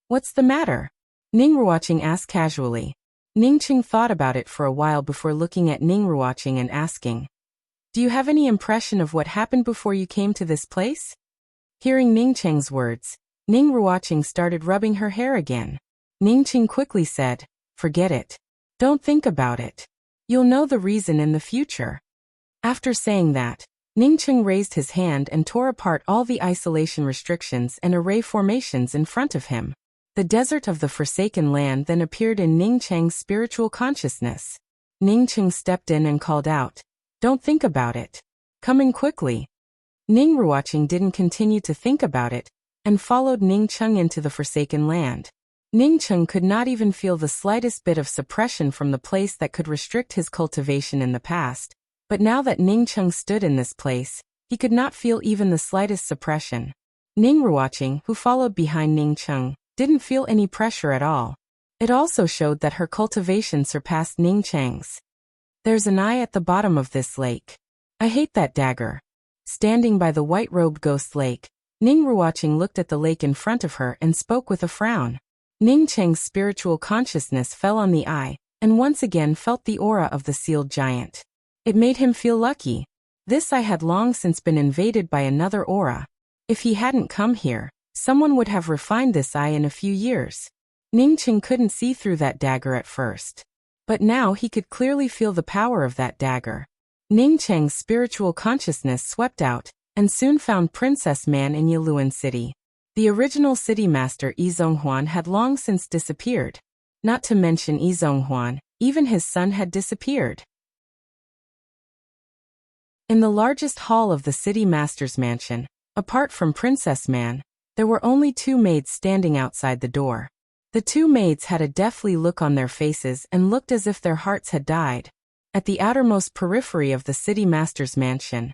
"What's the matter?" Ning Ruoqing asked casually. Ningqing thought about it for a while before looking at Ning Ruoqing and asking, "Do you have any impression of what happened before you came to this place?" Hearing Ningqing's words, Ning Ruoqing started rubbing her hair again. Ningqing quickly said, "Forget it. Don't think about it. You'll know the reason in the future." After saying that, Ningqing raised his hand and tore apart all the isolation restrictions and array formations in front of him. The desert of the Forsaken Land then appeared in Ningqing's spiritual consciousness. Ningqing stepped in and called out, "Don't think about it. Coming quickly." Ning Ruoqing didn't continue to think about it, and followed Ningqing into the Forsaken Land. Ningqing could not even feel the slightest bit of suppression from the place that could restrict his cultivation in the past, but now that Ningqing stood in this place, he could not feel even the slightest suppression. Ning Ruoqing, who followed behind Ningqing, didn't feel any pressure at all. It also showed that her cultivation surpassed Ningqing's. "There's an eye at the bottom of this lake. I hate that dagger." Standing by the white-robed ghost lake, Ning Ruoqing looked at the lake in front of her and spoke with a frown. Ningqing's spiritual consciousness fell on the eye, and once again felt the aura of the sealed giant. It made him feel lucky. This eye had long since been invaded by another aura. If he hadn't come here, someone would have refined this eye in a few years. Ningqing couldn't see through that dagger at first, but now he could clearly feel the power of that dagger. Ningqing's spiritual consciousness swept out, and soon found Princess Man in Yaluan City. The original city master Yi Zhonghuan had long since disappeared. Not to mention Yi Zhonghuan, even his son had disappeared. In the largest hall of the city master's mansion, apart from Princess Man, there were only two maids standing outside the door. The two maids had a deathly look on their faces and looked as if their hearts had died. At the outermost periphery of the city master's mansion,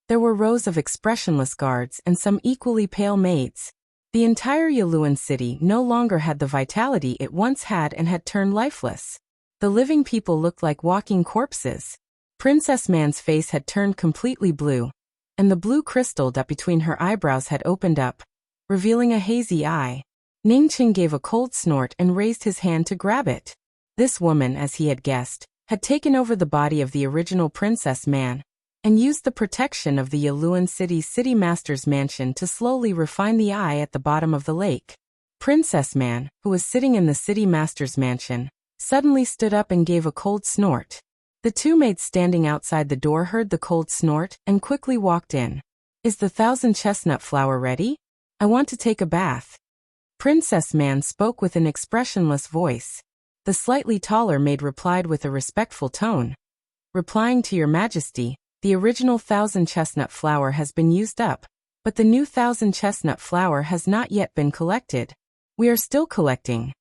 there were rows of expressionless guards and some equally pale maids. The entire Yaluan city no longer had the vitality it once had and had turned lifeless. The living people looked like walking corpses. Princess Man's face had turned completely blue, and the blue crystal that between her eyebrows had opened up, revealing a hazy eye. Ningqing gave a cold snort and raised his hand to grab it. This woman, as he had guessed, had taken over the body of the original Princess Man, and used the protection of the Yaluan City's city master's mansion to slowly refine the eye at the bottom of the lake. Princess Man, who was sitting in the city master's mansion, suddenly stood up and gave a cold snort. The two maids standing outside the door heard the cold snort and quickly walked in. "Is the 1,000 chestnut flower ready? I want to take a bath." Princess Man spoke with an expressionless voice. The slightly taller maid replied with a respectful tone. "Replying to your majesty, the original 1,000 chestnut flower has been used up, but the new 1,000 chestnut flower has not yet been collected. We are still collecting."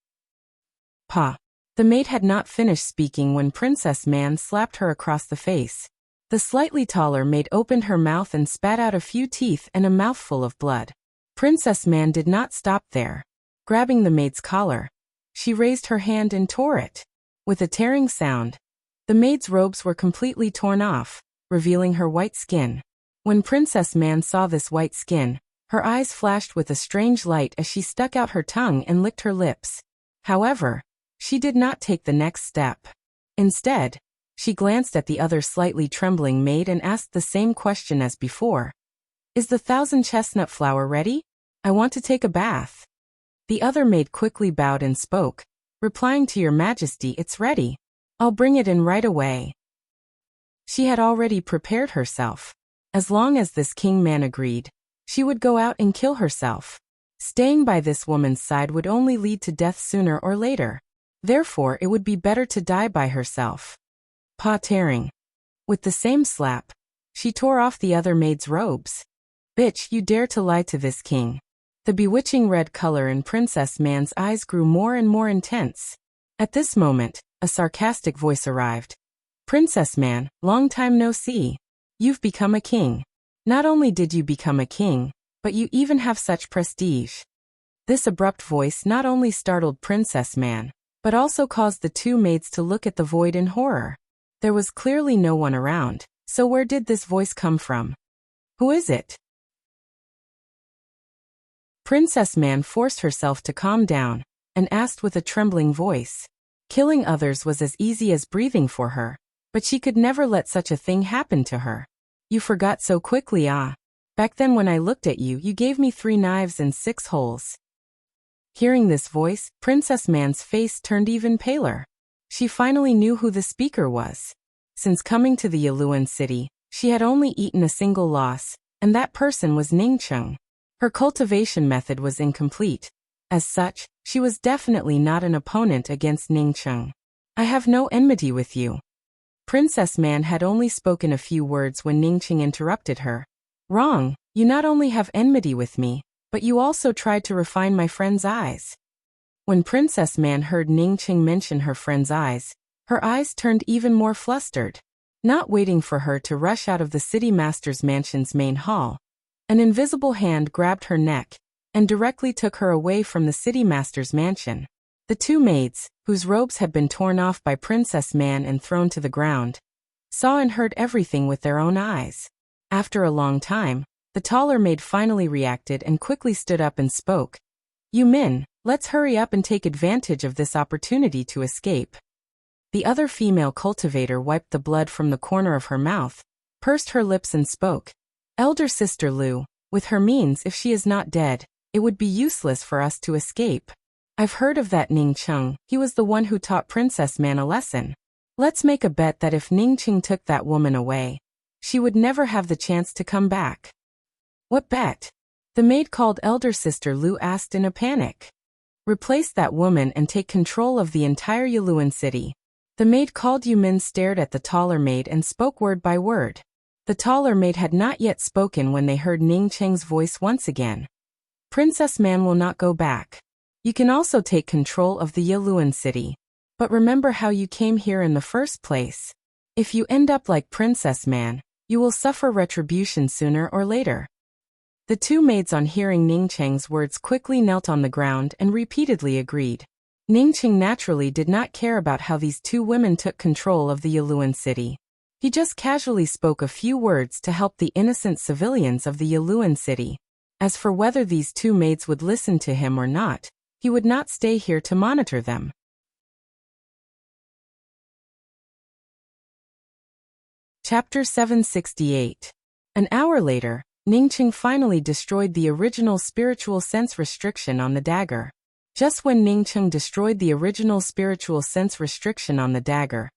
"Pa." The maid had not finished speaking when Princess Man slapped her across the face. The slightly taller maid opened her mouth and spat out a few teeth and a mouthful of blood. Princess Man did not stop there. Grabbing the maid's collar, she raised her hand and tore it. With a tearing sound, the maid's robes were completely torn off, revealing her white skin. When Princess Man saw this white skin, her eyes flashed with a strange light as she stuck out her tongue and licked her lips. However, she did not take the next step. Instead, she glanced at the other slightly trembling maid and asked the same question as before. "Is the 1,000 chestnut flower ready? I want to take a bath." The other maid quickly bowed and spoke, replying to your majesty, "It's ready. I'll bring it in right away." She had already prepared herself. As long as this king man agreed, she would go out and kill herself. Staying by this woman's side would only lead to death sooner or later. Therefore, it would be better to die by herself. Pa tearing. With the same slap, she tore off the other maid's robes. "Bitch, you dare to lie to this king." The bewitching red color in Princess Man's eyes grew more and more intense. At this moment, a sarcastic voice arrived. "Princess Man, long time no see. You've become a king. Not only did you become a king, But you even have such prestige. This abrupt voice not only startled Princess Man, but also caused the two maids to look at the void in horror. There was clearly no one around, so where did this voice come from? Who is it? Princess Man forced herself to calm down, and asked with a trembling voice. Killing others was as easy as breathing for her, but she could never let such a thing happen to her. You forgot so quickly, ah. Back then when I looked at you, you gave me 3 knives and 6 holes. Hearing this voice, Princess Man's face turned even paler. She finally knew who the speaker was. Since coming to the Yaluan city, she had only eaten a single loss, and that person was Ningcheng. Her cultivation method was incomplete. As such, she was definitely not an opponent against Ningcheng. I have no enmity with you. Princess Man had only spoken a few words when Ningcheng interrupted her. Wrong, you not only have enmity with me, but you also tried to refine my friend's eyes. When Princess Man heard Ningcheng mention her friend's eyes, her eyes turned even more flustered. Not waiting for her to rush out of the city master's mansion's main hall, an invisible hand grabbed her neck and directly took her away from the city master's mansion. The two maids, whose robes had been torn off by Princess Man and thrown to the ground, saw and heard everything with their own eyes. After a long time, the taller maid finally reacted and quickly stood up and spoke. You Min, let's hurry up and take advantage of this opportunity to escape. The other female cultivator wiped the blood from the corner of her mouth, pursed her lips and spoke. Elder Sister Lu, with her means, if she is not dead, it would be useless for us to escape. I've heard of that Ningcheng, he was the one who taught Princess Man a lesson. Let's make a bet that if Ningcheng took that woman away, she would never have the chance to come back. What bet? The maid called Elder Sister Lu asked in a panic. Replace that woman and take control of the entire Yaluan city. The maid called Yumin stared at the taller maid and spoke word by word. The taller maid had not yet spoken when they heard Ningcheng's voice once again. Princess Man will not go back. You can also take control of the Yaluan city. But remember how you came here in the first place. If you end up like Princess Man, you will suffer retribution sooner or later. The two maids on hearing Ningcheng's words quickly knelt on the ground and repeatedly agreed. Ningcheng naturally did not care about how these two women took control of the Yaluan city. He just casually spoke a few words to help the innocent civilians of the Yaluan city. As for whether these two maids would listen to him or not, he would not stay here to monitor them. Chapter 768. An hour later, Ningcheng finally destroyed the original spiritual sense restriction on the dagger. Just when Ningcheng destroyed the original spiritual sense restriction on the dagger,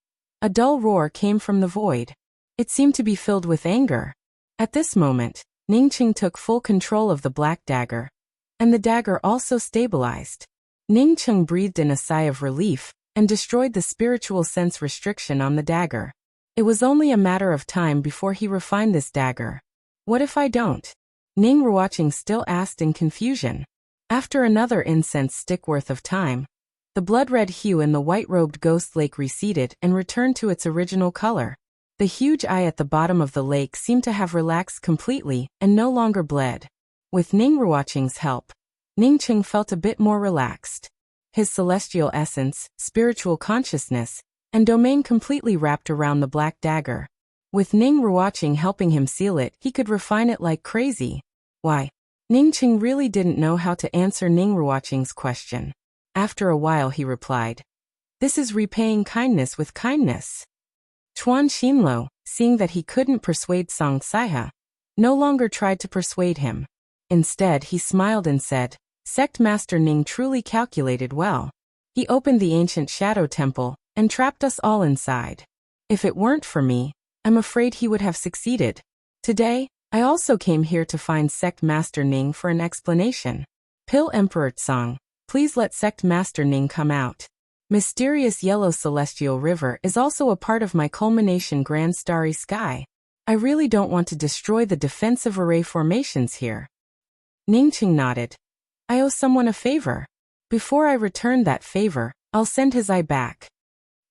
a dull roar came from the void. It seemed to be filled with anger. At this moment, Ningcheng took full control of the black dagger, and the dagger also stabilized. Ningcheng breathed in a sigh of relief and destroyed the spiritual sense restriction on the dagger. It was only a matter of time before he refined this dagger. What if I don't? Ning Ruoqing still asked in confusion. After another incense stick worth of time, the blood-red hue in the white-robed ghost lake receded and returned to its original color. The huge eye at the bottom of the lake seemed to have relaxed completely and no longer bled. With Ning Ruoqing's help, Ningcheng felt a bit more relaxed. His celestial essence, spiritual consciousness, and domain completely wrapped around the black dagger. With Ning Ruoqing helping him seal it, he could refine it like crazy. Why? Ningcheng really didn't know how to answer Ning Ruoqing's question. After a while he replied, "This is repaying kindness with kindness." Chuan Xinluo, seeing that he couldn't persuade Song Saiha, no longer tried to persuade him. Instead he smiled and said, "Sect Master Ning truly calculated well. He opened the ancient shadow temple and trapped us all inside. If it weren't for me, I'm afraid he would have succeeded. Today, I also came here to find Sect Master Ning for an explanation. Pill Emperor Tsang, please let Sect Master Ning come out. Mysterious yellow celestial river is also a part of my culmination grand starry sky. I really don't want to destroy the defensive array formations here." Ningcheng nodded. "I owe someone a favor. Before I return that favor, I'll send his eye back."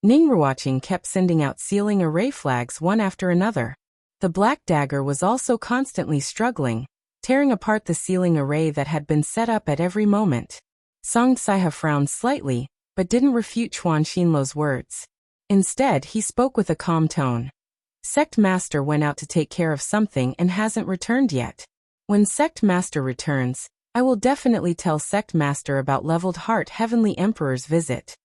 Ning Ruoqing kept sending out sealing array flags one after another. The black dagger was also constantly struggling, tearing apart the ceiling array that had been set up at every moment. Song Saiha frowned slightly, but didn't refute Chuan Xinluo's words. Instead, he spoke with a calm tone. Sect Master went out to take care of something and hasn't returned yet. When Sect Master returns, I will definitely tell Sect Master about Leveled Heart Heavenly Emperor's visit.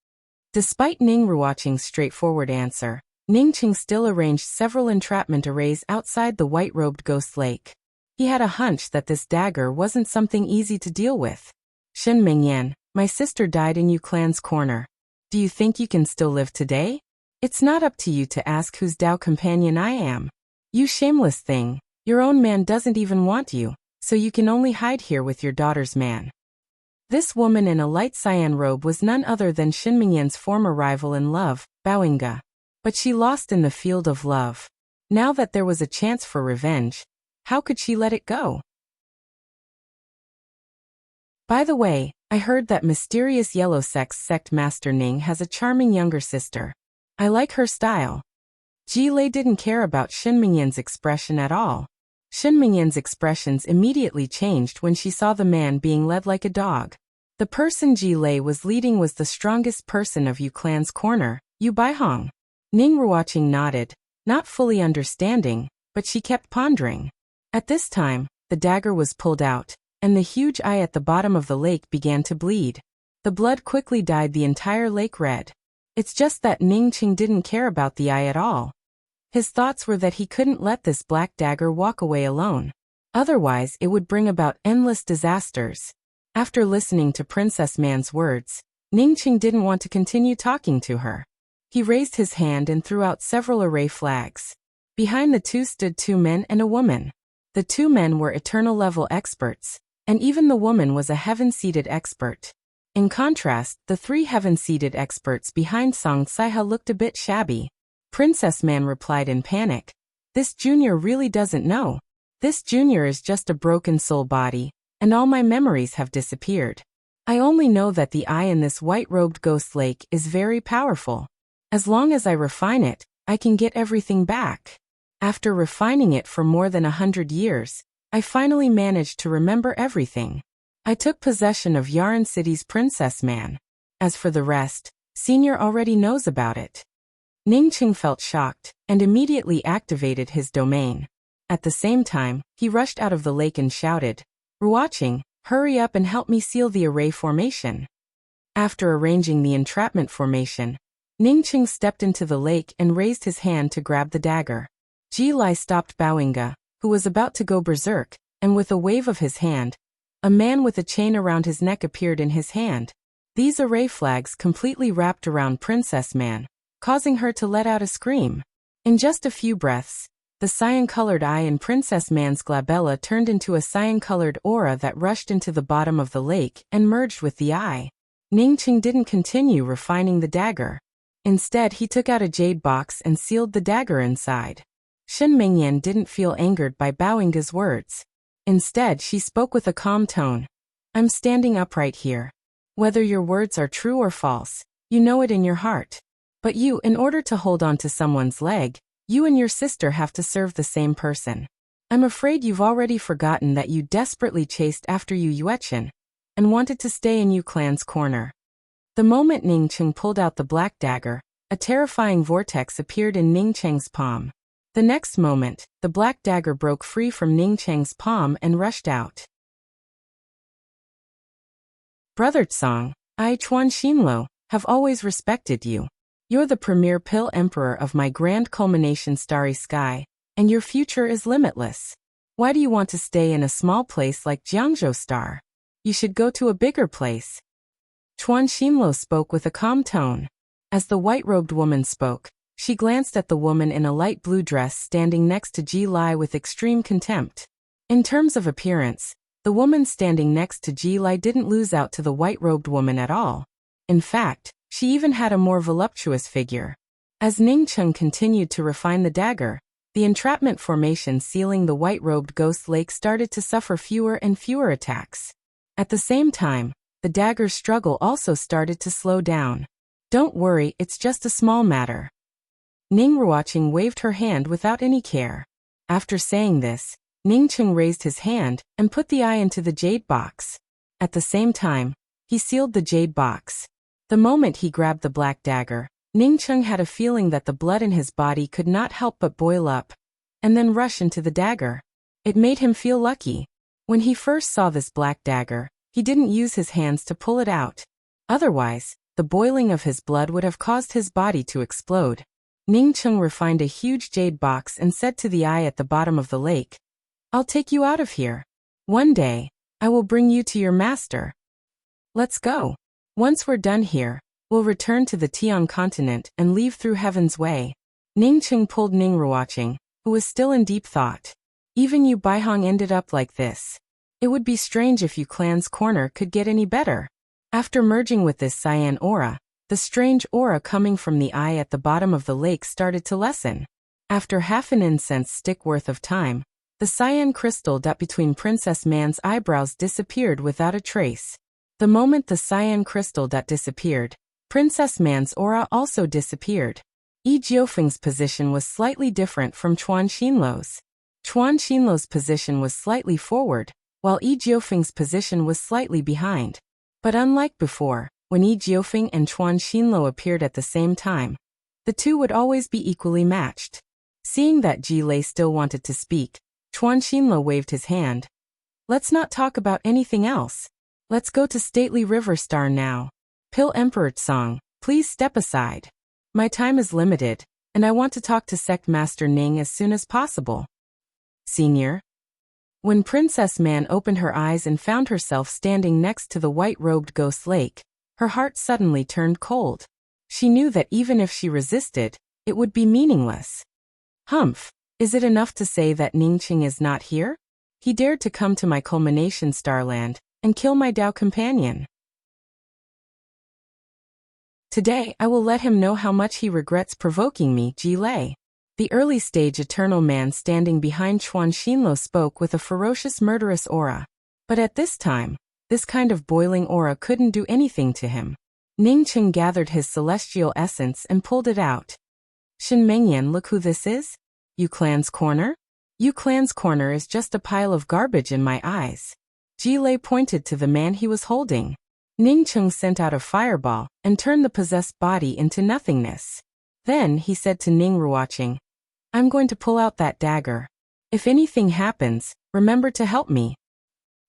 Despite Ning Ruoqing's straightforward answer, Ningqing still arranged several entrapment arrays outside the white-robed ghost lake. He had a hunch that this dagger wasn't something easy to deal with. Shen Mingyan, my sister died in Yu Clan's corner. Do you think you can still live today? It's not up to you to ask whose Dao companion I am. You shameless thing, your own man doesn't even want you, so you can only hide here with your daughter's man. This woman in a light cyan robe was none other than Shen Mingyan's former rival in love, Baoinga. But she lost in the field of love. Now that there was a chance for revenge, how could she let it go? By the way, I heard that mysterious yellow sect Master Ning has a charming younger sister. I like her style. Ji Lei didn't care about Shen Mingyan's expression at all. Shen Mingyan's expressions immediately changed when she saw the man being led like a dog. The person Ji Lei was leading was the strongest person of Yu Clan's corner, Yu Baihong. Ning Ruoqing nodded, not fully understanding, but she kept pondering. At this time, the dagger was pulled out, and the huge eye at the bottom of the lake began to bleed. The blood quickly dyed the entire lake red. It's just that Ningqing didn't care about the eye at all. His thoughts were that he couldn't let this black dagger walk away alone. Otherwise, it would bring about endless disasters. After listening to Princess Man's words, Ningqing didn't want to continue talking to her. He raised his hand and threw out several array flags. Behind the two stood 2 men and a woman. The 2 men were eternal-level experts, and even the woman was a heaven-seated expert. In contrast, the 3 heaven-seated experts behind Song Saiha looked a bit shabby. Princess Man replied in panic. This junior really doesn't know. This junior is just a broken soul body, and all my memories have disappeared. I only know that the eye in this white-robed ghost lake is very powerful. As long as I refine it, I can get everything back. After refining it for more than 100 years, I finally managed to remember everything. I took possession of Yaran City's Princess Man. As for the rest, Senior already knows about it. Ningqing felt shocked, and immediately activated his domain. At the same time, he rushed out of the lake and shouted, Ruoqing, hurry up and help me seal the array formation. After arranging the entrapment formation, Ningqing stepped into the lake and raised his hand to grab the dagger. Ji Lai stopped Baoinga, who was about to go berserk, and with a wave of his hand, a man with a chain around his neck appeared in his hand. These array flags completely wrapped around Princess Man, causing her to let out a scream. In just a few breaths, the cyan-colored eye in Princess Man's glabella turned into a cyan-colored aura that rushed into the bottom of the lake and merged with the eye. Ningqing didn't continue refining the dagger. Instead, he took out a jade box and sealed the dagger inside. Shen Mingyan didn't feel angered by Baoinga's words. Instead, she spoke with a calm tone. I'm standing upright here. Whether your words are true or false, you know it in your heart. But you, in order to hold on to someone's leg, you and your sister have to serve the same person. I'm afraid you've already forgotten that you desperately chased after Yu Yuechen and wanted to stay in Yu Clan's corner. The moment Ningqing pulled out the black dagger, a terrifying vortex appeared in Ningcheng's palm. The next moment, the black dagger broke free from Ningcheng's palm and rushed out. Brother Tsang, I, Chuan Xinluo, have always respected you. You're the premier pill emperor of my grand culmination Starry Sky, and your future is limitless. Why do you want to stay in a small place like Jiangzhou Star? You should go to a bigger place. Chuan Xinluo spoke with a calm tone. As the white-robed woman spoke, she glanced at the woman in a light blue dress standing next to Ji Lai with extreme contempt. In terms of appearance, the woman standing next to Ji Lai didn't lose out to the white-robed woman at all. In fact, she even had a more voluptuous figure. As Ningqing continued to refine the dagger, the entrapment formation sealing the white-robed ghost lake started to suffer fewer and fewer attacks. At the same time, the dagger's struggle also started to slow down. Don't worry, it's just a small matter. Ning Ruoqing waved her hand without any care. After saying this, Ningcheng raised his hand and put the eye into the jade box. At the same time, he sealed the jade box. The moment he grabbed the black dagger, Ningcheng had a feeling that the blood in his body could not help but boil up, and then rush into the dagger. It made him feel lucky. When he first saw this black dagger, he didn't use his hands to pull it out. Otherwise, the boiling of his blood would have caused his body to explode. Ningcheng refined a huge jade box and said to the eye at the bottom of the lake, "I'll take you out of here. One day, I will bring you to your master. Let's go. Once we're done here, we'll return to the Tian continent and leave through Heaven's Way." Ningcheng pulled Ning Ruoqing, who was still in deep thought. Even Yu Baihong ended up like this. It would be strange if Yu Clan's corner could get any better. After merging with this cyan aura, the strange aura coming from the eye at the bottom of the lake started to lessen. After half an incense stick worth of time, the cyan crystal dot between Princess Man's eyebrows disappeared without a trace. The moment the cyan crystal dot disappeared, Princess Man's aura also disappeared. Yi Jiufeng's position was slightly different from Chuan Xinluo's. Chuan Xinluo's position was slightly forward, while Yi Jiufeng's position was slightly behind. But unlike before, when Yi Jiufeng and Chuan Xinluo appeared at the same time, the two would always be equally matched. Seeing that Ji Lei still wanted to speak, Chuan Xinluo waved his hand. "Let's not talk about anything else. Let's go to Stately River Star now. Pill Emperor Tsang, please step aside. My time is limited, and I want to talk to Sect Master Ning as soon as possible." "Senior?" When Princess Man opened her eyes and found herself standing next to the white-robed ghost lake, her heart suddenly turned cold. She knew that even if she resisted, it would be meaningless. "Humph, is it enough to say that Ningcheng is not here? He dared to come to my culmination starland and kill my Dao companion. Today I will let him know how much he regrets provoking me." Ji Lei, the early-stage eternal man standing behind Chuan Xinluo, spoke with a ferocious murderous aura. But at this time, this kind of boiling aura couldn't do anything to him. Ningcheng gathered his celestial essence and pulled it out. "Shin Mengyan, look who this is? Yu Clan's corner? Yu Clan's corner is just a pile of garbage in my eyes." Ji Lei pointed to the man he was holding. Ningcheng sent out a fireball and turned the possessed body into nothingness. Then he said to Ning Ruoqing, "I'm going to pull out that dagger. If anything happens, remember to help me.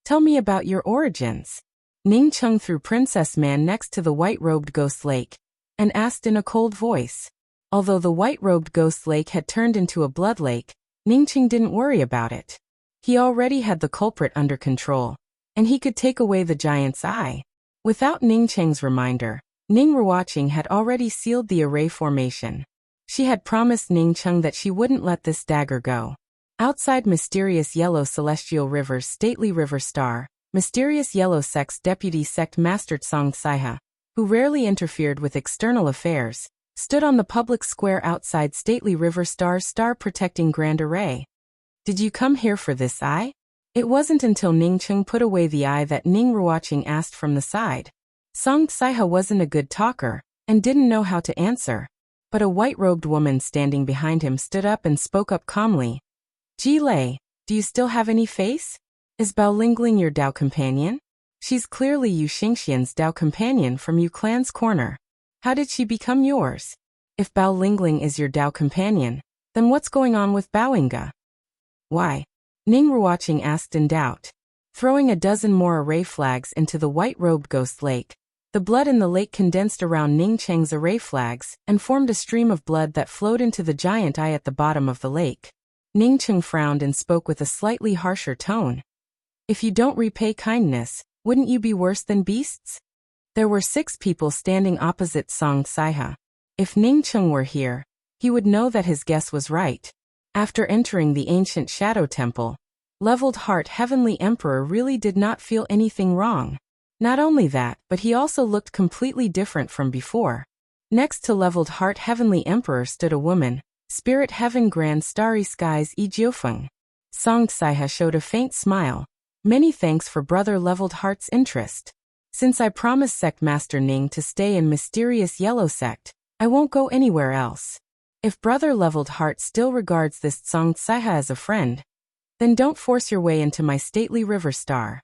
Tell me about your origins." Ningcheng threw Princess Man next to the white-robed ghost lake and asked in a cold voice. Although the white-robed ghost lake had turned into a blood lake, Ningcheng didn't worry about it. He already had the culprit under control, and he could take away the giant's eye. Without Ningcheng's reminder, Ning Ruoqing had already sealed the array formation. She had promised Ningcheng that she wouldn't let this dagger go. Outside Mysterious Yellow Celestial River's Stately River Star, Mysterious Yellow Sect's Deputy Sect Master Tsang Saiha, who rarely interfered with external affairs, stood on the public square outside Stately River Star's star-protecting Grand Array. "Did you come here for this eye?" It wasn't until Ningcheng put away the eye that Ning Ruoqing asked from the side. Tsang Saiha wasn't a good talker and didn't know how to answer. But a white-robed woman standing behind him stood up and spoke up calmly. "Ji Lei, do you still have any face? Is Bao Lingling your Dao companion? She's clearly Yu Xingxian's Dao companion from Yu Clan's corner. How did she become yours? If Bao Lingling is your Dao companion, then what's going on with Baoinga?" "Why?" Ning Ruoqing asked in doubt. Throwing a dozen more array flags into the white-robed ghost lake, the blood in the lake condensed around Ningcheng's array flags and formed a stream of blood that flowed into the giant eye at the bottom of the lake. Ningcheng frowned and spoke with a slightly harsher tone. "If you don't repay kindness, wouldn't you be worse than beasts?" There were 6 people standing opposite Tsang Saiha. If Ningcheng were here, he would know that his guess was right. After entering the ancient Shadow Temple, Leveled Heart Heavenly Emperor really did not feel anything wrong. Not only that, but he also looked completely different from before. Next to Leveled Heart Heavenly Emperor stood a woman, Spirit Heaven Grand Starry Skies Yi Jiufeng. Tsang Saiha showed a faint smile. "Many thanks for Brother Leveled Heart's interest. Since I promised Sect Master Ning to stay in Mysterious Yellow Sect, I won't go anywhere else. If Brother Leveled Heart still regards this Tsang Saiha as a friend, Then don't force your way into my stately river star.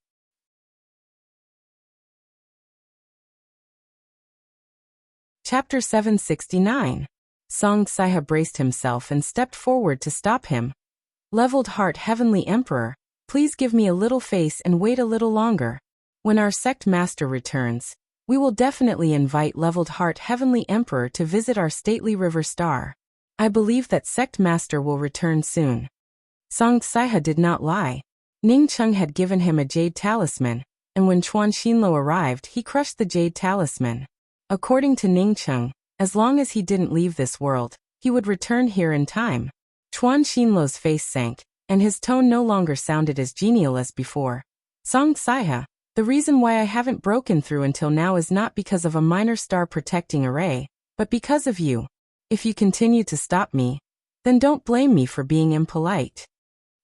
Chapter 769. Song Saiha braced himself and stepped forward to stop him. Leveled heart Heavenly Emperor, please give me a little face and wait a little longer. When our sect master returns, we will definitely invite Leveled Heart Heavenly Emperor to visit our stately river star. I believe that sect master will return soon. Song Saiha did not lie. Ning Cheng had given him a jade talisman, and when Chuan Xinlo arrived he crushed the jade talisman. According to Ning Cheng, as long as he didn't leave this world, he would return here in time. Chuan Xinlo's face sank, and his tone no longer sounded as genial as before. Song Saiha, the reason why I haven't broken through until now is not because of a minor star protecting array, but because of you. If you continue to stop me, then don't blame me for being impolite.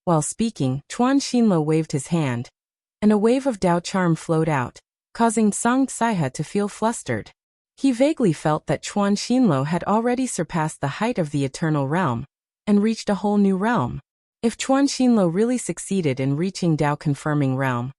While speaking, Chuan Xinlo waved his hand, and a wave of Dao charm flowed out, causing Song Saiha to feel flustered. He vaguely felt that Chuan Xinlo had already surpassed the height of the eternal realm, and reached a whole new realm. If Chuan Xinlo really succeeded in reaching Dao-confirming realm,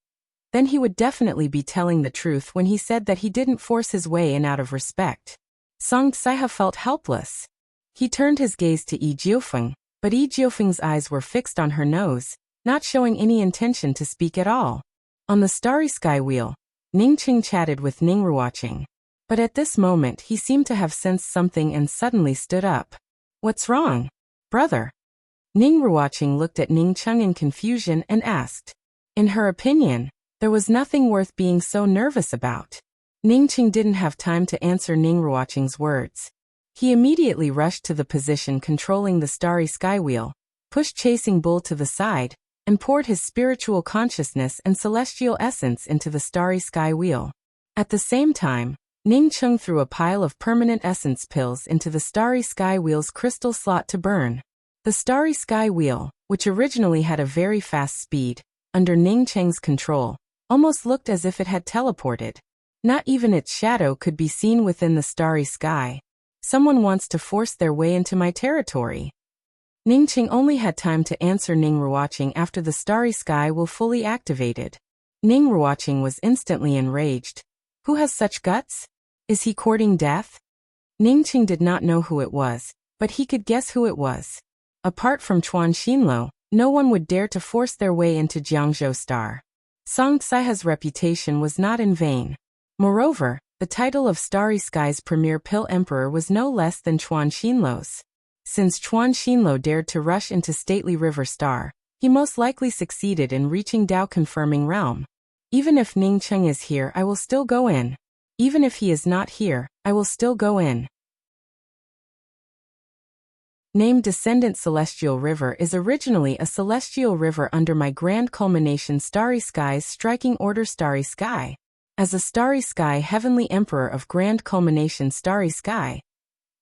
then he would definitely be telling the truth when he said that he didn't force his way in out of respect. Song Saiha felt helpless. He turned his gaze to Yi Jiufeng, but Yi Jiufeng's eyes were fixed on her nose, not showing any intention to speak at all. On the starry sky wheel, Ning Cheng chatted with Ning Ruoqing. But at this moment he seemed to have sensed something and suddenly stood up. What's wrong, brother? Ning Ruoqing looked at Ning Cheng in confusion and asked. In her opinion, there was nothing worth being so nervous about. Ning Cheng didn't have time to answer Ning Ruoqing's words. He immediately rushed to the position controlling the starry sky wheel, pushed Chasing Bull to the side, and poured his spiritual consciousness and celestial essence into the starry sky wheel. At the same time, Ning Cheng threw a pile of permanent essence pills into the starry sky wheel's crystal slot to burn. The starry sky wheel, which originally had a very fast speed, under Ning Cheng's control, almost looked as if it had teleported. Not even its shadow could be seen within the starry sky. Someone wants to force their way into my territory. Ning Cheng only had time to answer Ning Ruoqing after the starry sky wheel fully activated. Ning Ruoqing was instantly enraged. Who has such guts? Is he courting death? Ning Cheng did not know who it was, but he could guess who it was. Apart from Chuan Xinlo, no one would dare to force their way into Jiangzhou Star. Song Saiha's reputation was not in vain. Moreover, the title of Starry Sky's premier pill emperor was no less than Chuan Xinlo's. Since Chuan Xinlo dared to rush into stately River Star, he most likely succeeded in reaching Dao-confirming realm. Even if Ning Cheng is here, I will still go in. Even if he is not here, I will still go in. Named Descendant Celestial River is originally a celestial river under my grand culmination Starry Sky's striking order Starry Sky. As a Starry Sky Heavenly Emperor of Grand Culmination Starry Sky,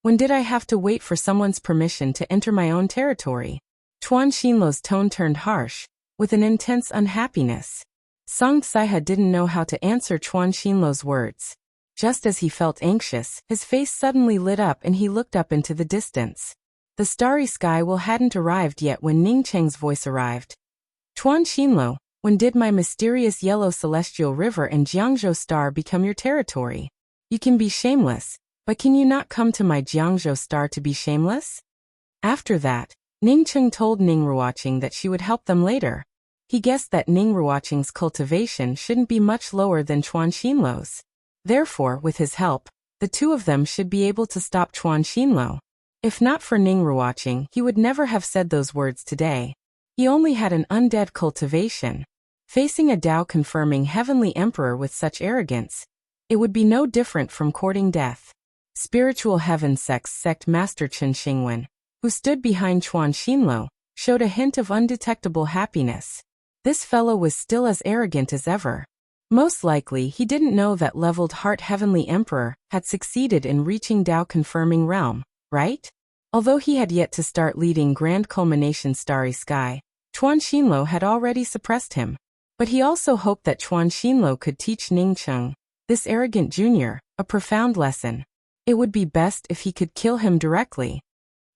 when did I have to wait for someone's permission to enter my own territory? Chuan Xinlo's tone turned harsh, with an intense unhappiness. Song Saiha didn't know how to answer Chuan Xinlo's words. Just as he felt anxious, his face suddenly lit up and he looked up into the distance. The starry sky wheel hadn't arrived yet when Ning Cheng's voice arrived. Chuan Xinlo, when did my mysterious yellow celestial river and Jiangzhou Star become your territory? You can be shameless, but can you not come to my Jiangzhou Star to be shameless? After that, Ning Cheng told Ning Ruoqing that she would help them later. He guessed that Ning Ruoqing's cultivation shouldn't be much lower than Chuan Xinlo's. Therefore, with his help, the two of them should be able to stop Chuan Xinlo. If not for Ning Ruoqing, he would never have said those words today. He only had an undead cultivation. Facing a Dao-confirming Heavenly Emperor with such arrogance, it would be no different from courting death. Spiritual Heaven Sect Master Chen Xingwen, who stood behind Chuan Xinlo, showed a hint of undetectable happiness. This fellow was still as arrogant as ever. Most likely he didn't know that Leveled Heart Heavenly Emperor had succeeded in reaching Dao-confirming realm, right? Although he had yet to start leading Grand Culmination Starry Sky, Chuan Xinlo had already suppressed him. But he also hoped that Chuan Xinlo could teach Ning Cheng, this arrogant junior, a profound lesson. It would be best if he could kill him directly.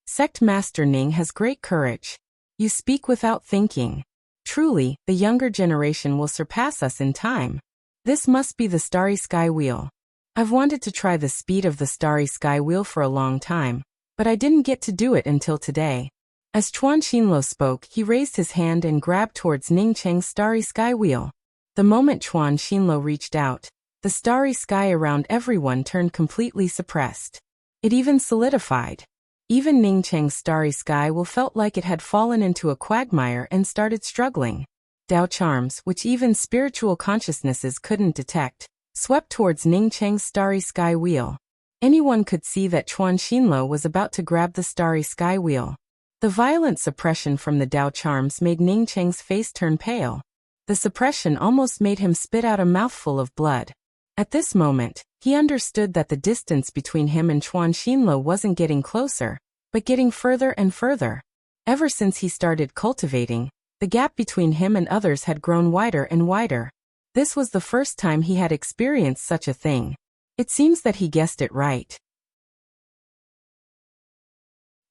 Sect Master Ning has great courage. You speak without thinking. Truly, the younger generation will surpass us in time. This must be the Starry Sky Wheel. I've wanted to try the speed of the Starry Sky Wheel for a long time, but I didn't get to do it until today. As Chuan Xinluo spoke, he raised his hand and grabbed towards Ning Cheng's Starry Sky Wheel. The moment Chuan Xinluo reached out, the starry sky around everyone turned completely suppressed. It even solidified. Even Ning Cheng's Starry Sky Wheel felt like it had fallen into a quagmire and started struggling. Dao charms, which even spiritual consciousnesses couldn't detect, swept towards Ning Cheng's Starry Sky Wheel. Anyone could see that Chuan Xinluo was about to grab the Starry Sky Wheel. The violent suppression from the Dao charms made Ning Cheng's face turn pale. The suppression almost made him spit out a mouthful of blood. At this moment, he understood that the distance between him and Chuan Xinluo wasn't getting closer, but getting further and further. Ever since he started cultivating, the gap between him and others had grown wider and wider. This was the first time he had experienced such a thing. It seems that he guessed it right.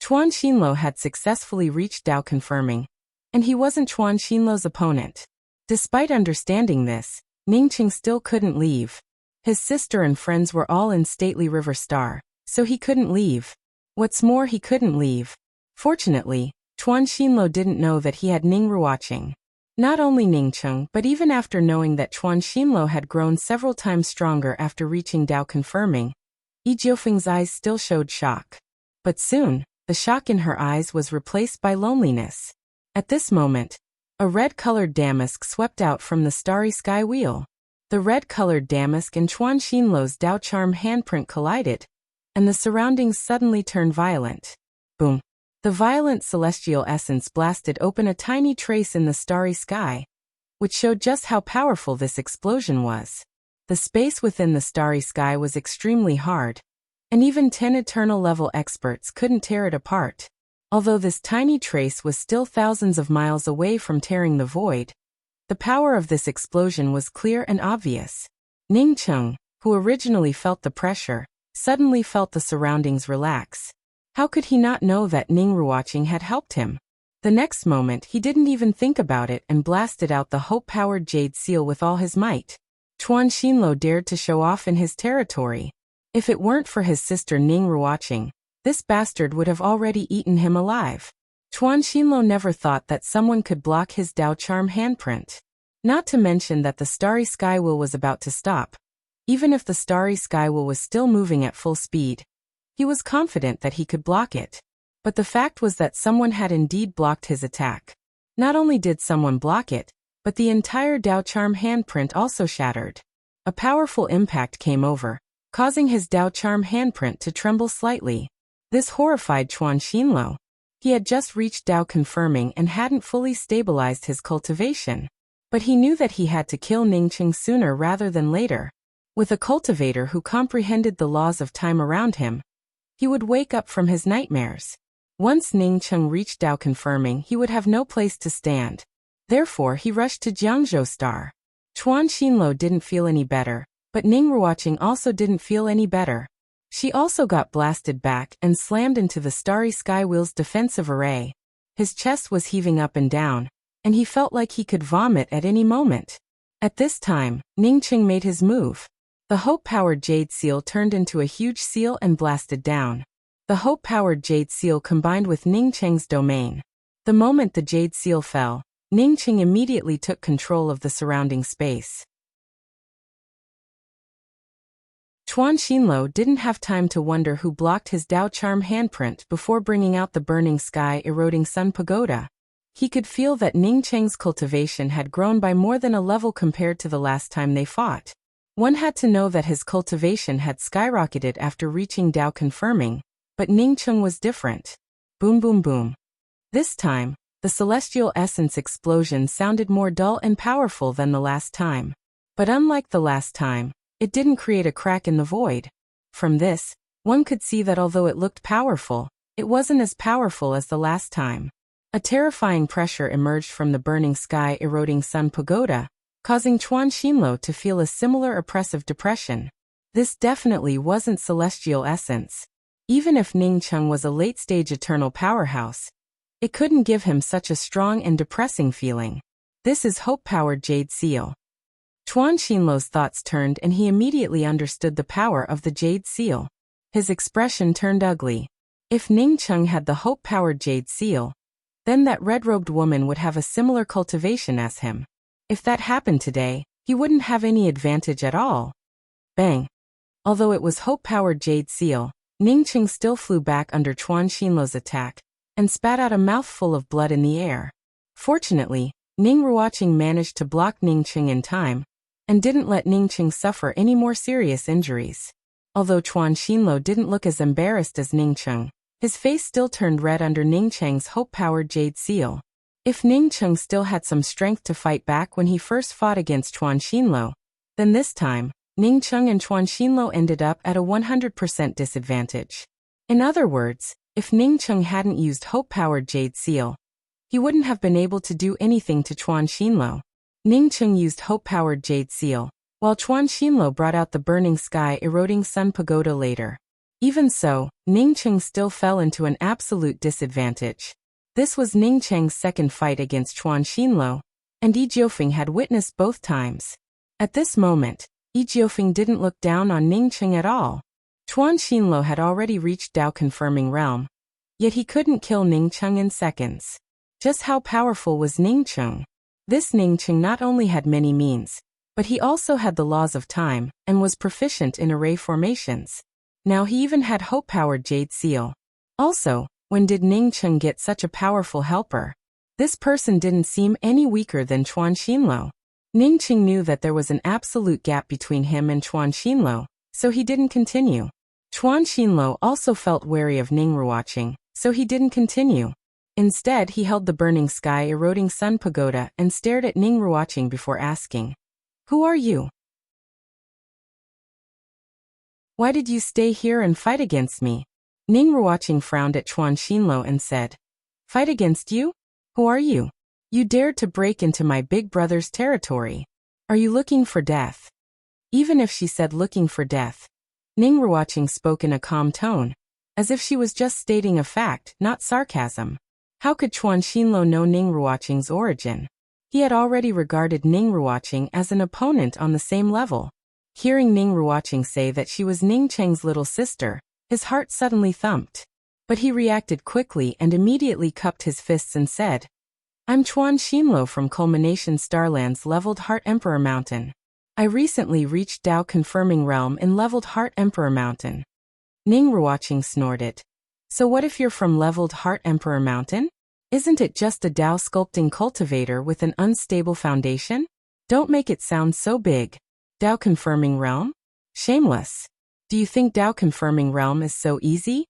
Chuan Xinluo had successfully reached Dao confirming, and he wasn't Chuan Xinluo's opponent. Despite understanding this, Ning Cheng still couldn't leave. His sister and friends were all in stately River Star, so he couldn't leave. What's more, he couldn't leave. Fortunately, Chuan Xinluo didn't know that he had Ning watching. Not only Ning Cheng, but even after knowing that Chuan Xinluo had grown several times stronger after reaching Dao confirming, Yi Jiufeng's eyes still showed shock. But soon, the shock in her eyes was replaced by loneliness. At this moment, a red-colored damask swept out from the Starry Sky Wheel. The red-colored damask and Chuan Xinluo's Dao charm handprint collided, and the surroundings suddenly turned violent. Boom! The violent celestial essence blasted open a tiny trace in the starry sky, which showed just how powerful this explosion was. The space within the starry sky was extremely hard, and even 10 eternal-level experts couldn't tear it apart. Although this tiny trace was still thousands of miles away from tearing the void, the power of this explosion was clear and obvious. Ning Cheng, who originally felt the pressure, suddenly felt the surroundings relax. How could he not know that Ning Ruoqing had helped him? The next moment he didn't even think about it and blasted out the hope-powered jade seal with all his might. Chuan Xinluo dared to show off in his territory. If it weren't for his sister Ning Ruoqing, this bastard would have already eaten him alive. Chuan Xinluo never thought that someone could block his Dao charm handprint. Not to mention that the Starry Sky Wheel was about to stop. Even if the Starry Sky Wheel was still moving at full speed, he was confident that he could block it. But the fact was that someone had indeed blocked his attack. Not only did someone block it, but the entire Dao charm handprint also shattered. A powerful impact came over, causing his Dao charm handprint to tremble slightly. This horrified Chuan Xinluo. He had just reached Dao confirming and hadn't fully stabilized his cultivation. But he knew that he had to kill Ning Cheng sooner rather than later. With a cultivator who comprehended the laws of time around him, he would wake up from his nightmares. Once Ning Cheng reached Dao confirming, he would have no place to stand. Therefore, he rushed to Jiangzhou Star. Chuan Xinluo didn't feel any better, but Ning Ruoqing also didn't feel any better. She also got blasted back and slammed into the Starry Sky Wheel's defensive array. His chest was heaving up and down, and he felt like he could vomit at any moment. At this time, Ning Cheng made his move. The hope-powered jade seal turned into a huge seal and blasted down. The hope-powered jade seal combined with Ning Cheng's domain. The moment the jade seal fell, Ning Cheng immediately took control of the surrounding space. Chuan Xinluo didn't have time to wonder who blocked his Dao charm handprint before bringing out the burning sky eroding sun pagoda. He could feel that Ning Cheng's cultivation had grown by more than a level compared to the last time they fought. One had to know that his cultivation had skyrocketed after reaching Dao confirming, but Ning Cheng was different. Boom boom boom. This time, the celestial essence explosion sounded more dull and powerful than the last time. But unlike the last time, it didn't create a crack in the void. From this, one could see that although it looked powerful, it wasn't as powerful as the last time. A terrifying pressure emerged from the burning sky eroding sun pagoda, causing Chuan Xinluo to feel a similar oppressive depression. This definitely wasn't celestial essence. Even if Ning Cheng was a late-stage eternal powerhouse, it couldn't give him such a strong and depressing feeling. This is hope-powered jade seal. Chuan Xinluo's thoughts turned and he immediately understood the power of the jade seal. His expression turned ugly. If Ning Cheng had the hope-powered jade seal, then that red-robed woman would have a similar cultivation as him. If that happened today, he wouldn't have any advantage at all. Bang! Although it was hope-powered jade seal, Ning Cheng still flew back under Chuan Xinluo's attack and spat out a mouthful of blood in the air. Fortunately, Ning Ruoqing managed to block Ning Cheng in time and didn't let Ning Cheng suffer any more serious injuries. Although Chuan Xinluo didn't look as embarrassed as Ning Cheng, his face still turned red under Ning Cheng's hope-powered jade seal. If Ning Cheng still had some strength to fight back when he first fought against Chuan Xinluo, then this time, Ning Cheng and Chuan Xinluo ended up at a 100% disadvantage. In other words, if Ning Cheng hadn't used hope-powered jade seal, he wouldn't have been able to do anything to Chuan Xinluo. Ning Cheng used hope-powered jade seal, while Chuan Xinluo brought out the burning sky eroding sun pagoda later. Even so, Ning Cheng still fell into an absolute disadvantage. This was Ning Cheng's second fight against Chuan Xinluo, and Yi Jiufeng had witnessed both times. At this moment, Yi Jiufeng didn't look down on Ning Cheng at all. Chuan Xinluo had already reached Dao-confirming realm, yet he couldn't kill Ning Cheng in seconds. Just how powerful was Ning Cheng? This Ning Cheng not only had many means, but he also had the laws of time and was proficient in array formations. Now he even had hope-powered jade seal. Also, when did Ning Cheng get such a powerful helper? This person didn't seem any weaker than Chuan Xinluo. Ning Cheng knew that there was an absolute gap between him and Chuan Xinluo, so he didn't continue. Chuan Xinluo also felt wary of Ning Ruoqing, so he didn't continue. Instead, he held the burning sky eroding sun pagoda and stared at Ning Ruoqing before asking, "Who are you? Why did you stay here and fight against me?" Ning Ruoqing frowned at Chuan Xinluo and said, "Fight against you? Who are you? You dared to break into my big brother's territory. Are you looking for death?" Even if she said looking for death, Ning Ruoqing spoke in a calm tone, as if she was just stating a fact, not sarcasm. How could Chuan Xinluo know Ning Ruoqing's origin? He had already regarded Ning Ruoqing as an opponent on the same level. Hearing Ning Ruoqing say that she was Ning Cheng's little sister, his heart suddenly thumped. But he reacted quickly and immediately cupped his fists and said, "I'm Chuan Xinluo from Culmination Starland's Leveled Heart Emperor Mountain. I recently reached Dao-confirming realm in Leveled Heart Emperor Mountain." Ning Ruoqing snorted. "So what if you're from Leveled Heart Emperor Mountain? Isn't it just a Dao sculpting cultivator with an unstable foundation? Don't make it sound so big. Dao-confirming realm? Shameless. Do you think Dao-confirming realm is so easy?"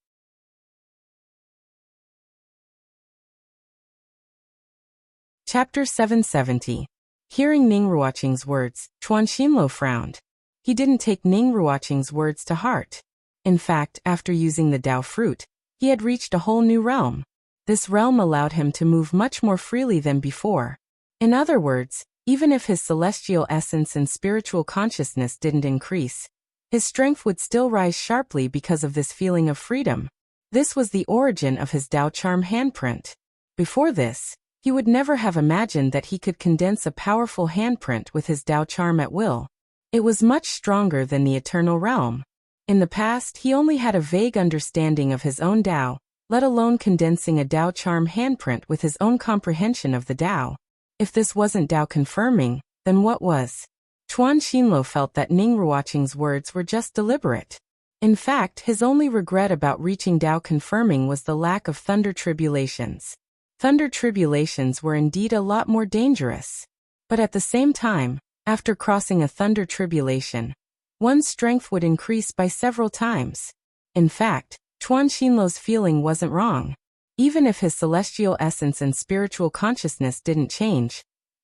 Chapter 770. Hearing Ning Ruoqing's words, Chuan Xinluo frowned. He didn't take Ning Ruoqing's words to heart. In fact, after using the Dao fruit, he had reached a whole new realm. This realm allowed him to move much more freely than before. In other words, even if his celestial essence and spiritual consciousness didn't increase, his strength would still rise sharply because of this feeling of freedom. This was the origin of his Dao charm handprint. Before this, he would never have imagined that he could condense a powerful handprint with his Dao charm at will. It was much stronger than the eternal realm. In the past, he only had a vague understanding of his own Dao, let alone condensing a Dao charm handprint with his own comprehension of the Dao. If this wasn't Dao confirming, then what was? Chuan Xinluo felt that Ning Ruoqing's words were just deliberate. In fact, his only regret about reaching Dao confirming was the lack of thunder tribulations. Thunder tribulations were indeed a lot more dangerous. But at the same time, after crossing a thunder tribulation, one's strength would increase by several times. In fact, Chuan Xinluo's feeling wasn't wrong. Even if his celestial essence and spiritual consciousness didn't change,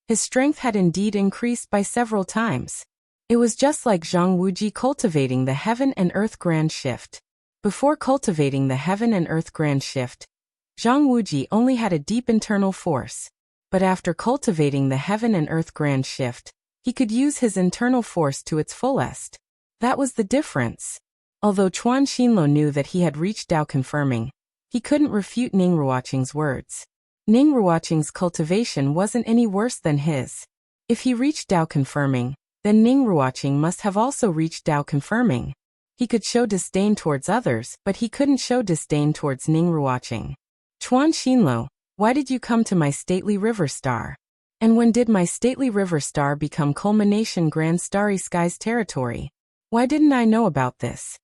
his strength had indeed increased by several times. It was just like Zhang Wuji cultivating the Heaven and Earth Grand Shift. Before cultivating the Heaven and Earth Grand Shift, Zhang Wuji only had a deep internal force. But after cultivating the Heaven and Earth Grand Shift, he could use his internal force to its fullest. That was the difference. Although Chuan Xinluo knew that he had reached Dao confirming, he couldn't refute Ning Ruoqing's words. Ning Ruoqing's cultivation wasn't any worse than his. If he reached Dao confirming, then Ning Ruoqing must have also reached Dao confirming. He could show disdain towards others, but he couldn't show disdain towards Ning Ruoqing. Chuan Xinluo, why did you come to my stately river star? And when did my stately river star become culmination grand starry skies territory? Why didn't I know about this?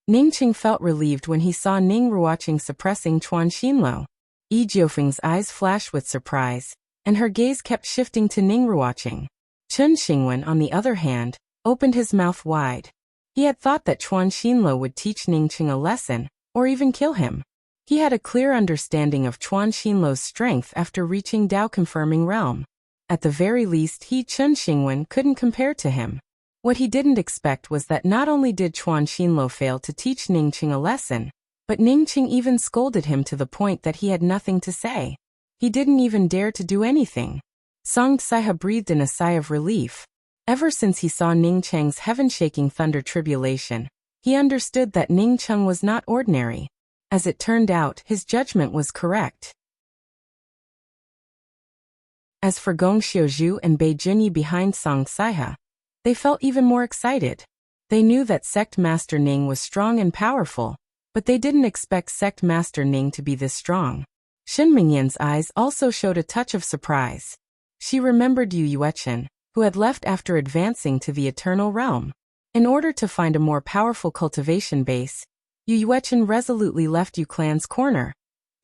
Ningqing felt relieved when he saw Ning Ruoqing suppressing Chuan Xinluo. Yi Jiufeng's eyes flashed with surprise, and her gaze kept shifting to Ning Ruoqing. Chen Xingwen, on the other hand, opened his mouth wide. He had thought that Chuan Xinluo would teach Ningqing a lesson, or even kill him. He had a clear understanding of Chuan Xinluo's strength after reaching Dao-confirming realm. At the very least, Chen Xingwen couldn't compare to him. What he didn't expect was that not only did Chuan Xinluo fail to teach Ningqing a lesson, but Ningqing even scolded him to the point that he had nothing to say. He didn't even dare to do anything. Song Saiha breathed in a sigh of relief. Ever since he saw Ningcheng's heaven-shaking thunder tribulation, he understood that Ningcheng was not ordinary. As it turned out, his judgment was correct. As for Gong Xiuzhu and Bei Junyi behind Song Saiha, they felt even more excited. They knew that Sect Master Ning was strong and powerful, but they didn't expect Sect Master Ning to be this strong. Shen Mingyan's eyes also showed a touch of surprise. She remembered Yu Yuechen, who had left after advancing to the Eternal Realm. In order to find a more powerful cultivation base, Yu Yuechen resolutely left Yu Clan's corner,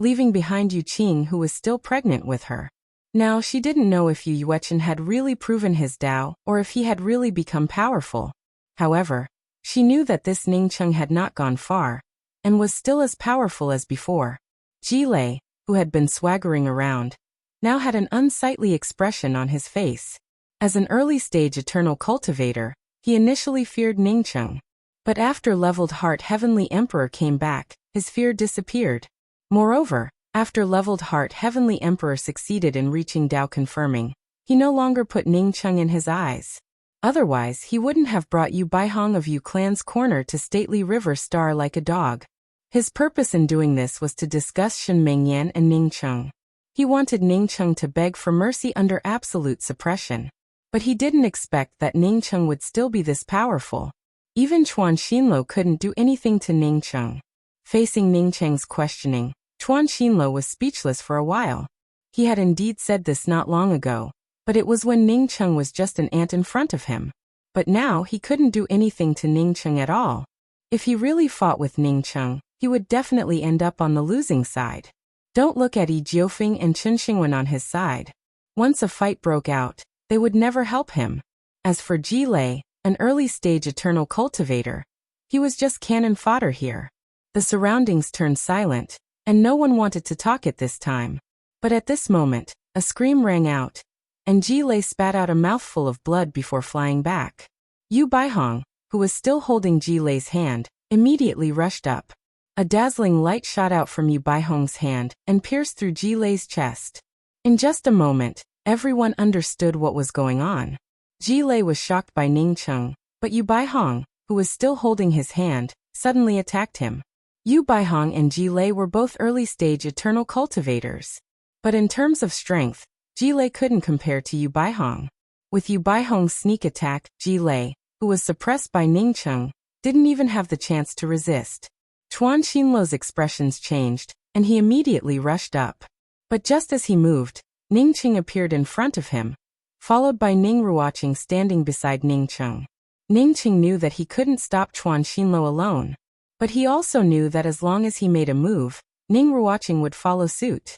leaving behind Yu Qing, who was still pregnant with her. Now she didn't know if Yu Yuechen had really proven his Dao, or if he had really become powerful. However, she knew that this Ningcheng had not gone far, and was still as powerful as before. Ji Lei, who had been swaggering around, now had an unsightly expression on his face. As an early-stage eternal cultivator, he initially feared Ningcheng. But after Leveled Heart Heavenly Emperor came back, his fear disappeared. Moreover, after Leveled Heart Heavenly Emperor succeeded in reaching Dao confirming, he no longer put Ningcheng in his eyes. Otherwise, he wouldn't have brought Yu Baihong of Yu Clan's corner to stately river star like a dog. His purpose in doing this was to discuss Shen Mingyan and Ningcheng. He wanted Ningcheng to beg for mercy under absolute suppression. But he didn't expect that Ningcheng would still be this powerful. Even Chuan Xinluo couldn't do anything to Ningcheng. Facing Ningcheng's questioning, Chuan Xinluo was speechless for a while. He had indeed said this not long ago, but it was when Ningcheng was just an ant in front of him. But now he couldn't do anything to Ningcheng at all. If he really fought with Ningcheng, he would definitely end up on the losing side. Don't look at Yi Jiufeng and Chen Xingwen on his side. Once a fight broke out, they would never help him. As for Ji Lei, an early-stage eternal cultivator, he was just cannon fodder here. The surroundings turned silent, and no one wanted to talk at this time. But at this moment, a scream rang out, and Ji Lei spat out a mouthful of blood before flying back. Yu Baihong, who was still holding Ji Lei's hand, immediately rushed up. A dazzling light shot out from Yu Baihong's hand and pierced through Ji Lei's chest. In just a moment, everyone understood what was going on. Ji Lei was shocked by Ningcheng, but Yu Baihong, who was still holding his hand, suddenly attacked him. Yu Baihong and Ji Lei were both early-stage eternal cultivators. But in terms of strength, Ji Lei couldn't compare to Yu Baihong. With Yu Baihong's sneak attack, Ji Lei, who was suppressed by Ningcheng, didn't even have the chance to resist. Chuan Xinluo's expressions changed, and he immediately rushed up. But just as he moved, Ningcheng appeared in front of him, followed by Ning Ruoqing standing beside Ningcheng. Ningcheng knew that he couldn't stop Chuan Xinluo alone, but he also knew that as long as he made a move, Ning Ruoqing would follow suit.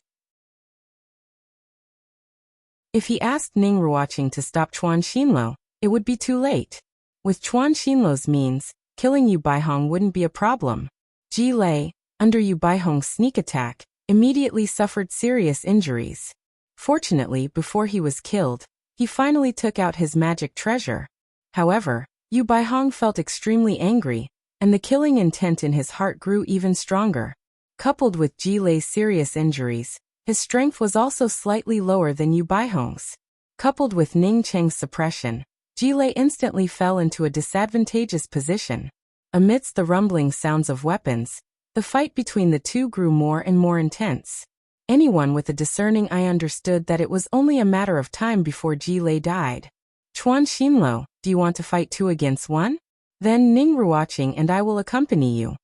If he asked Ning Ruoqing to stop Chuan Xinluo, it would be too late. With Chuan Xinluo's means, killing Yu Baihong wouldn't be a problem. Ji Lei, under Yu Baihong's sneak attack, immediately suffered serious injuries. Fortunately, before he was killed, he finally took out his magic treasure. However, Yu Baihong felt extremely angry, and the killing intent in his heart grew even stronger. Coupled with Ji Lei's serious injuries, his strength was also slightly lower than Yu Baihong's. Coupled with Ningcheng's suppression, Ji Lei instantly fell into a disadvantageous position. Amidst the rumbling sounds of weapons, the fight between the two grew more and more intense. Anyone with a discerning eye understood that it was only a matter of time before Ji Lei died. Chuan Xinluo, do you want to fight 2 against 1? Then Ning Ruoqing and I will accompany you.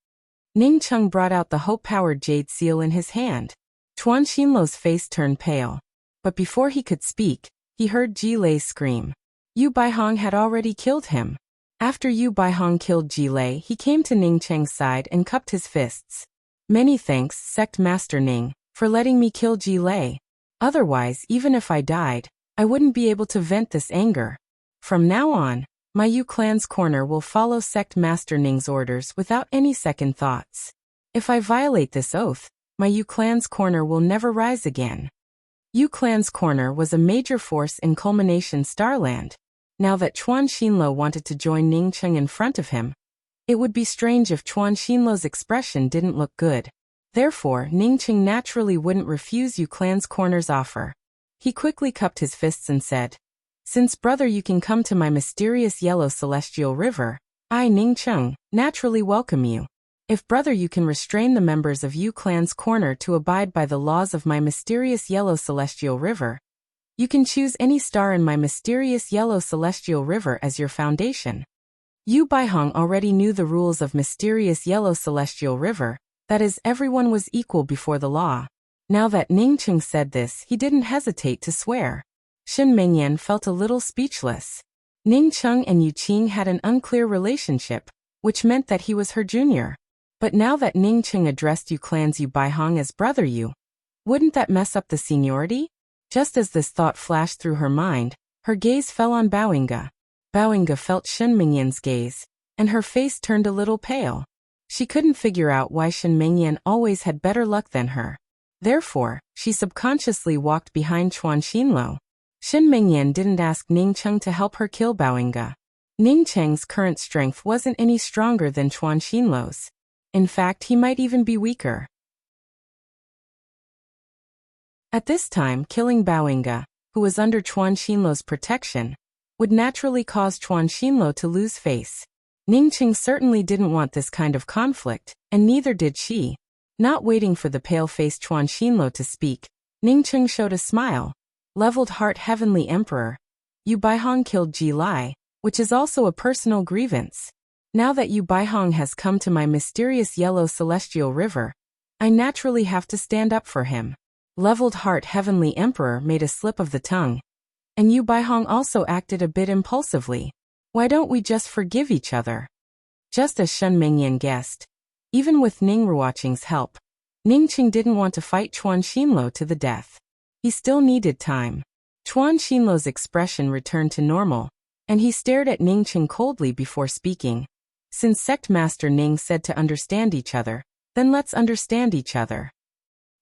Ning Cheng brought out the hope-powered jade seal in his hand. Chuan Xinluo's face turned pale. But before he could speak, he heard Ji Lei scream. Yu Baihong had already killed him. After Yu Baihong killed Ji Lei, he came to Ning Cheng's side and cupped his fists. Many thanks, Sect Master Ning, for letting me kill Ji Lei. Otherwise, even if I died, I wouldn't be able to vent this anger. From now on, my Yu clan's corner will follow Sect Master Ning's orders without any second thoughts. If I violate this oath, my Yu clan's corner will never rise again. Yu clan's corner was a major force in Culmination Starland. Now that Chuan Xinluo wanted to join Ning Cheng in front of him, it would be strange if Chuan Xinluo's expression didn't look good. Therefore, Ning Cheng naturally wouldn't refuse Yu clan's corner's offer. He quickly cupped his fists and said, Since brother you can come to my mysterious yellow celestial river, I Ning Cheng naturally welcome you. If brother you can restrain the members of Yu clan's corner to abide by the laws of my mysterious yellow celestial river, you can choose any star in my mysterious yellow celestial river as your foundation. Yu Baihong already knew the rules of mysterious yellow celestial river, that is, everyone was equal before the law. Now that Ning Cheng said this, he didn't hesitate to swear. Shen Mengyan felt a little speechless. Ning Cheng and Yu Qing had an unclear relationship, which meant that he was her junior. But now that Ning Cheng addressed Yu clan's Yu Baihong as brother Yu, wouldn't that mess up the seniority? Just as this thought flashed through her mind, her gaze fell on Baoinga. Baoinga felt Shen Mengyan's gaze, and her face turned a little pale. She couldn't figure out why Shen Mengyan always had better luck than her. Therefore, she subconsciously walked behind Chuan Xinluo. Shen Mengyan didn't ask Ning Cheng to help her kill Baoinga. Ning Cheng's current strength wasn't any stronger than Chuan Xinluo's. In fact, he might even be weaker. At this time, killing Baoinga, who was under Chuan Xinluo's protection, would naturally cause Chuan Xinluo to lose face. Ning Cheng certainly didn't want this kind of conflict, and neither did she. Not waiting for the pale-faced Chuan Xinluo to speak, Ning Cheng showed a smile. Leveled Heart Heavenly Emperor, Yu Baihong killed Ji Lai, which is also a personal grievance. Now that Yu Baihong has come to my mysterious yellow celestial river, I naturally have to stand up for him. Leveled Heart Heavenly Emperor made a slip of the tongue. And Yu Baihong also acted a bit impulsively. Why don't we just forgive each other? Just as Shen Mengyan guessed. Even with Ning Ruoqing's help, Ning Cheng didn't want to fight Chuan Xinluo to the death. He still needed time. Chuan Xinluo's expression returned to normal, and he stared at Ning Cheng coldly before speaking. Since Sect Master Ning said to understand each other, then let's understand each other.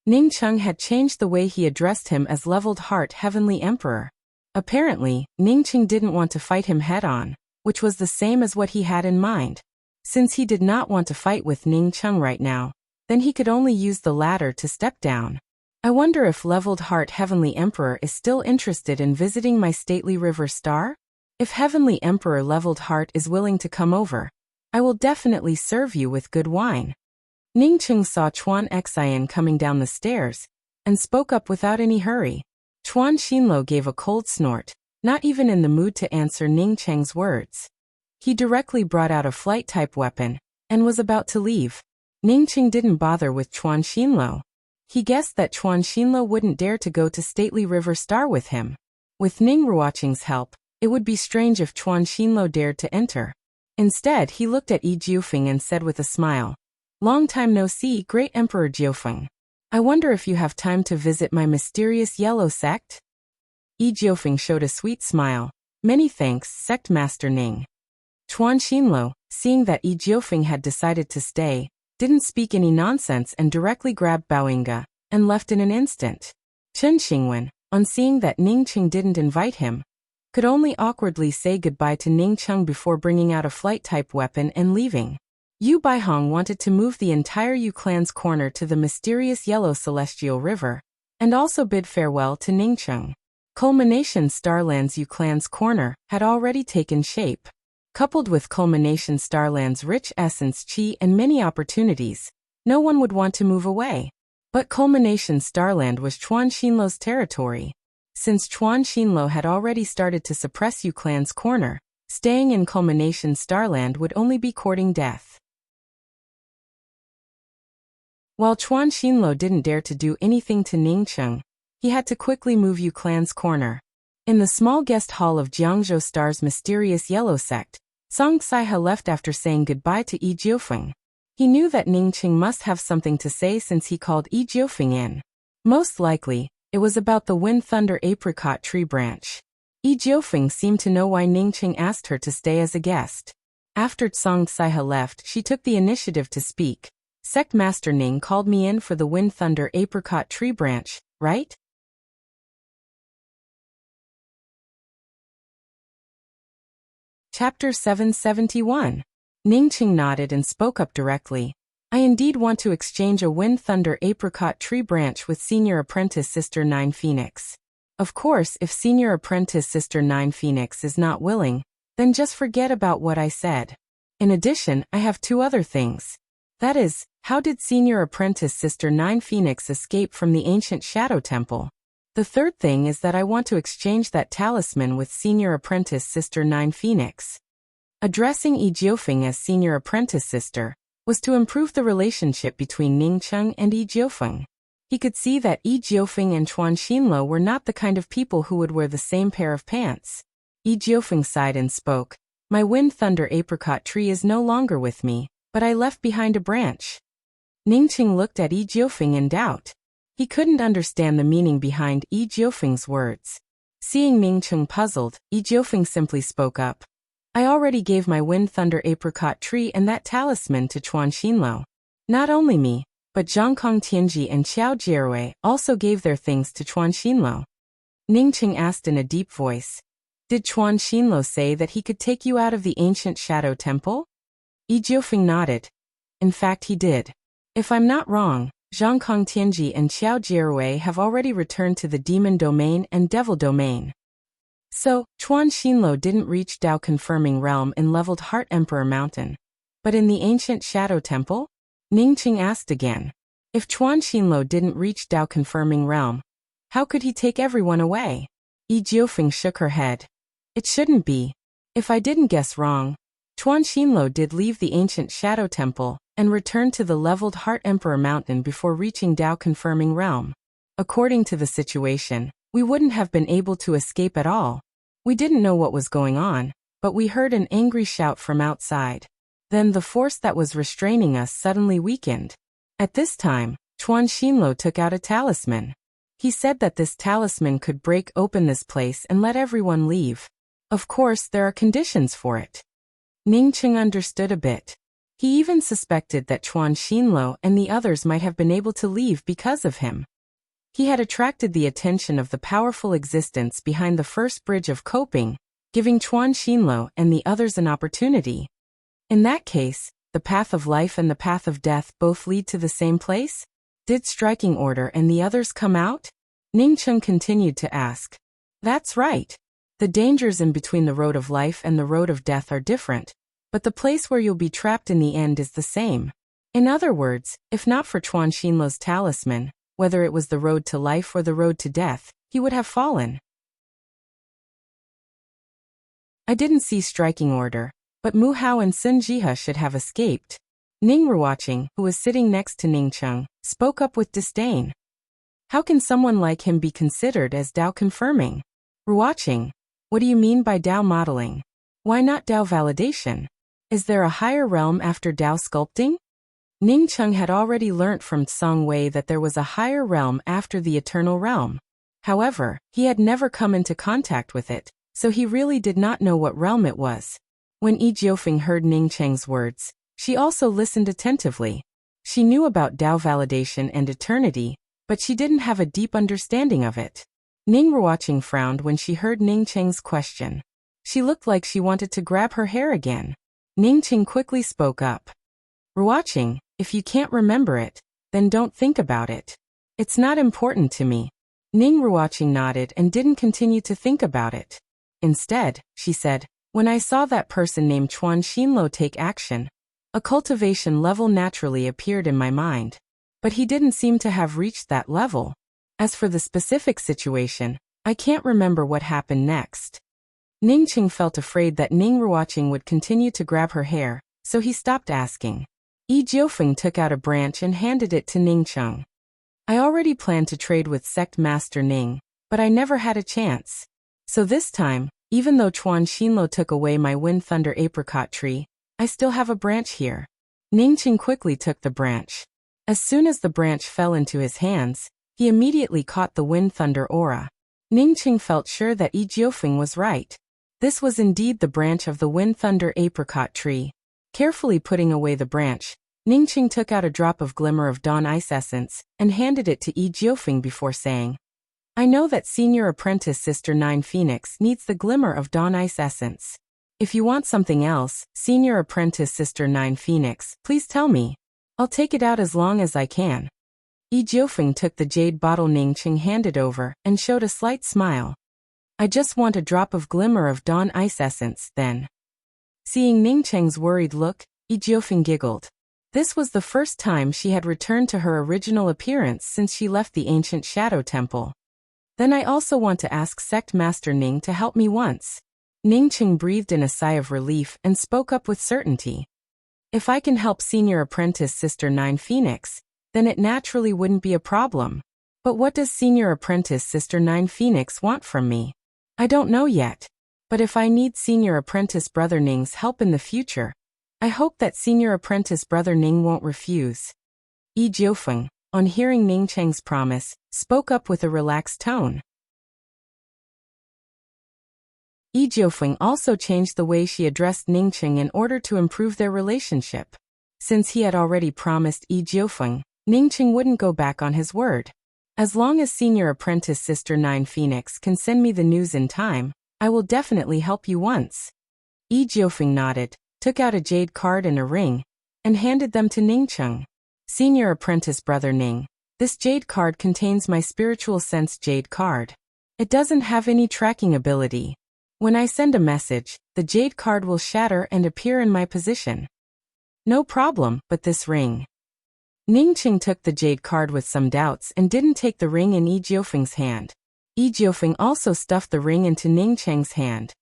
Ning Cheng had changed the way he addressed him as Leveled Heart Heavenly Emperor. Apparently, Ning Cheng didn't want to fight him head-on, which was the same as what he had in mind. Since he did not want to fight with Ning Cheng right now, then he could only use the ladder to step down. I wonder if Leveled Heart Heavenly Emperor is still interested in visiting my stately river star? If Heavenly Emperor Leveled Heart is willing to come over, I will definitely serve you with good wine. Ning Cheng saw Chuan Xian coming down the stairs, and spoke up without any hurry. Chuan Xinluo gave a cold snort, not even in the mood to answer Ning Cheng's words. He directly brought out a flight-type weapon, and was about to leave. Ning Cheng didn't bother with Chuan Xinluo. He guessed that Chuan Xinluo wouldn't dare to go to Stately River Star with him. With Ning Ruoqing's help, it would be strange if Chuan Xinluo dared to enter. Instead, he looked at Yi Jiufeng and said with a smile, "Long time no see, Great Emperor Jiufeng. I wonder if you have time to visit my mysterious yellow sect?" Yi Jiufeng showed a sweet smile. "Many thanks, Sect Master Ning." Chuan Xinluo, seeing that Yi Jiufeng had decided to stay, didn't speak any nonsense and directly grabbed Baoinga, and left in an instant. Chen Xingwen, on seeing that Ning Cheng didn't invite him, could only awkwardly say goodbye to Ning Cheng before bringing out a flight-type weapon and leaving. Yu Baihong wanted to move the entire Yu clan's corner to the mysterious yellow celestial river, and also bid farewell to Ning Cheng. Culmination Starland's Yu clan's corner had already taken shape. Coupled with Culmination Starland's rich essence, qi, and many opportunities, no one would want to move away. But Culmination Starland was Chuan Xinluo's territory. Since Chuan Xinluo had already started to suppress Yu Clan's corner, staying in Culmination Starland would only be courting death. While Chuan Xinluo didn't dare to do anything to Ningcheng, he had to quickly move Yu Clan's corner. In the small guest hall of Jiangzhou Star's mysterious yellow sect, Song Saihe left after saying goodbye to Yi Jiufeng. He knew that Ningcheng must have something to say since he called Yi Jiufeng in. Most likely, it was about the Wind Thunder apricot tree branch. Yi Jiufeng seemed to know why Ningcheng asked her to stay as a guest. After Song Saihe left, she took the initiative to speak. Sect Master Ning called me in for the Wind Thunder apricot tree branch, right? Chapter 771. Ningcheng nodded and spoke up directly. I indeed want to exchange a Wind Thunder apricot tree branch with Senior Apprentice Sister Nine Phoenix. Of course, if Senior Apprentice Sister Nine Phoenix is not willing, then just forget about what I said. In addition, I have two other things. That is, how did Senior Apprentice Sister Nine Phoenix escape from the ancient Shadow Temple? The third thing is that I want to exchange that talisman with Senior Apprentice Sister Nine Phoenix. Addressing Yi Jiufeng as Senior Apprentice Sister was to improve the relationship between Ningcheng and Yi Jiufeng. He could see that Yi Jiufeng and Chuan Xinluo were not the kind of people who would wear the same pair of pants. Yi Jiufeng sighed and spoke. My Wind Thunder apricot tree is no longer with me, but I left behind a branch. Ningcheng looked at Yi Jiufeng in doubt. He couldn't understand the meaning behind Yi Jiufeng's words. Seeing Ningcheng puzzled, Yi Jiufeng simply spoke up. I already gave my Wind Thunder apricot tree and that talisman to Chuan Xinluo. Not only me, but Zhangkong Tianji and Qiao Jierui also gave their things to Chuan Xinluo. Ningcheng asked in a deep voice. Did Chuan Xinluo say that he could take you out of the ancient Shadow Temple? Yi Jiufeng nodded. In fact, he did. If I'm not wrong, Zhangkong Tianji and Qiao Jierui have already returned to the Demon Domain and Devil Domain. So, Chuan Xinluo didn't reach Dao Confirming Realm in leveled Heart Emperor Mountain. But in the ancient Shadow Temple? Ningcheng asked again. If Chuan Xinluo didn't reach Dao Confirming Realm, how could he take everyone away? Yi Jiufeng shook her head. It shouldn't be. If I didn't guess wrong, Chuan Xinluo did leave the ancient Shadow Temple and return to the leveled Heart Emperor Mountain before reaching Dao Confirming Realm. According to the situation, we wouldn't have been able to escape at all. We didn't know what was going on, but we heard an angry shout from outside. Then the force that was restraining us suddenly weakened. At this time, Chuan Xinluo took out a talisman. He said that this talisman could break open this place and let everyone leave. Of course, there are conditions for it. Ningcheng understood a bit. He even suspected that Chuan Xinluo and the others might have been able to leave because of him. He had attracted the attention of the powerful existence behind the first bridge of coping, giving Chuan Xinluo and the others an opportunity. In that case, the path of life and the path of death both lead to the same place? Did Striking Order and the others come out? Ningcheng continued to ask. That's right. The dangers in between the road of life and the road of death are different, but the place where you'll be trapped in the end is the same. In other words, if not for Chuan Xinluo's talisman, whether it was the road to life or the road to death, he would have fallen. I didn't see Striking Order, but Mu Hao and Sun Jihe should have escaped. Ning Ruoqing, who was sitting next to Ningcheng, spoke up with disdain. How can someone like him be considered as Dao confirming? Ruoqing, what do you mean by Dao modeling? Why not Dao validation? Is there a higher realm after Dao sculpting? Ningcheng had already learnt from Song Wei that there was a higher realm after the Eternal Realm. However, he had never come into contact with it, so he really did not know what realm it was. When Yi Jiufeng heard Ningcheng's words, she also listened attentively. She knew about Dao validation and eternity, but she didn't have a deep understanding of it. Ning Ruoqing frowned when she heard Ningcheng's question. She looked like she wanted to grab her hair again. Ningcheng quickly spoke up. Ruoqing, if you can't remember it, then don't think about it. It's not important to me. Ning Ruoqing nodded and didn't continue to think about it. Instead, she said, when I saw that person named Chuan Xinluo take action, a cultivation level naturally appeared in my mind. But he didn't seem to have reached that level. As for the specific situation, I can't remember what happened next. Ningqing felt afraid that Ning Ruoqing would continue to grab her hair, so he stopped asking. Yi Jiufeng took out a branch and handed it to Ningqing. I already planned to trade with Sect Master Ning, but I never had a chance. So this time, even though Chuan Xinluo took away my Wind Thunder apricot tree, I still have a branch here. Ningqing quickly took the branch. As soon as the branch fell into his hands, he immediately caught the Wind Thunder aura. Ningqing felt sure that Yi Jiufeng was right. This was indeed the branch of the Wind Thunder apricot tree. Carefully putting away the branch, Ningqing took out a drop of Glimmer of Dawn ice essence and handed it to Yi Jiufeng before saying, I know that Senior Apprentice Sister Nine Phoenix needs the Glimmer of Dawn ice essence. If you want something else, Senior Apprentice Sister Nine Phoenix, please tell me. I'll take it out as long as I can. Yi Jiufeng took the jade bottle Ningqing handed over and showed a slight smile. I just want a drop of Glimmer of Dawn ice essence, then. Seeing Ningqing's worried look, Yi Jiufeng giggled. This was the first time she had returned to her original appearance since she left the ancient Shadow Temple. Then I also want to ask Sect Master Ning to help me once. Ningqing breathed in a sigh of relief and spoke up with certainty. If I can help Senior Apprentice Sister Nine Phoenix, then it naturally wouldn't be a problem. But what does Senior Apprentice Sister Nine Phoenix want from me? I don't know yet. But if I need Senior Apprentice Brother Ning's help in the future, I hope that Senior Apprentice Brother Ning won't refuse. Yi Jiufeng, on hearing Ningqing's promise, spoke up with a relaxed tone. Yi Jiufeng also changed the way she addressed Ningqing in order to improve their relationship. Since he had already promised Yi Jiufeng, Ningqing wouldn't go back on his word. As long as Senior Apprentice Sister Nine Phoenix can send me the news in time, I will definitely help you once. Yi Jiufeng nodded, took out a jade card and a ring, and handed them to Ningqing. Senior Apprentice Brother Ning, this jade card contains my Spiritual Sense jade card. It doesn't have any tracking ability. When I send a message, the jade card will shatter and appear in my position. No problem, but this ring. Ningqing took the jade card with some doubts and didn't take the ring in Yi Jiufeng's hand. Yi Jiufeng also stuffed the ring into Ningqing's hand.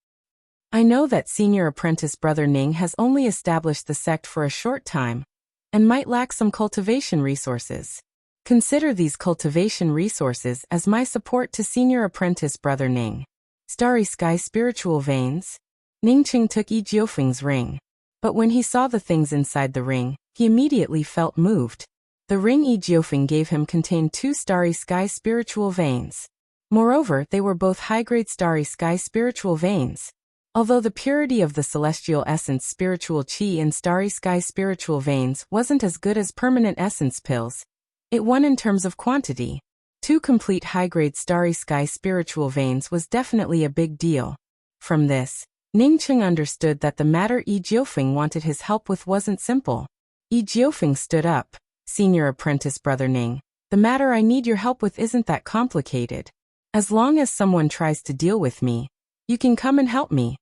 I know that Senior Apprentice Brother Ning has only established the sect for a short time, and might lack some cultivation resources. Consider these cultivation resources as my support to Senior Apprentice Brother Ning. Starry Sky Spiritual Veins. Ningqing took Yi Jiufeng's ring. But when he saw the things inside the ring, he immediately felt moved. The ring Yi Jiufeng gave him contained 2 Starry Sky Spiritual Veins. Moreover, they were both high-grade Starry Sky Spiritual Veins. Although the purity of the Celestial Essence Spiritual Qi in Starry Sky Spiritual Veins wasn't as good as permanent essence pills, it won in terms of quantity. 2 complete high-grade Starry Sky Spiritual Veins was definitely a big deal. From this, Ningqing understood that the matter Yi Jiufeng wanted his help with wasn't simple. Yi Jiufeng stood up. Senior Apprentice Brother Ning, the matter I need your help with isn't that complicated. As long as someone tries to deal with me, you can come and help me.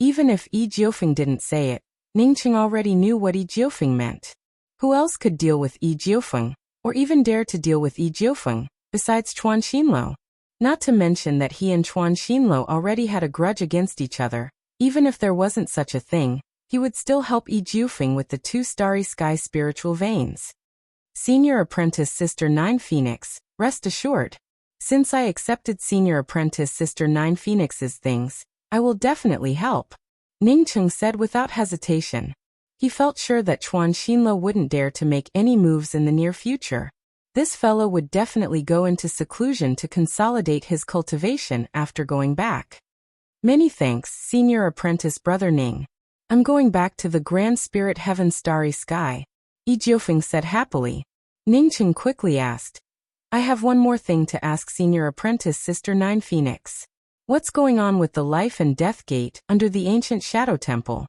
Even if Yi Jiufeng didn't say it, Ningqing already knew what Yi Jiufeng meant. Who else could deal with Yi Jiufeng, or even dare to deal with Yi Jiufeng, besides Chuan Xinluo? Not to mention that he and Chuan Xinluo already had a grudge against each other. Even if there wasn't such a thing, he would still help Yi Jiufeng with the 2 Starry Sky Spiritual Veins. Senior Apprentice Sister Nine Phoenix, rest assured. Since I accepted Senior Apprentice Sister Nine Phoenix's things, I will definitely help. Ningqing said without hesitation. He felt sure that Chuan Xinluo wouldn't dare to make any moves in the near future. This fellow would definitely go into seclusion to consolidate his cultivation after going back. Many thanks, Senior Apprentice Brother Ning. I'm going back to the Grand Spirit Heaven Starry Sky, Yi Jiufeng said happily. Ningqing quickly asked, I have one more thing to ask Senior Apprentice Sister Nine Phoenix. What's going on with the Life and Death Gate under the ancient Shadow Temple?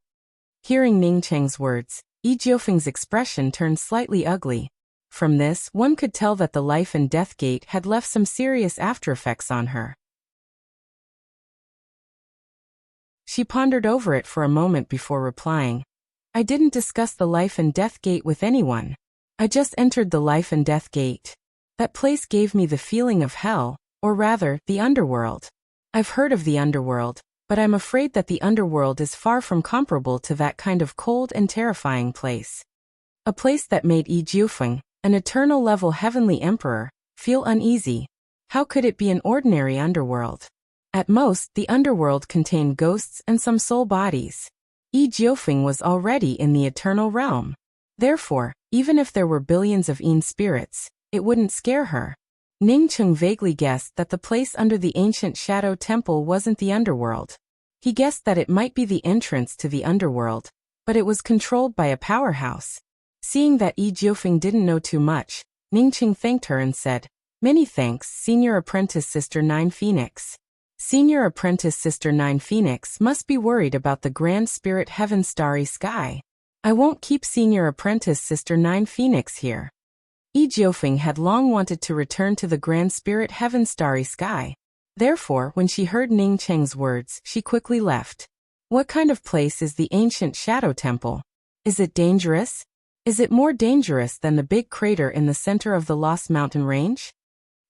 Hearing Ningqing's words, Yi Jiufeng's expression turned slightly ugly. From this, one could tell that the Life and Death Gate had left some serious aftereffects on her. She pondered over it for a moment before replying. I didn't discuss the Life and Death Gate with anyone. I just entered the life and death gate. That place gave me the feeling of hell, or rather, the underworld. I've heard of the underworld, but I'm afraid that the underworld is far from comparable to that kind of cold and terrifying place. A place that made Yi Jiufeng, an eternal-level heavenly emperor, feel uneasy. How could it be an ordinary underworld? At most, the underworld contained ghosts and some soul bodies. Yi Jiufeng was already in the eternal realm. Therefore, even if there were billions of Yin spirits, it wouldn't scare her. Ningcheng vaguely guessed that the place under the ancient shadow temple wasn't the underworld. He guessed that it might be the entrance to the underworld, but it was controlled by a powerhouse. Seeing that Yi Jiufeng didn't know too much, Ningcheng thanked her and said, "Many thanks, Senior Apprentice Sister Nine Phoenix." Senior Apprentice Sister Nine Phoenix must be worried about the Grand Spirit Heaven starry sky. I won't keep Senior Apprentice Sister Nine Phoenix here. Yi Jiufeng had long wanted to return to the Grand Spirit Heaven starry sky. Therefore, when she heard Ningcheng's words, she quickly left. What kind of place is the ancient shadow temple? Is it dangerous? Is it more dangerous than the big crater in the center of the Lost Mountain Range?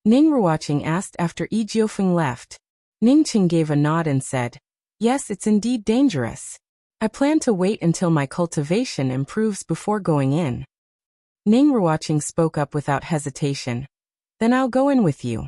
Ning Ruoqing asked after Yi Jiufeng left. Ningcheng gave a nod and said, "Yes, it's indeed dangerous. I plan to wait until my cultivation improves before going in." Ning Ruoqing spoke up without hesitation. "Then I'll go in with you.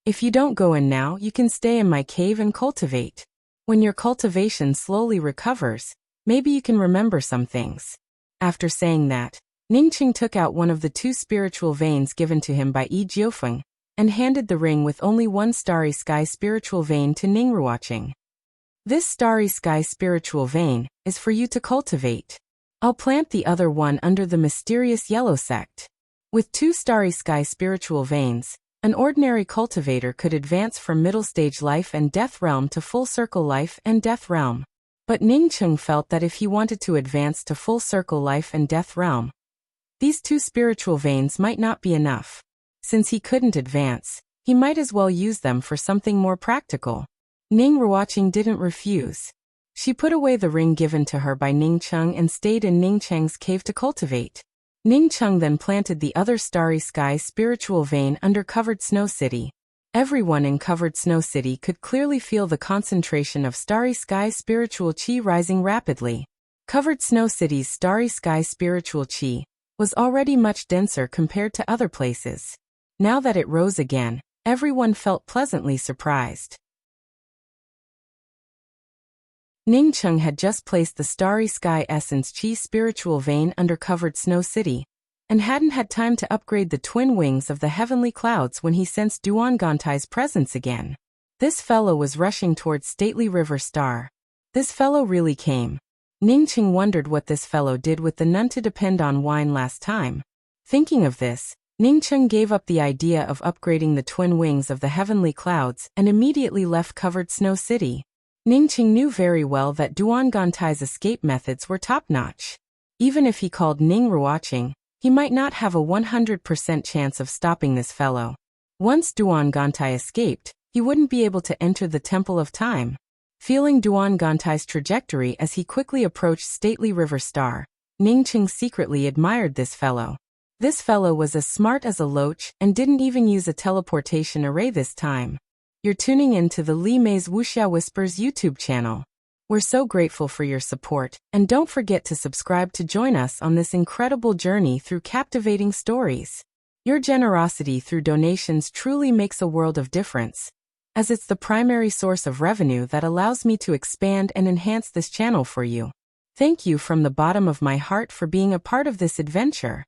If you don't go in now, you can stay in my cave and cultivate. When your cultivation slowly recovers, maybe you can remember some things." After saying that, Ningcheng took out one of the 2 spiritual veins given to him by Yi Jiufeng, and handed the ring with only one starry sky spiritual vein to Ning Ruoqing. "This starry sky spiritual vein is for you to cultivate. I'll plant the other one under the mysterious yellow sect." With 2 starry sky spiritual veins, an ordinary cultivator could advance from middle stage life and death realm to full circle life and death realm. But Ningcheng felt that if he wanted to advance to full circle life and death realm, these 2 spiritual veins might not be enough. Since he couldn't advance, he might as well use them for something more practical. Ning Ruoqing didn't refuse. She put away the ring given to her by Ningcheng and stayed in Ningcheng's cave to cultivate. Ningcheng then planted the other starry sky spiritual vein under Covered Snow City. Everyone in Covered Snow City could clearly feel the concentration of starry sky spiritual qi rising rapidly. Covered Snow City's starry sky spiritual qi was already much denser compared to other places. Now that it rose again, everyone felt pleasantly surprised. Ningcheng had just placed the starry sky essence qi spiritual vein under Covered Snow City, and hadn't had time to upgrade the twin wings of the heavenly clouds when he sensed Duangantai's presence again. This fellow was rushing towards Stately River Star. This fellow really came. Ningcheng wondered what this fellow did with the none to depend on wine last time. Thinking of this, Ningcheng gave up the idea of upgrading the twin wings of the heavenly clouds and immediately left Covered Snow City. Ningcheng knew very well that Duangantai's escape methods were top-notch. Even if he called Ning Ruoqing, he might not have a 100% chance of stopping this fellow. Once Duangantai escaped, he wouldn't be able to enter the Temple of Time. Feeling Duangantai's trajectory as he quickly approached Stately River Star, Ningcheng secretly admired this fellow. This fellow was as smart as a loach and didn't even use a teleportation array this time. You're tuning in to the Li Mei's Wuxia Whispers YouTube channel. We're so grateful for your support, and don't forget to subscribe to join us on this incredible journey through captivating stories. Your generosity through donations truly makes a world of difference, as it's the primary source of revenue that allows me to expand and enhance this channel for you. Thank you from the bottom of my heart for being a part of this adventure.